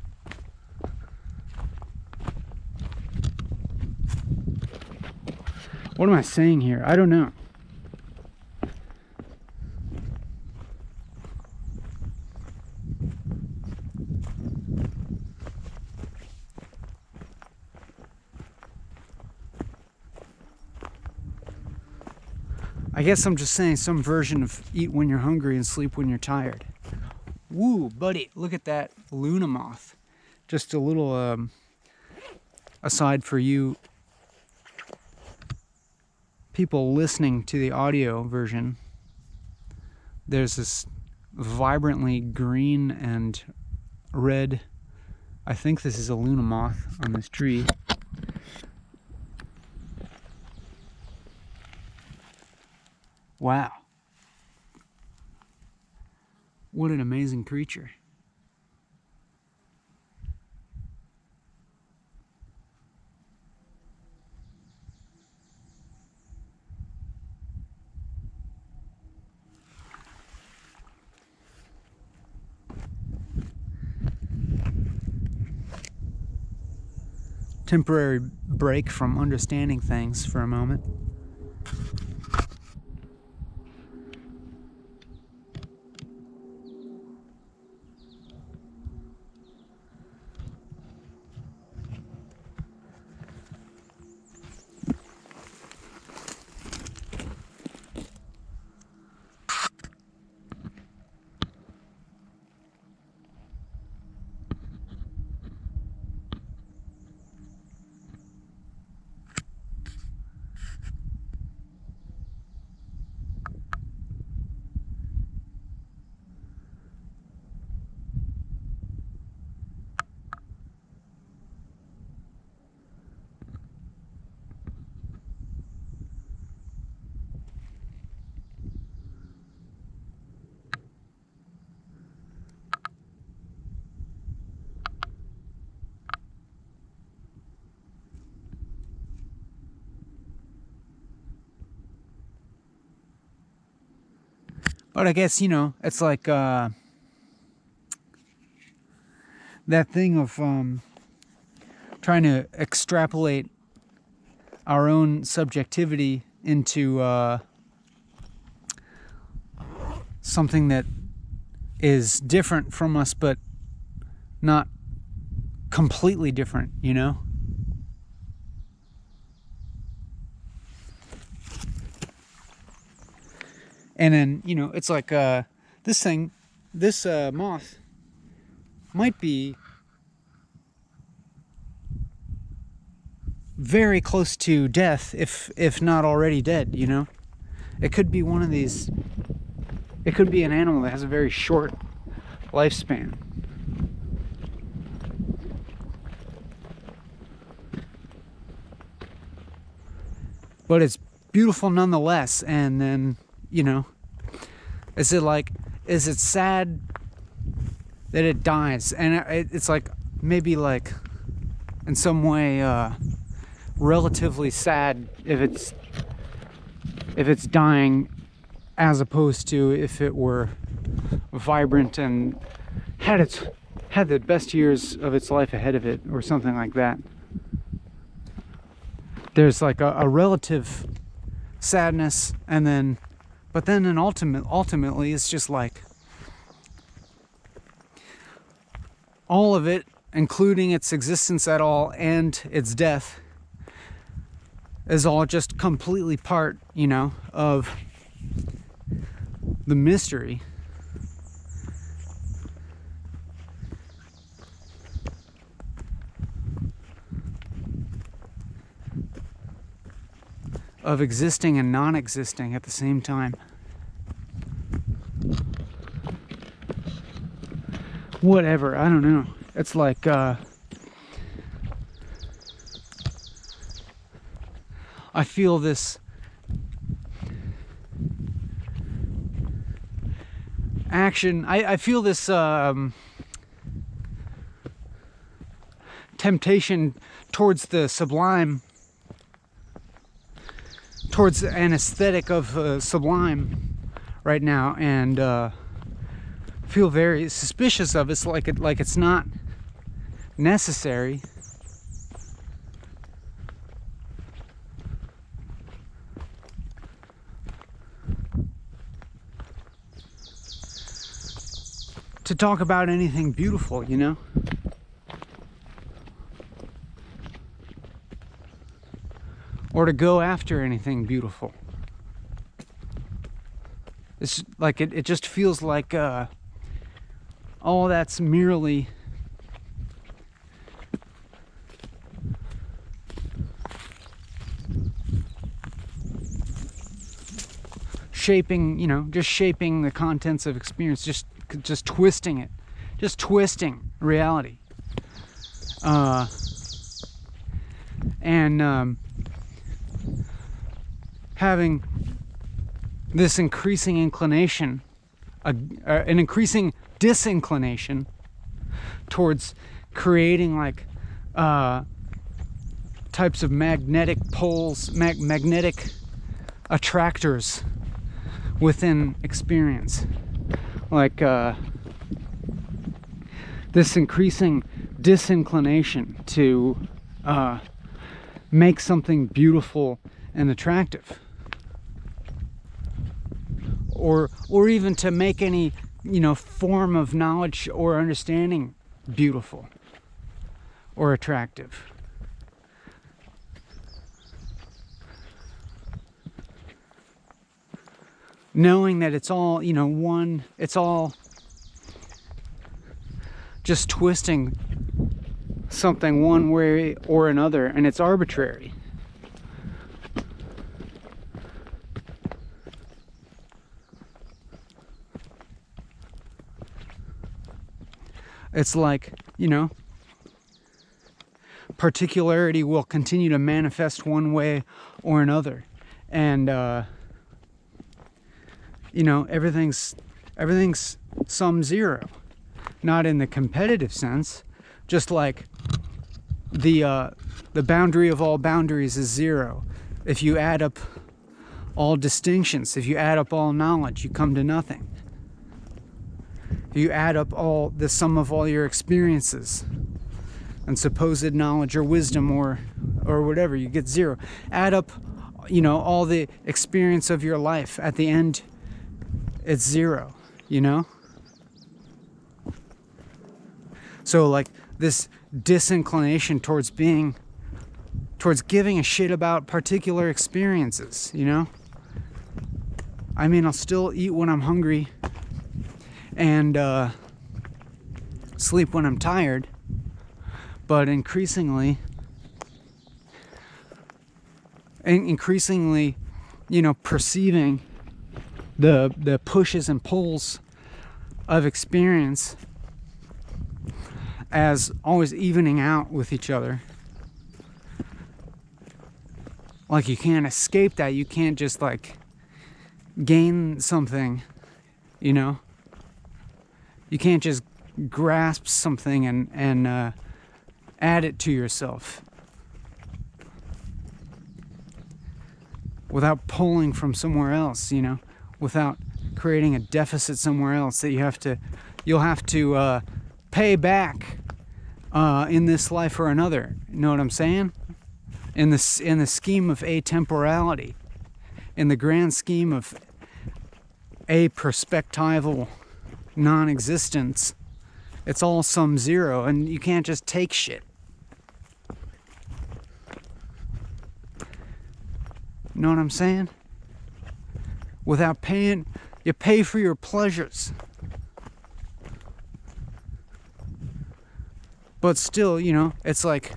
What am I saying here? I don't know. I guess I'm just saying some version of eat when you're hungry and sleep when you're tired. Woo, buddy, look at that Luna moth. Just a little aside for you people listening to the audio version. There's this vibrantly green and red, I think this is a Luna moth on this tree. Wow. What an amazing creature. Temporary break from understanding things for a moment. But I guess, you know, it's like that thing of trying to extrapolate our own subjectivity into something that is different from us, but not completely different, you know? And then, you know, it's like this moth might be very close to death, if not already dead, you know? It could be one of these, it could be an animal that has a very short lifespan. But it's beautiful nonetheless. And then, you know, is it sad that it dies? And it's like, maybe like in some way relatively sad if it's dying, as opposed to if it were vibrant and had the best years of its life ahead of it, or something like that. There's like a relative sadness, and then, but then ultimately it's just like all of it, including its existence at all and its death, is all just completely part, you know, of the mystery. Of existing and non-existing at the same time. Whatever, I don't know. It's like I feel this action, I feel this temptation towards the sublime, towards an aesthetic of sublime right now, and feel very suspicious of it. It's like it's not necessary. To talk about anything beautiful, you know? Or to go after anything beautiful. It's like it just feels like all that's merely shaping, you know, just shaping the contents of experience, just twisting it, just twisting reality. And having this increasing inclination, an increasing disinclination towards creating like types of magnetic poles, magnetic attractors within experience. Like this increasing disinclination to make something beautiful and attractive, or even to make any, you know, form of knowledge or understanding beautiful or attractive. Knowing that it's all, you know, it's all just twisting something one way or another, and it's arbitrary. It's like, you know, particularity will continue to manifest one way or another, and you know, everything's sum zero, not in the competitive sense, just like the boundary of all boundaries is zero. If you add up all distinctions, if you add up all knowledge, you come to nothing. If you add up all the sum of all your experiences and supposed knowledge or wisdom or whatever, you get zero. Add up, all the experience of your life. At the end, it's zero, So like this disinclination towards giving a shit about particular experiences, I mean, I'll still eat when I'm hungry and sleep when I'm tired, but increasingly, perceiving the pushes and pulls of experience as always evening out with each other. Like you can't escape that. You can't just like gain something, You can't just grasp something and add it to yourself without pulling from somewhere else, without creating a deficit somewhere else that you'll have to pay back in this life or another. You know what I'm saying? In the scheme of atemporality, in the grand scheme of aperspectival non-existence, it's all sum zero, and you can't just take shit. You know what I'm saying? Without paying, you pay for your pleasures. But still, it's like,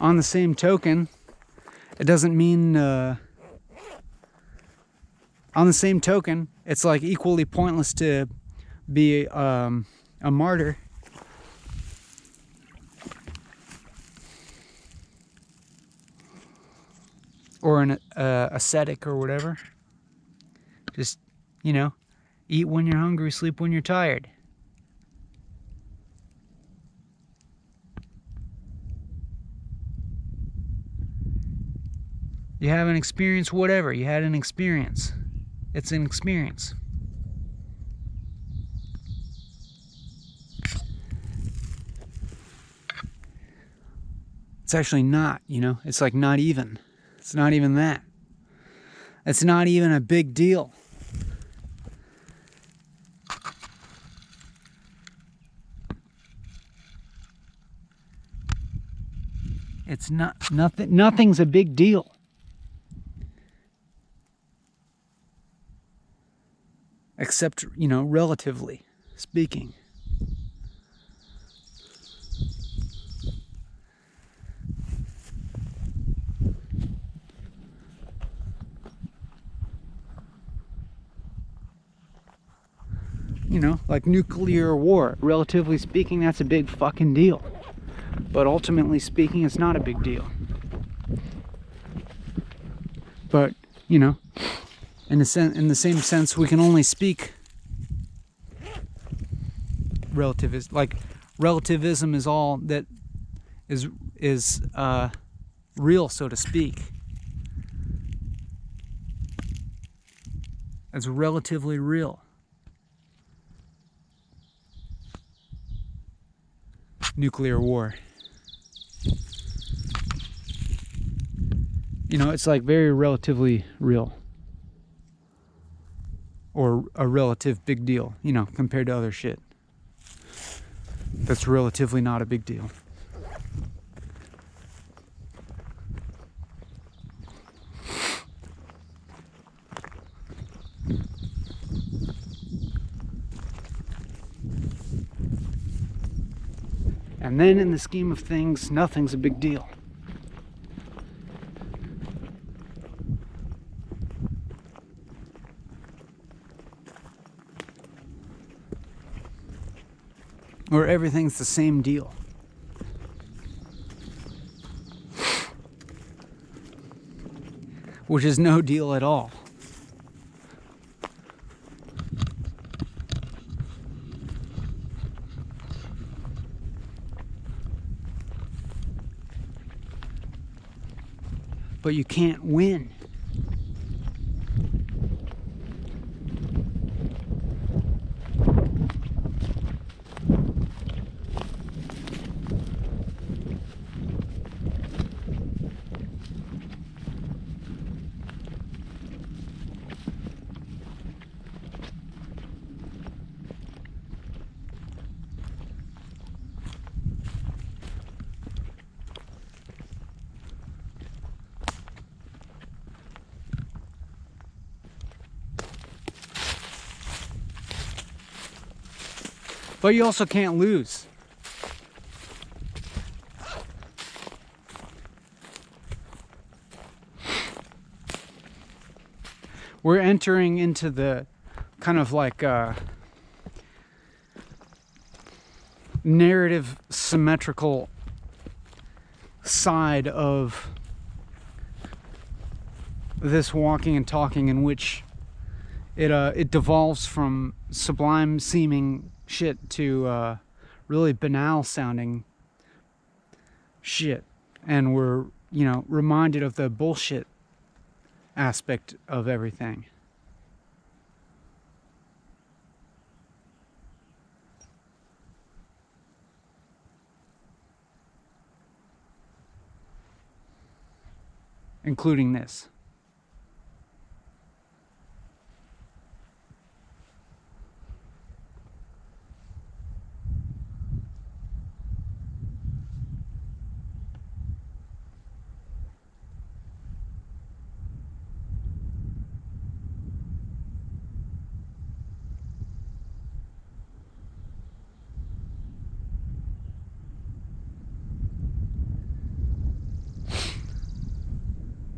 on the same token, it doesn't mean, on the same token, it's like equally pointless to be a martyr. Or an ascetic or whatever. Just, eat when you're hungry, sleep when you're tired. You have an experience, whatever. You had an experience. It's an experience. It's actually not, It's like not even. It's not even that. It's not even a big deal. It's nothing's a big deal. Except, relatively speaking. Like nuclear war. Relatively speaking, that's a big fucking deal. But ultimately speaking, it's not a big deal. But, in the same sense, we can only speak relativism. Like, relativism is all that is real, so to speak. It's relatively real. Nuclear war. It's like very relatively real. Or a relative big deal, compared to other shit. That's relatively not a big deal. And then in the scheme of things, nothing's a big deal. Or everything's the same deal. Which is no deal at all. but you can't win. But you also can't lose. We're entering into the kind of like narrative symmetrical side of this walking and talking, in which it devolves from sublime seeming shit to really banal sounding shit, and we're, you know, reminded of the bullshit aspect of everything. Including this.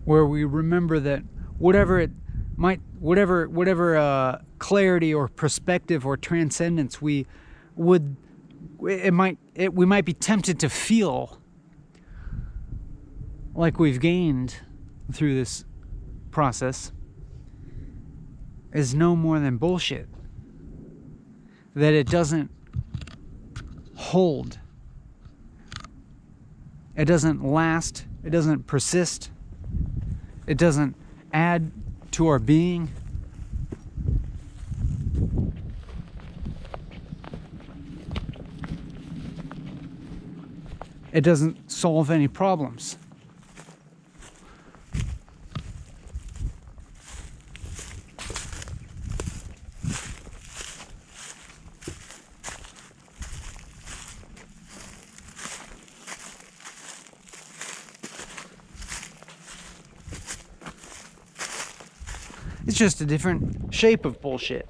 Where we remember that whatever clarity or perspective or transcendence we might be tempted to feel like we've gained through this process is no more than bullshit. That it doesn't hold. It doesn't last. It doesn't persist. It doesn't add to our being. It doesn't solve any problems. It's just a different shape of bullshit.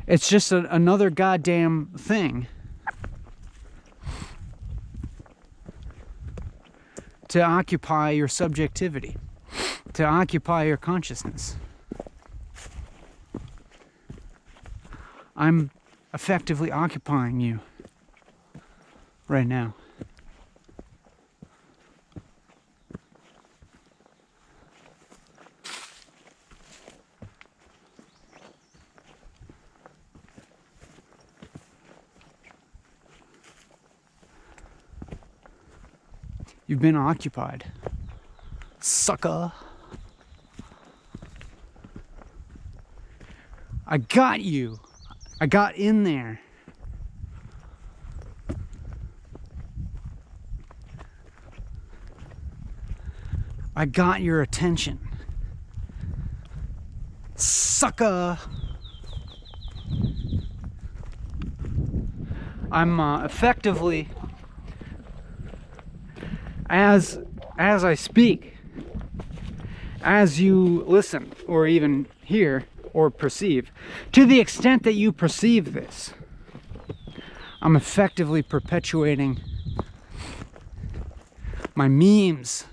It's just another goddamn thing to occupy your subjectivity, to occupy your consciousness. I'm effectively occupying you right now. You've been occupied, sucker. I got you. I got in there. I got your attention. Sucker. I'm effectively, as I speak, as you listen or even hear or perceive, to the extent that you perceive this, I'm effectively perpetuating my memes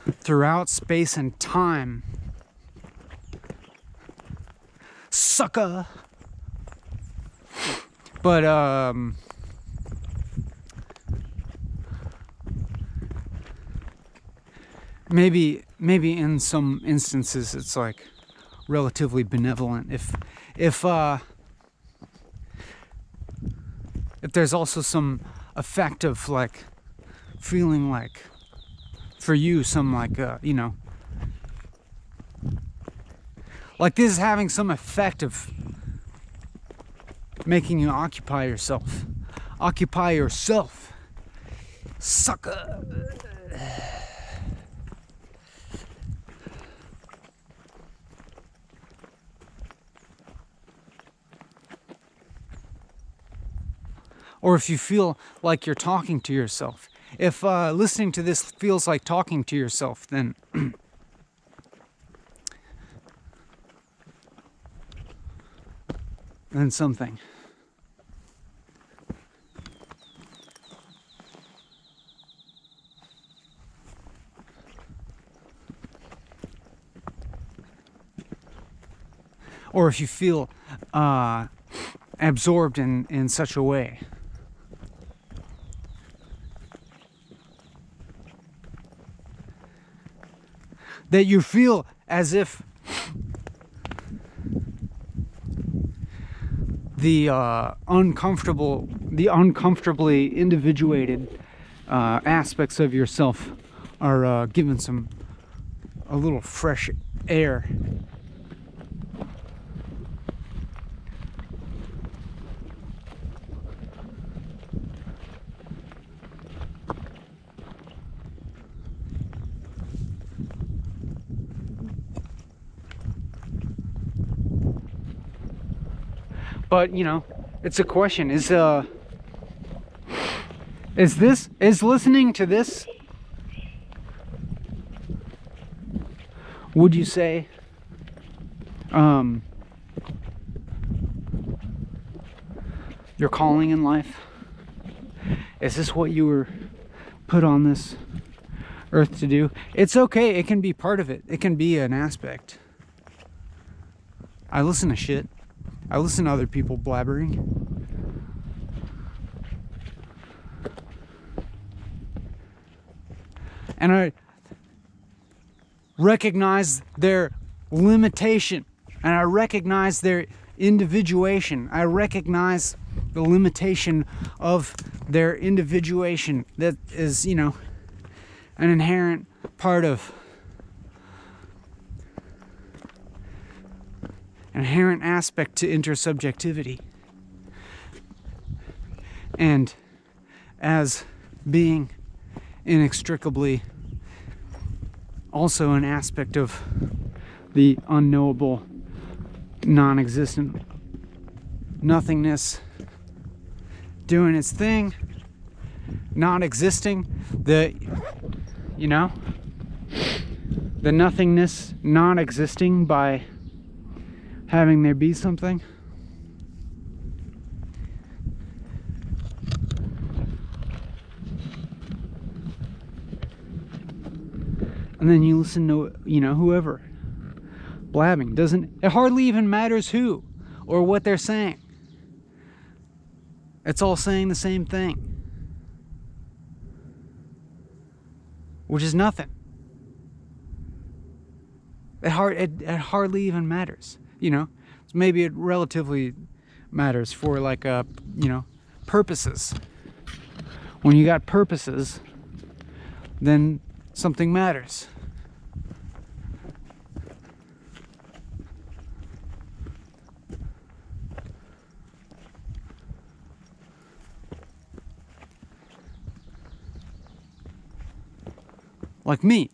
throughout space and time. Sucker. But maybe in some instances it's like, relatively benevolent. If there's also some effect of like feeling like for you some like like this is having some effect of making you occupy yourself, sucker. Or if you feel like you're talking to yourself. If listening to this feels like talking to yourself, then then something. Or if you feel absorbed in such a way. That you feel as if the uncomfortably individuated aspects of yourself are given a little fresh air. But it's a question. Is listening to this, would you say, your calling in life? Is this what you were put on this earth to do? It's okay. It can be part of it. It can be an aspect. I listen to shit. I listen to other people blabbering. And I recognize their limitation. And I recognize their individuation. I recognize the limitation of their individuation that is, an inherent part of inherent aspect to intersubjectivity, and as being inextricably also an aspect of the unknowable, non-existent nothingness doing its thing, not existing, the nothingness not existing by having there be something. And then you listen to, whoever blabbing. It hardly even matters who or what they're saying. It's all saying the same thing, which is nothing. It hardly even matters. Maybe it relatively matters for like purposes. When you got purposes, then something matters. Like me,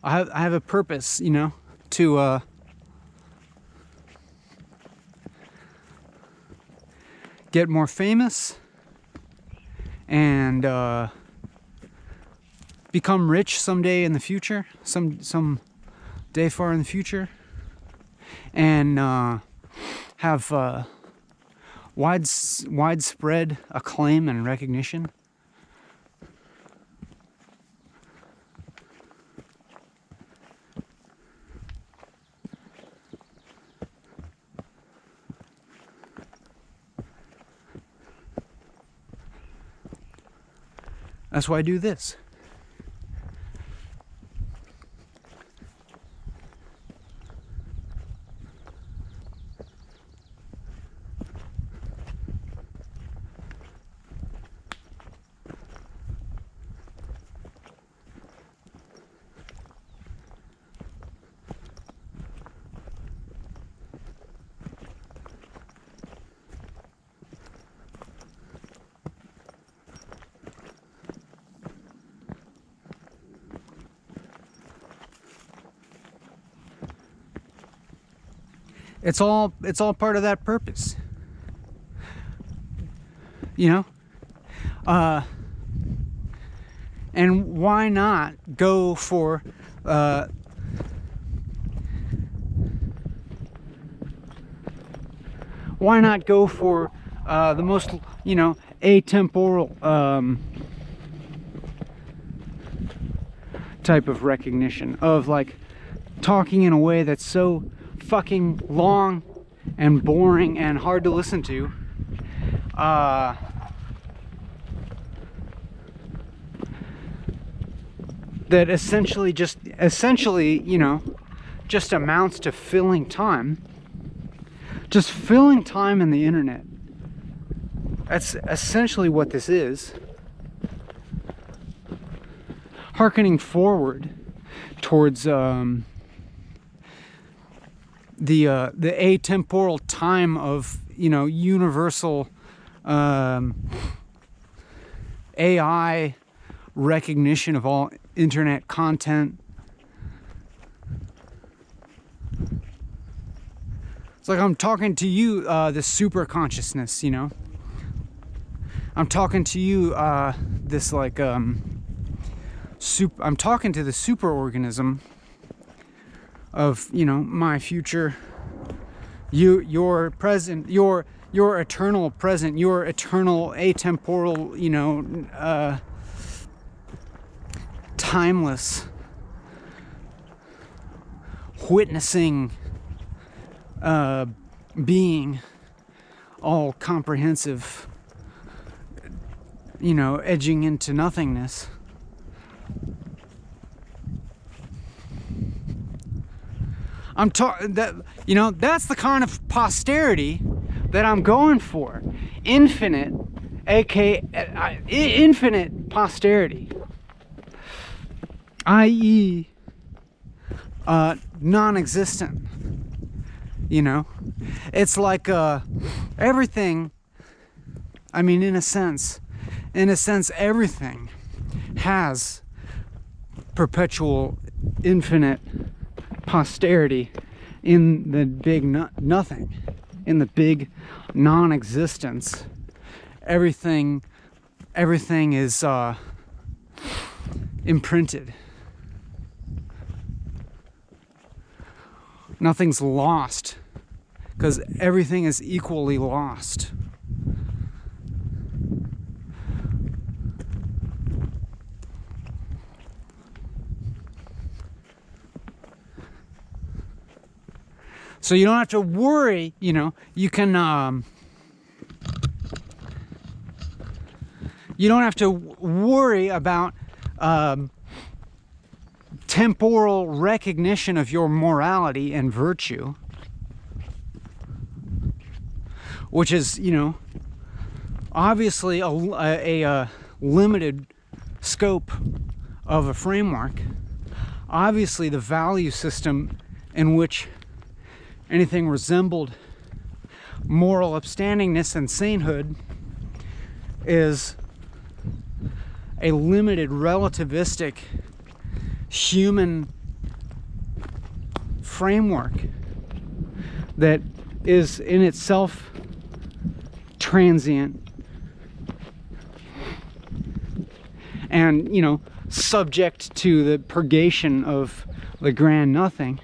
I have a purpose, to get more famous and become rich someday in the future, some day far in the future, and have widespread acclaim and recognition. That's why I do this. It's all part of that purpose. You know? And why not go for the most, you know, atemporal type of recognition of like talking in a way that's so fucking long and boring and hard to listen to. That essentially, you know, just amounts to filling time. Just filling time in the internet. That's essentially what this is. Harkening forward towards the atemporal time of, you know, universal AI recognition of all internet content. It's like I'm talking to you, the super consciousness, you know. I'm talking to you, this like I'm talking to the super organism of, you know, my future, your present, your eternal present, your eternal atemporal, you know, timeless, witnessing being, all comprehensive, you know, edging into nothingness. I'm talking that, you know, that's the kind of posterity that I'm going for. Infinite, aka infinite posterity, i.e. non-existent. You know, it's like everything, I mean, in a sense everything has perpetual infinite posterity in the big nothing, in the big non-existence. Everything is imprinted. Nothing's lost, because everything is equally lost. So you don't have to worry, you know, you can, you don't have to worry about temporal recognition of your morality and virtue, which is, you know, obviously a limited scope of a framework. Obviously the value system in which anything resembled moral upstandingness and sainthood is a limited, relativistic, human framework that is in itself transient and, you know, subject to the purgation of the grand nothing.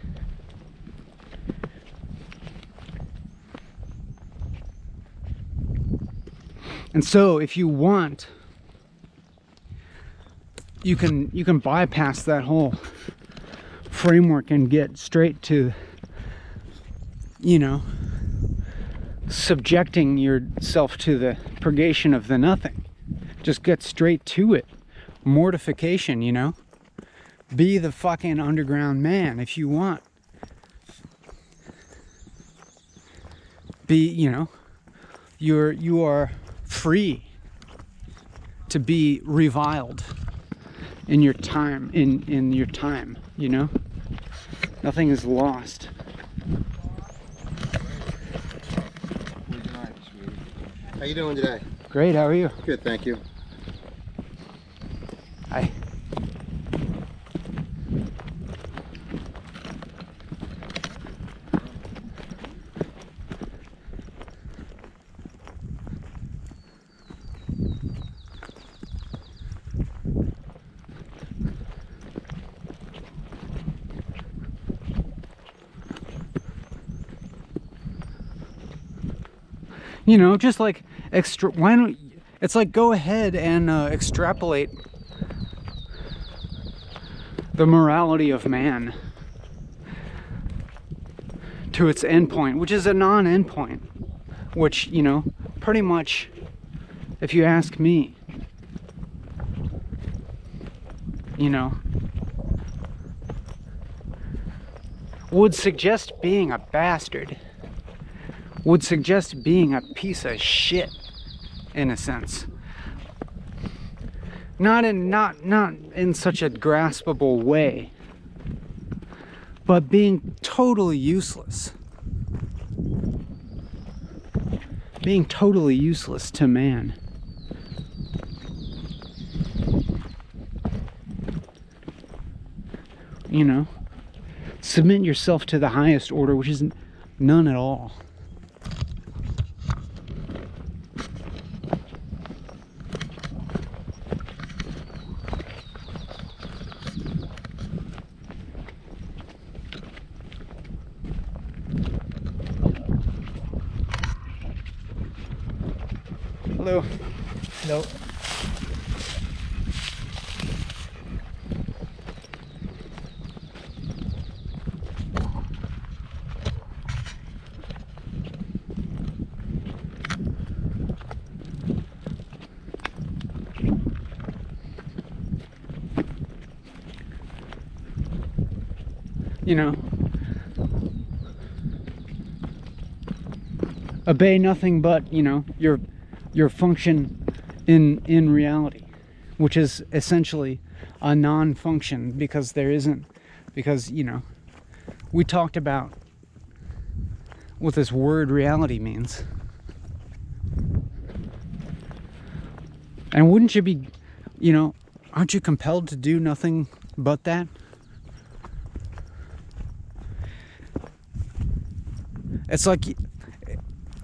And so if you want, you can bypass that whole framework and get straight to, you know, subjecting yourself to the purgation of the nothing. Just get straight to it. Mortification, you know. Be the fucking underground man if you want. Be, you know, you are free to be reviled in your time, in your time, you know. Nothing is lost. How you doing today? Great, how are you? Good, thank you. Hi. You know, just like why don't, it's like go ahead and extrapolate the morality of man to its endpoint, which is a non-endpoint, which, you know, pretty much, if you ask me, you know, would suggest being a bastard, would suggest being a piece of shit, in a sense. Not in such a graspable way, but being totally useless. Being totally useless to man. You know, submit yourself to the highest order, which is none at all. Hello. No. You know, obey nothing but, you know, your function in reality, which is essentially a non-function, because there isn't, because, you know, we talked about what this word reality means. And wouldn't you be, you know, aren't you compelled to do nothing but that? It's like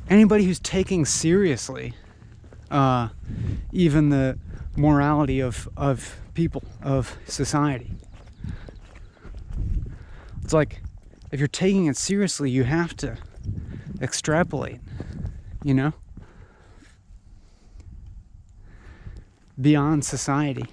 anybody who's taking seriously even the morality of people, of society. It's like, if you're taking it seriously, you have to extrapolate, you know, beyond society.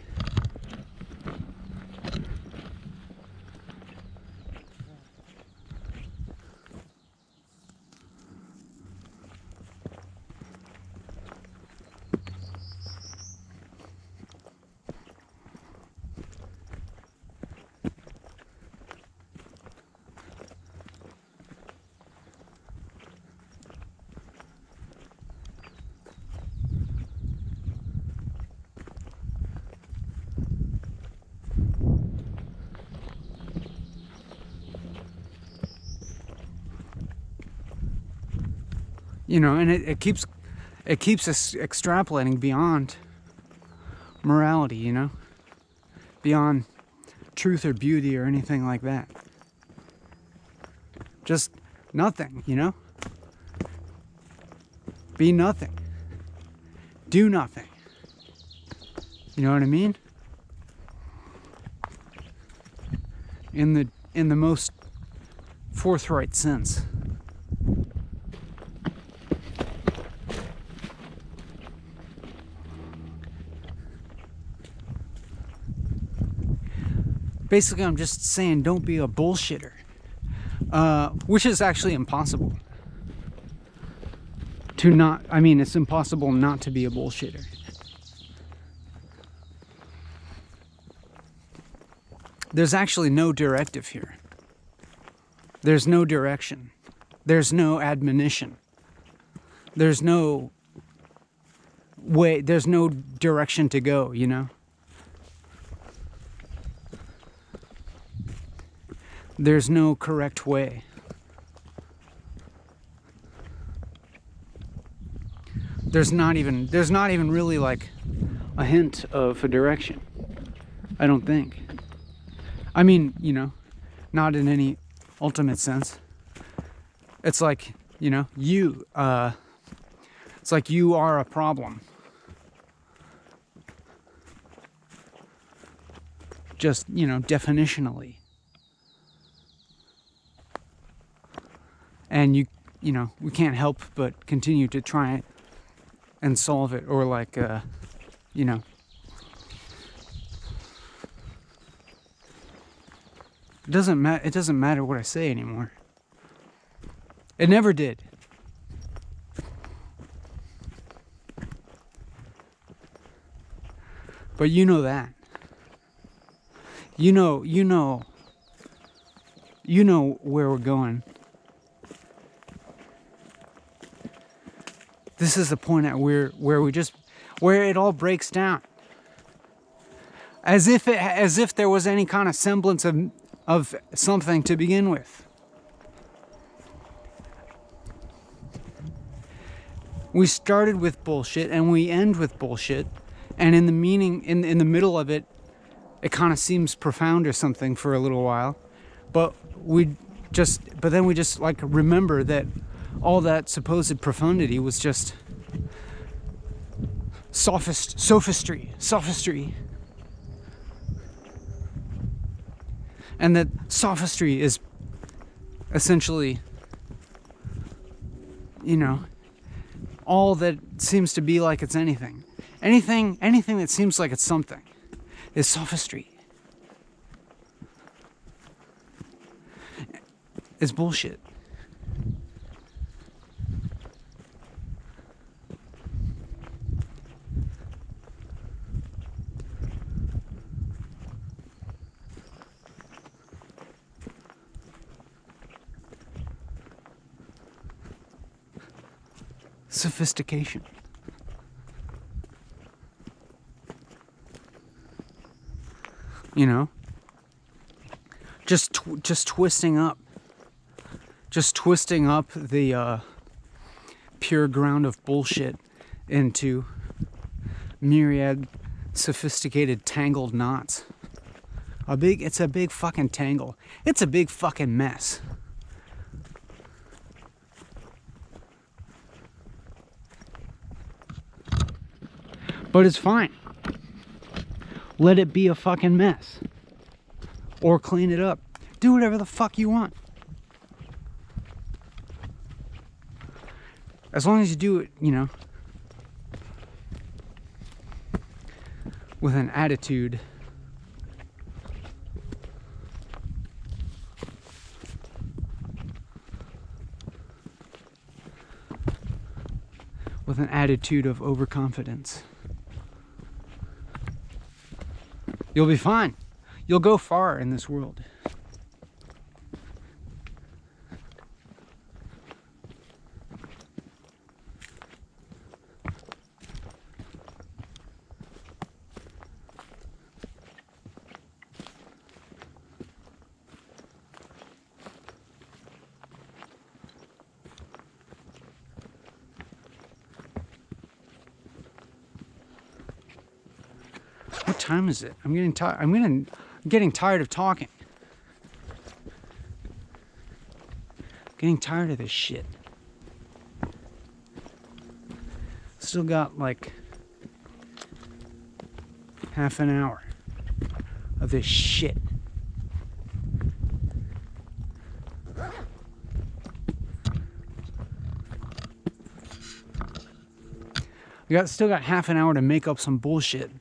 You know, and it keeps us extrapolating beyond morality, you know, beyond truth or beauty or anything like that. Just nothing, you know? Be nothing. Do nothing. You know what I mean? In the most forthright sense. Basically, I'm just saying, don't be a bullshitter, which is actually impossible. It's impossible not to be a bullshitter. There's actually no directive here. There's no direction. There's no admonition. There's no way, there's no direction to go, you know? There's no correct way. There's not even really like a hint of a direction. I don't think. I mean, you know, not in any ultimate sense. It's like, you know, it's like you are a problem. Just, you know, definitionally. And you know, we can't help but continue to try and solve it, or like, you know. It doesn't matter what I say anymore. It never did. But you know that. You know where we're going. This is the point at where it all breaks down. As if there was any kind of semblance of something to begin with. We started with bullshit and we end with bullshit, and in the in the middle of it, it kind of seems profound or something for a little while, but then we just like remember that all that supposed profundity was just sophistry. And that sophistry is essentially, you know, all that seems to be like it's anything. Anything that seems like it's something is sophistry. It's bullshit. Sophistication. You know, just twisting up the pure ground of bullshit into myriad sophisticated tangled knots. It's a big fucking tangle. It's a big fucking mess. But it's fine. Let it be a fucking mess. Or clean it up. Do whatever the fuck you want. As long as you do it, you know, with an attitude. With an attitude of overconfidence. You'll be fine. You'll go far in this world. What time is it? I'm getting tired. I'm getting tired of talking. Getting tired of this shit. Still got like half an hour of this shit. Still got half an hour to make up some bullshit.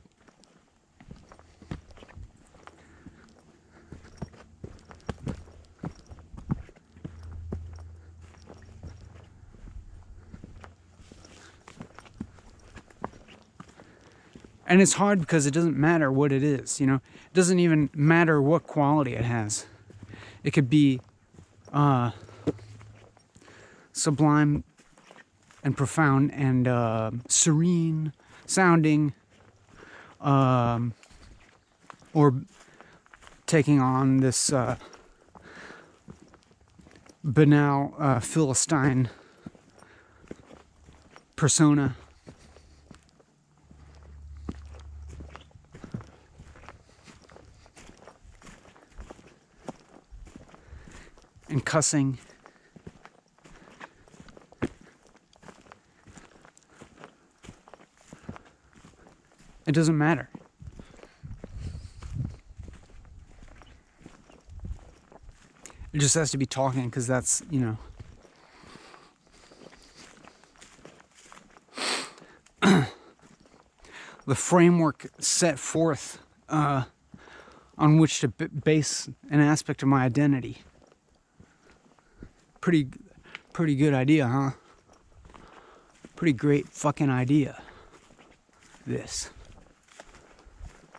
And it's hard because it doesn't matter what it is, you know? It doesn't even matter what quality it has. It could be sublime and profound and serene sounding, or taking on this banal Philistine persona. And cussing. It doesn't matter. It just has to be talking because that's, you know, the framework set forth on which to base an aspect of my identity. Pretty good idea, huh? Pretty great fucking idea. This.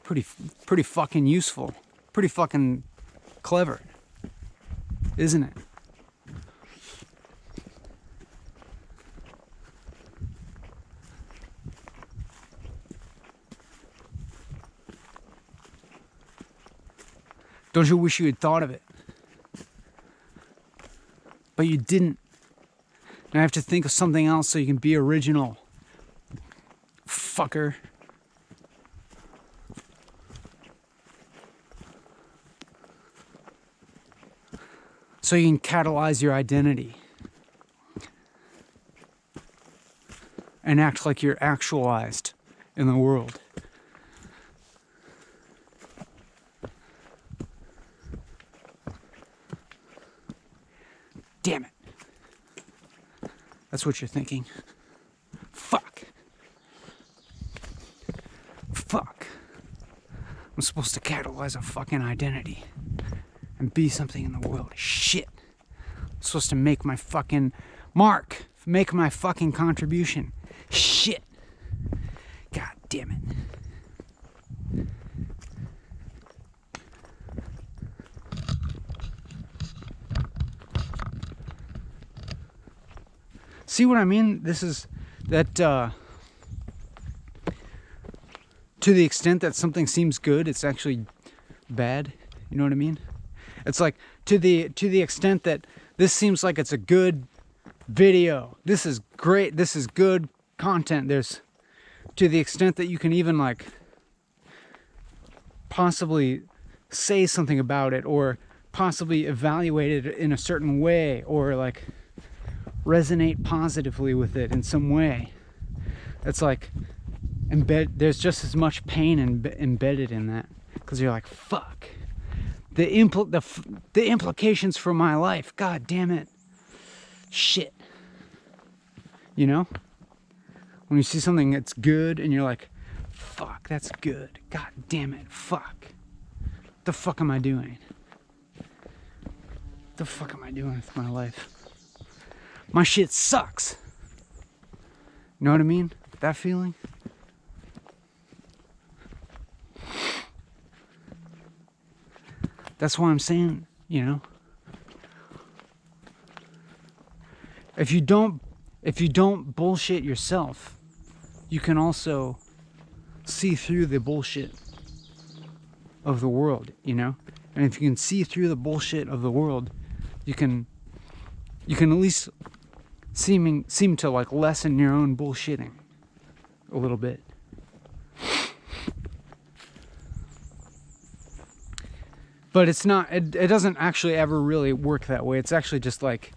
Pretty fucking useful. Pretty fucking clever. Isn't it? Don't you wish you had thought of it? But you didn't. Now I have to think of something else so you can be original. Fucker. So you can catalyze your identity. And act like you're actualized in the world. Damn it. That's what you're thinking. Fuck. Fuck. I'm supposed to catalyze a fucking identity and be something in the world. Shit. I'm supposed to make my fucking mark. Make my fucking contribution. Shit. God damn it. See what I mean? This is that to the extent that something seems good, it's actually bad. You know what I mean? It's like to the extent that this seems like it's a good video. This is great. This is good content. There's to the extent that you can even like possibly say something about it or possibly evaluate it in a certain way or like resonate positively with it in some way. It's like there's just as much pain embedded in that because you're like, fuck, the implications for my life, god damn it, shit, you know, when you see something that's good and you're like, fuck, that's good, god damn it, fuck, what the fuck am I doing, what the fuck am I doing with my life? My shit sucks. You know what I mean? That feeling? That's why I'm saying, you know, if you don't bullshit yourself, you can also see through the bullshit of the world, you know? And if you can see through the bullshit of the world, you can at least seem to like lessen your own bullshitting a little bit. But it's not, it doesn't actually ever really work that way. It's actually just like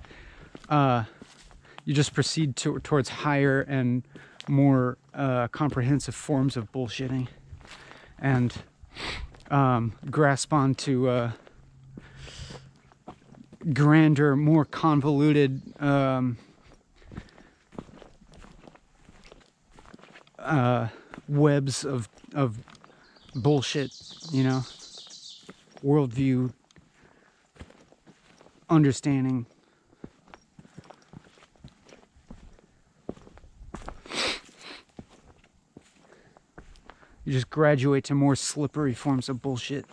you just proceed towards higher and more comprehensive forms of bullshitting and grasp onto grander, more convoluted webs of bullshit, you know, worldview, understanding. You just graduate to more slippery forms of bullshit.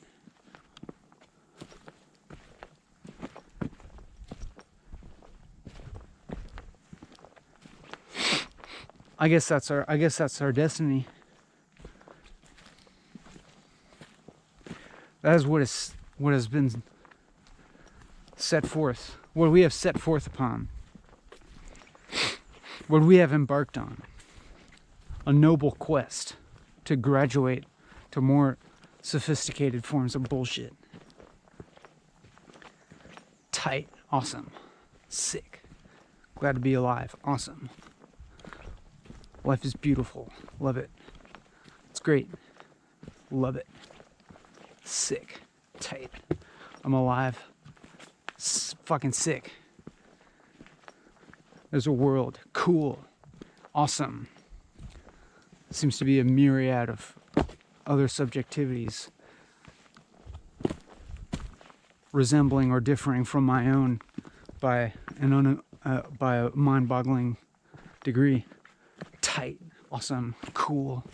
I guess that's our destiny. That is what has been set forth. What we have set forth upon. What we have embarked on. A noble quest to graduate to more sophisticated forms of bullshit. Tight. Awesome. Sick. Glad to be alive. Awesome. Life is beautiful. Love it. It's great. Love it. Sick. Tight. I'm alive. Fucking sick. There's a world. Cool. Awesome. seems to be a myriad of other subjectivities resembling or differing from my own by by a mind-boggling degree. Tight, awesome, cool,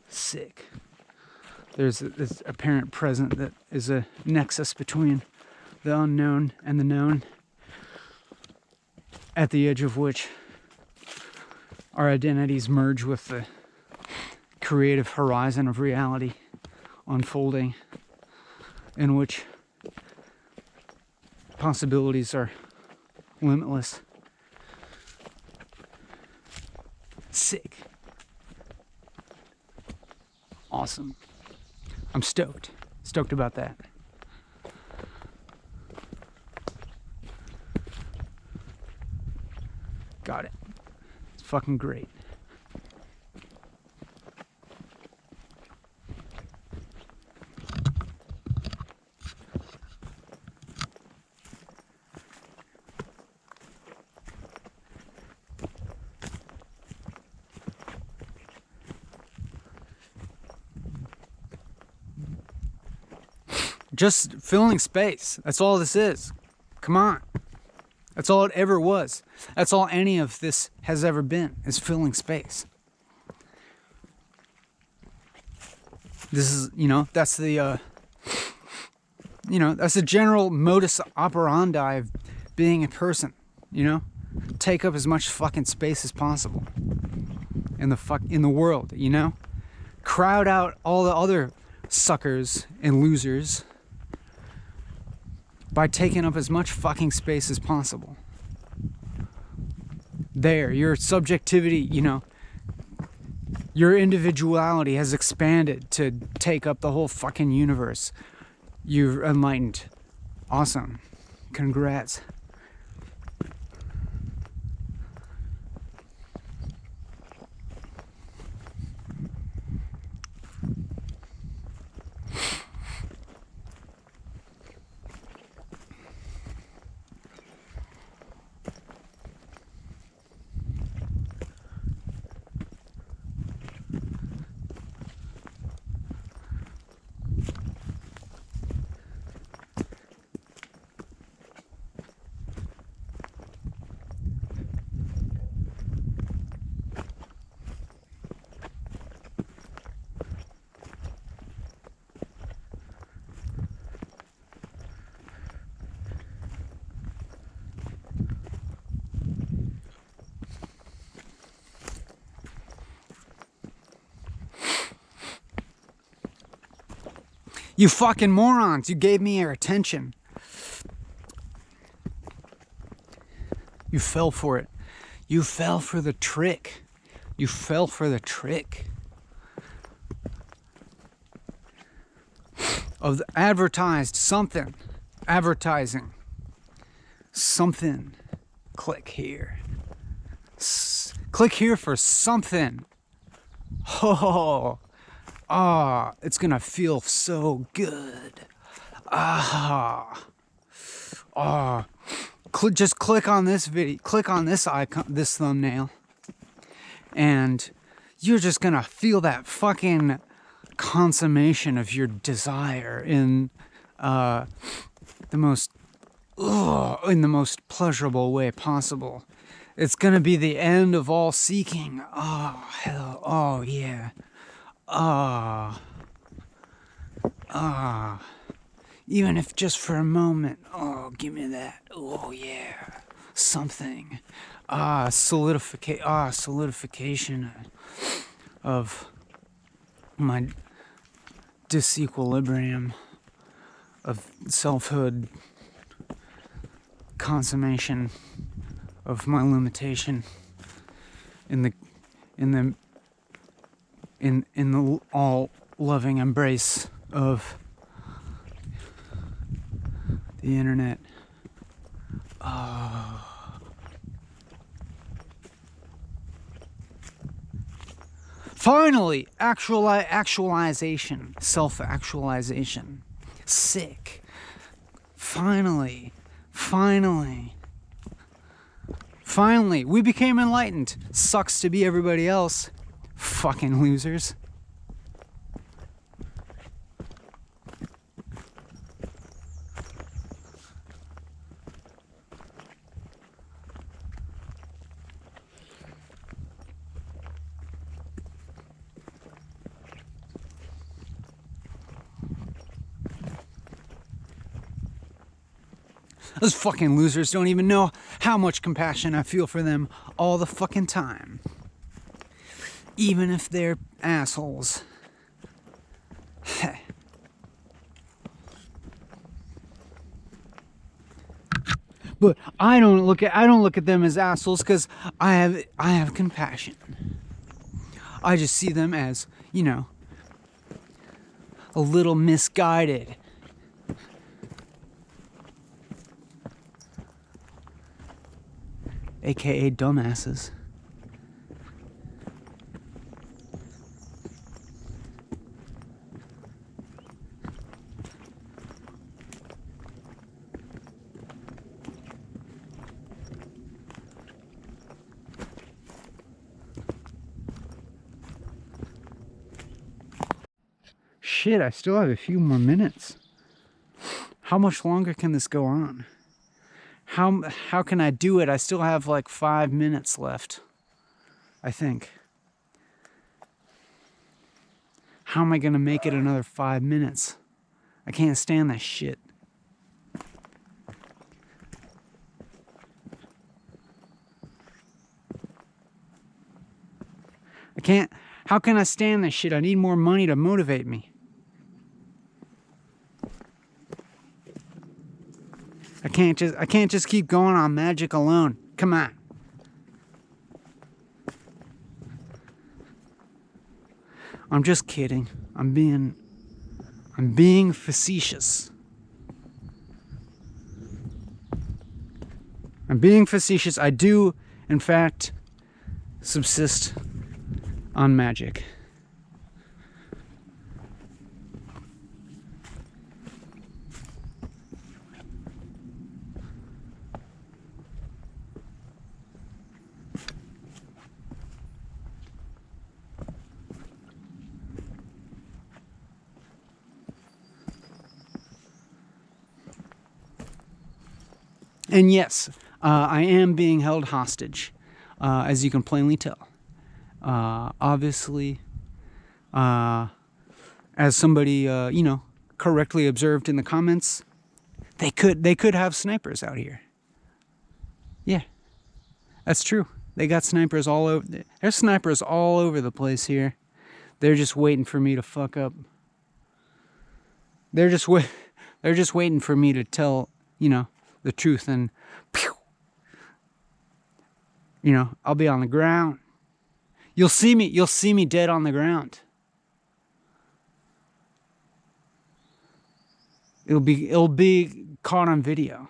sick. There's this apparent present that is a nexus between the unknown and the known, at the edge of which our identities merge with the creative horizon of reality unfolding, in which possibilities are limitless. Sick. Awesome. I'm stoked. Stoked about that. Got it. It's fucking great. Just filling space. That's all this is. Come on. That's all it ever was. That's all any of this has ever been, is filling space. This is, that's the, that's the general modus operandi of being a person, Take up as much fucking space as possible in the world, Crowd out all the other suckers and losers by taking up as much fucking space as possible. There, your subjectivity, your individuality has expanded to take up the whole fucking universe. You're enlightened. Awesome. Congrats. You fucking morons, you gave me your attention. You fell for it. You fell for the trick. You fell for the trick of the advertising. Something. Click here. Click here for something. Oh. Ah, it's gonna feel so good. Just click on this video, click on this icon, this thumbnail, and you're just gonna feel that fucking consummation of your desire in the most pleasurable way possible. It's gonna be the end of all seeking. Oh hell, oh yeah. Even if just for a moment. Oh, give me that. Oh, yeah. Something. Solidification of my disequilibrium of selfhood. Consummation of my limitation in the all loving embrace of the internet. Finally, actualization, self-actualization. Sick. Finally. Finally, we became enlightened. Sucks to be everybody else. Fucking losers. Those fucking losers don't even know how much compassion I feel for them all the fucking time. Even if they're assholes. But I don't look at them as assholes because I have compassion. I just see them as, you know, a little misguided. AKA dumbasses. Shit, I still have a few more minutes. How much longer can this go on? How can I do it? I still have like 5 minutes left, I think. How am I gonna make it another 5 minutes? I can't stand that shit. I can't. How can I stand this shit? I need more money to motivate me. I can't just keep going on magic alone. Come on. I'm just kidding. I'm being facetious. I'm being facetious. I do, in fact, subsist on magic. And yes, I am being held hostage, as you can plainly tell. Obviously, as somebody, you know, correctly observed in the comments, they could have snipers out here. Yeah, that's true. They got snipers all over. There's snipers all over the place here. They're just waiting for me to fuck up. They're just waiting for me to tell, you know, the truth, and pew, you know, I'll be on the ground. You'll see me dead on the ground. It'll be caught on video.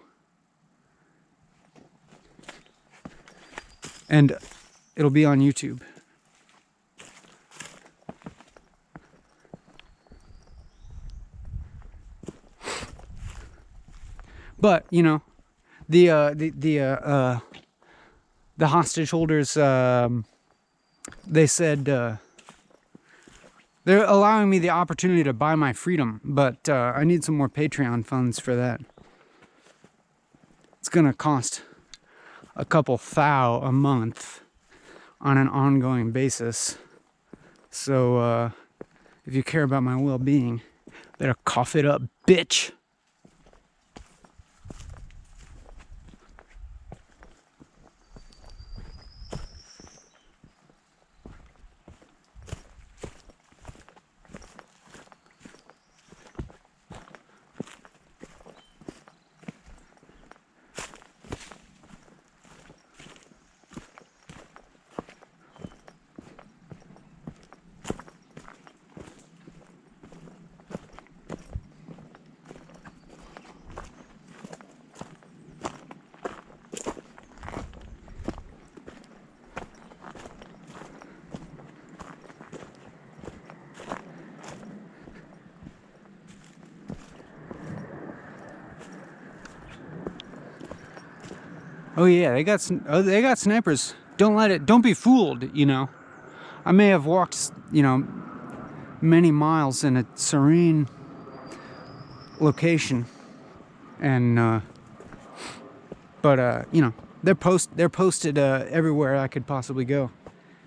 And it'll be on YouTube. But, you know, the hostage holders, they said they're allowing me the opportunity to buy my freedom, but I need some more Patreon funds for that. It's gonna cost a couple thou a month on an ongoing basis. So if you care about my well-being, better cough it up, bitch. Oh yeah, they got snipers. Don't be fooled, you know. I may have walked, you know, many miles in a serene location, and but you know, they're posted everywhere I could possibly go.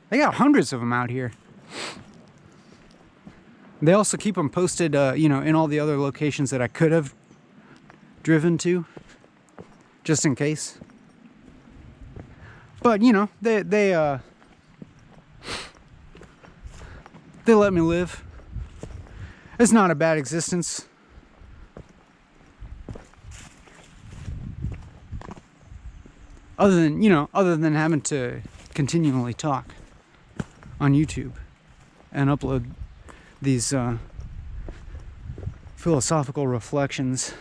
They got hundreds of them out here. They also keep them posted, you know, in all the other locations that I could have driven to, just in case. But you know, they let me live. It's not a bad existence. Other than having to continually talk on YouTube and upload these philosophical reflections.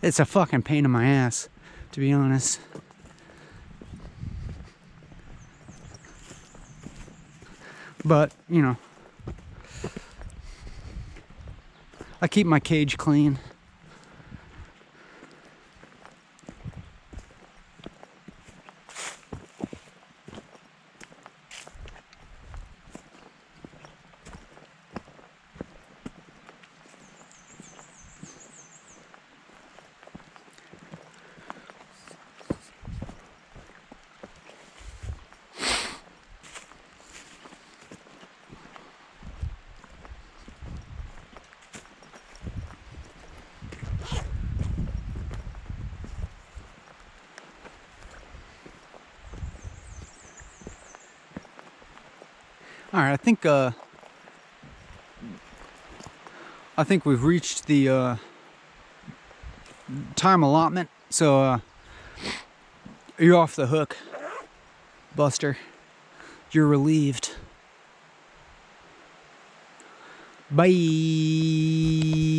It's a fucking pain in my ass, to be honest. But, you know, I keep my cage clean. All right, I think we've reached the time allotment, so you're off the hook, Buster. You're relieved. Bye.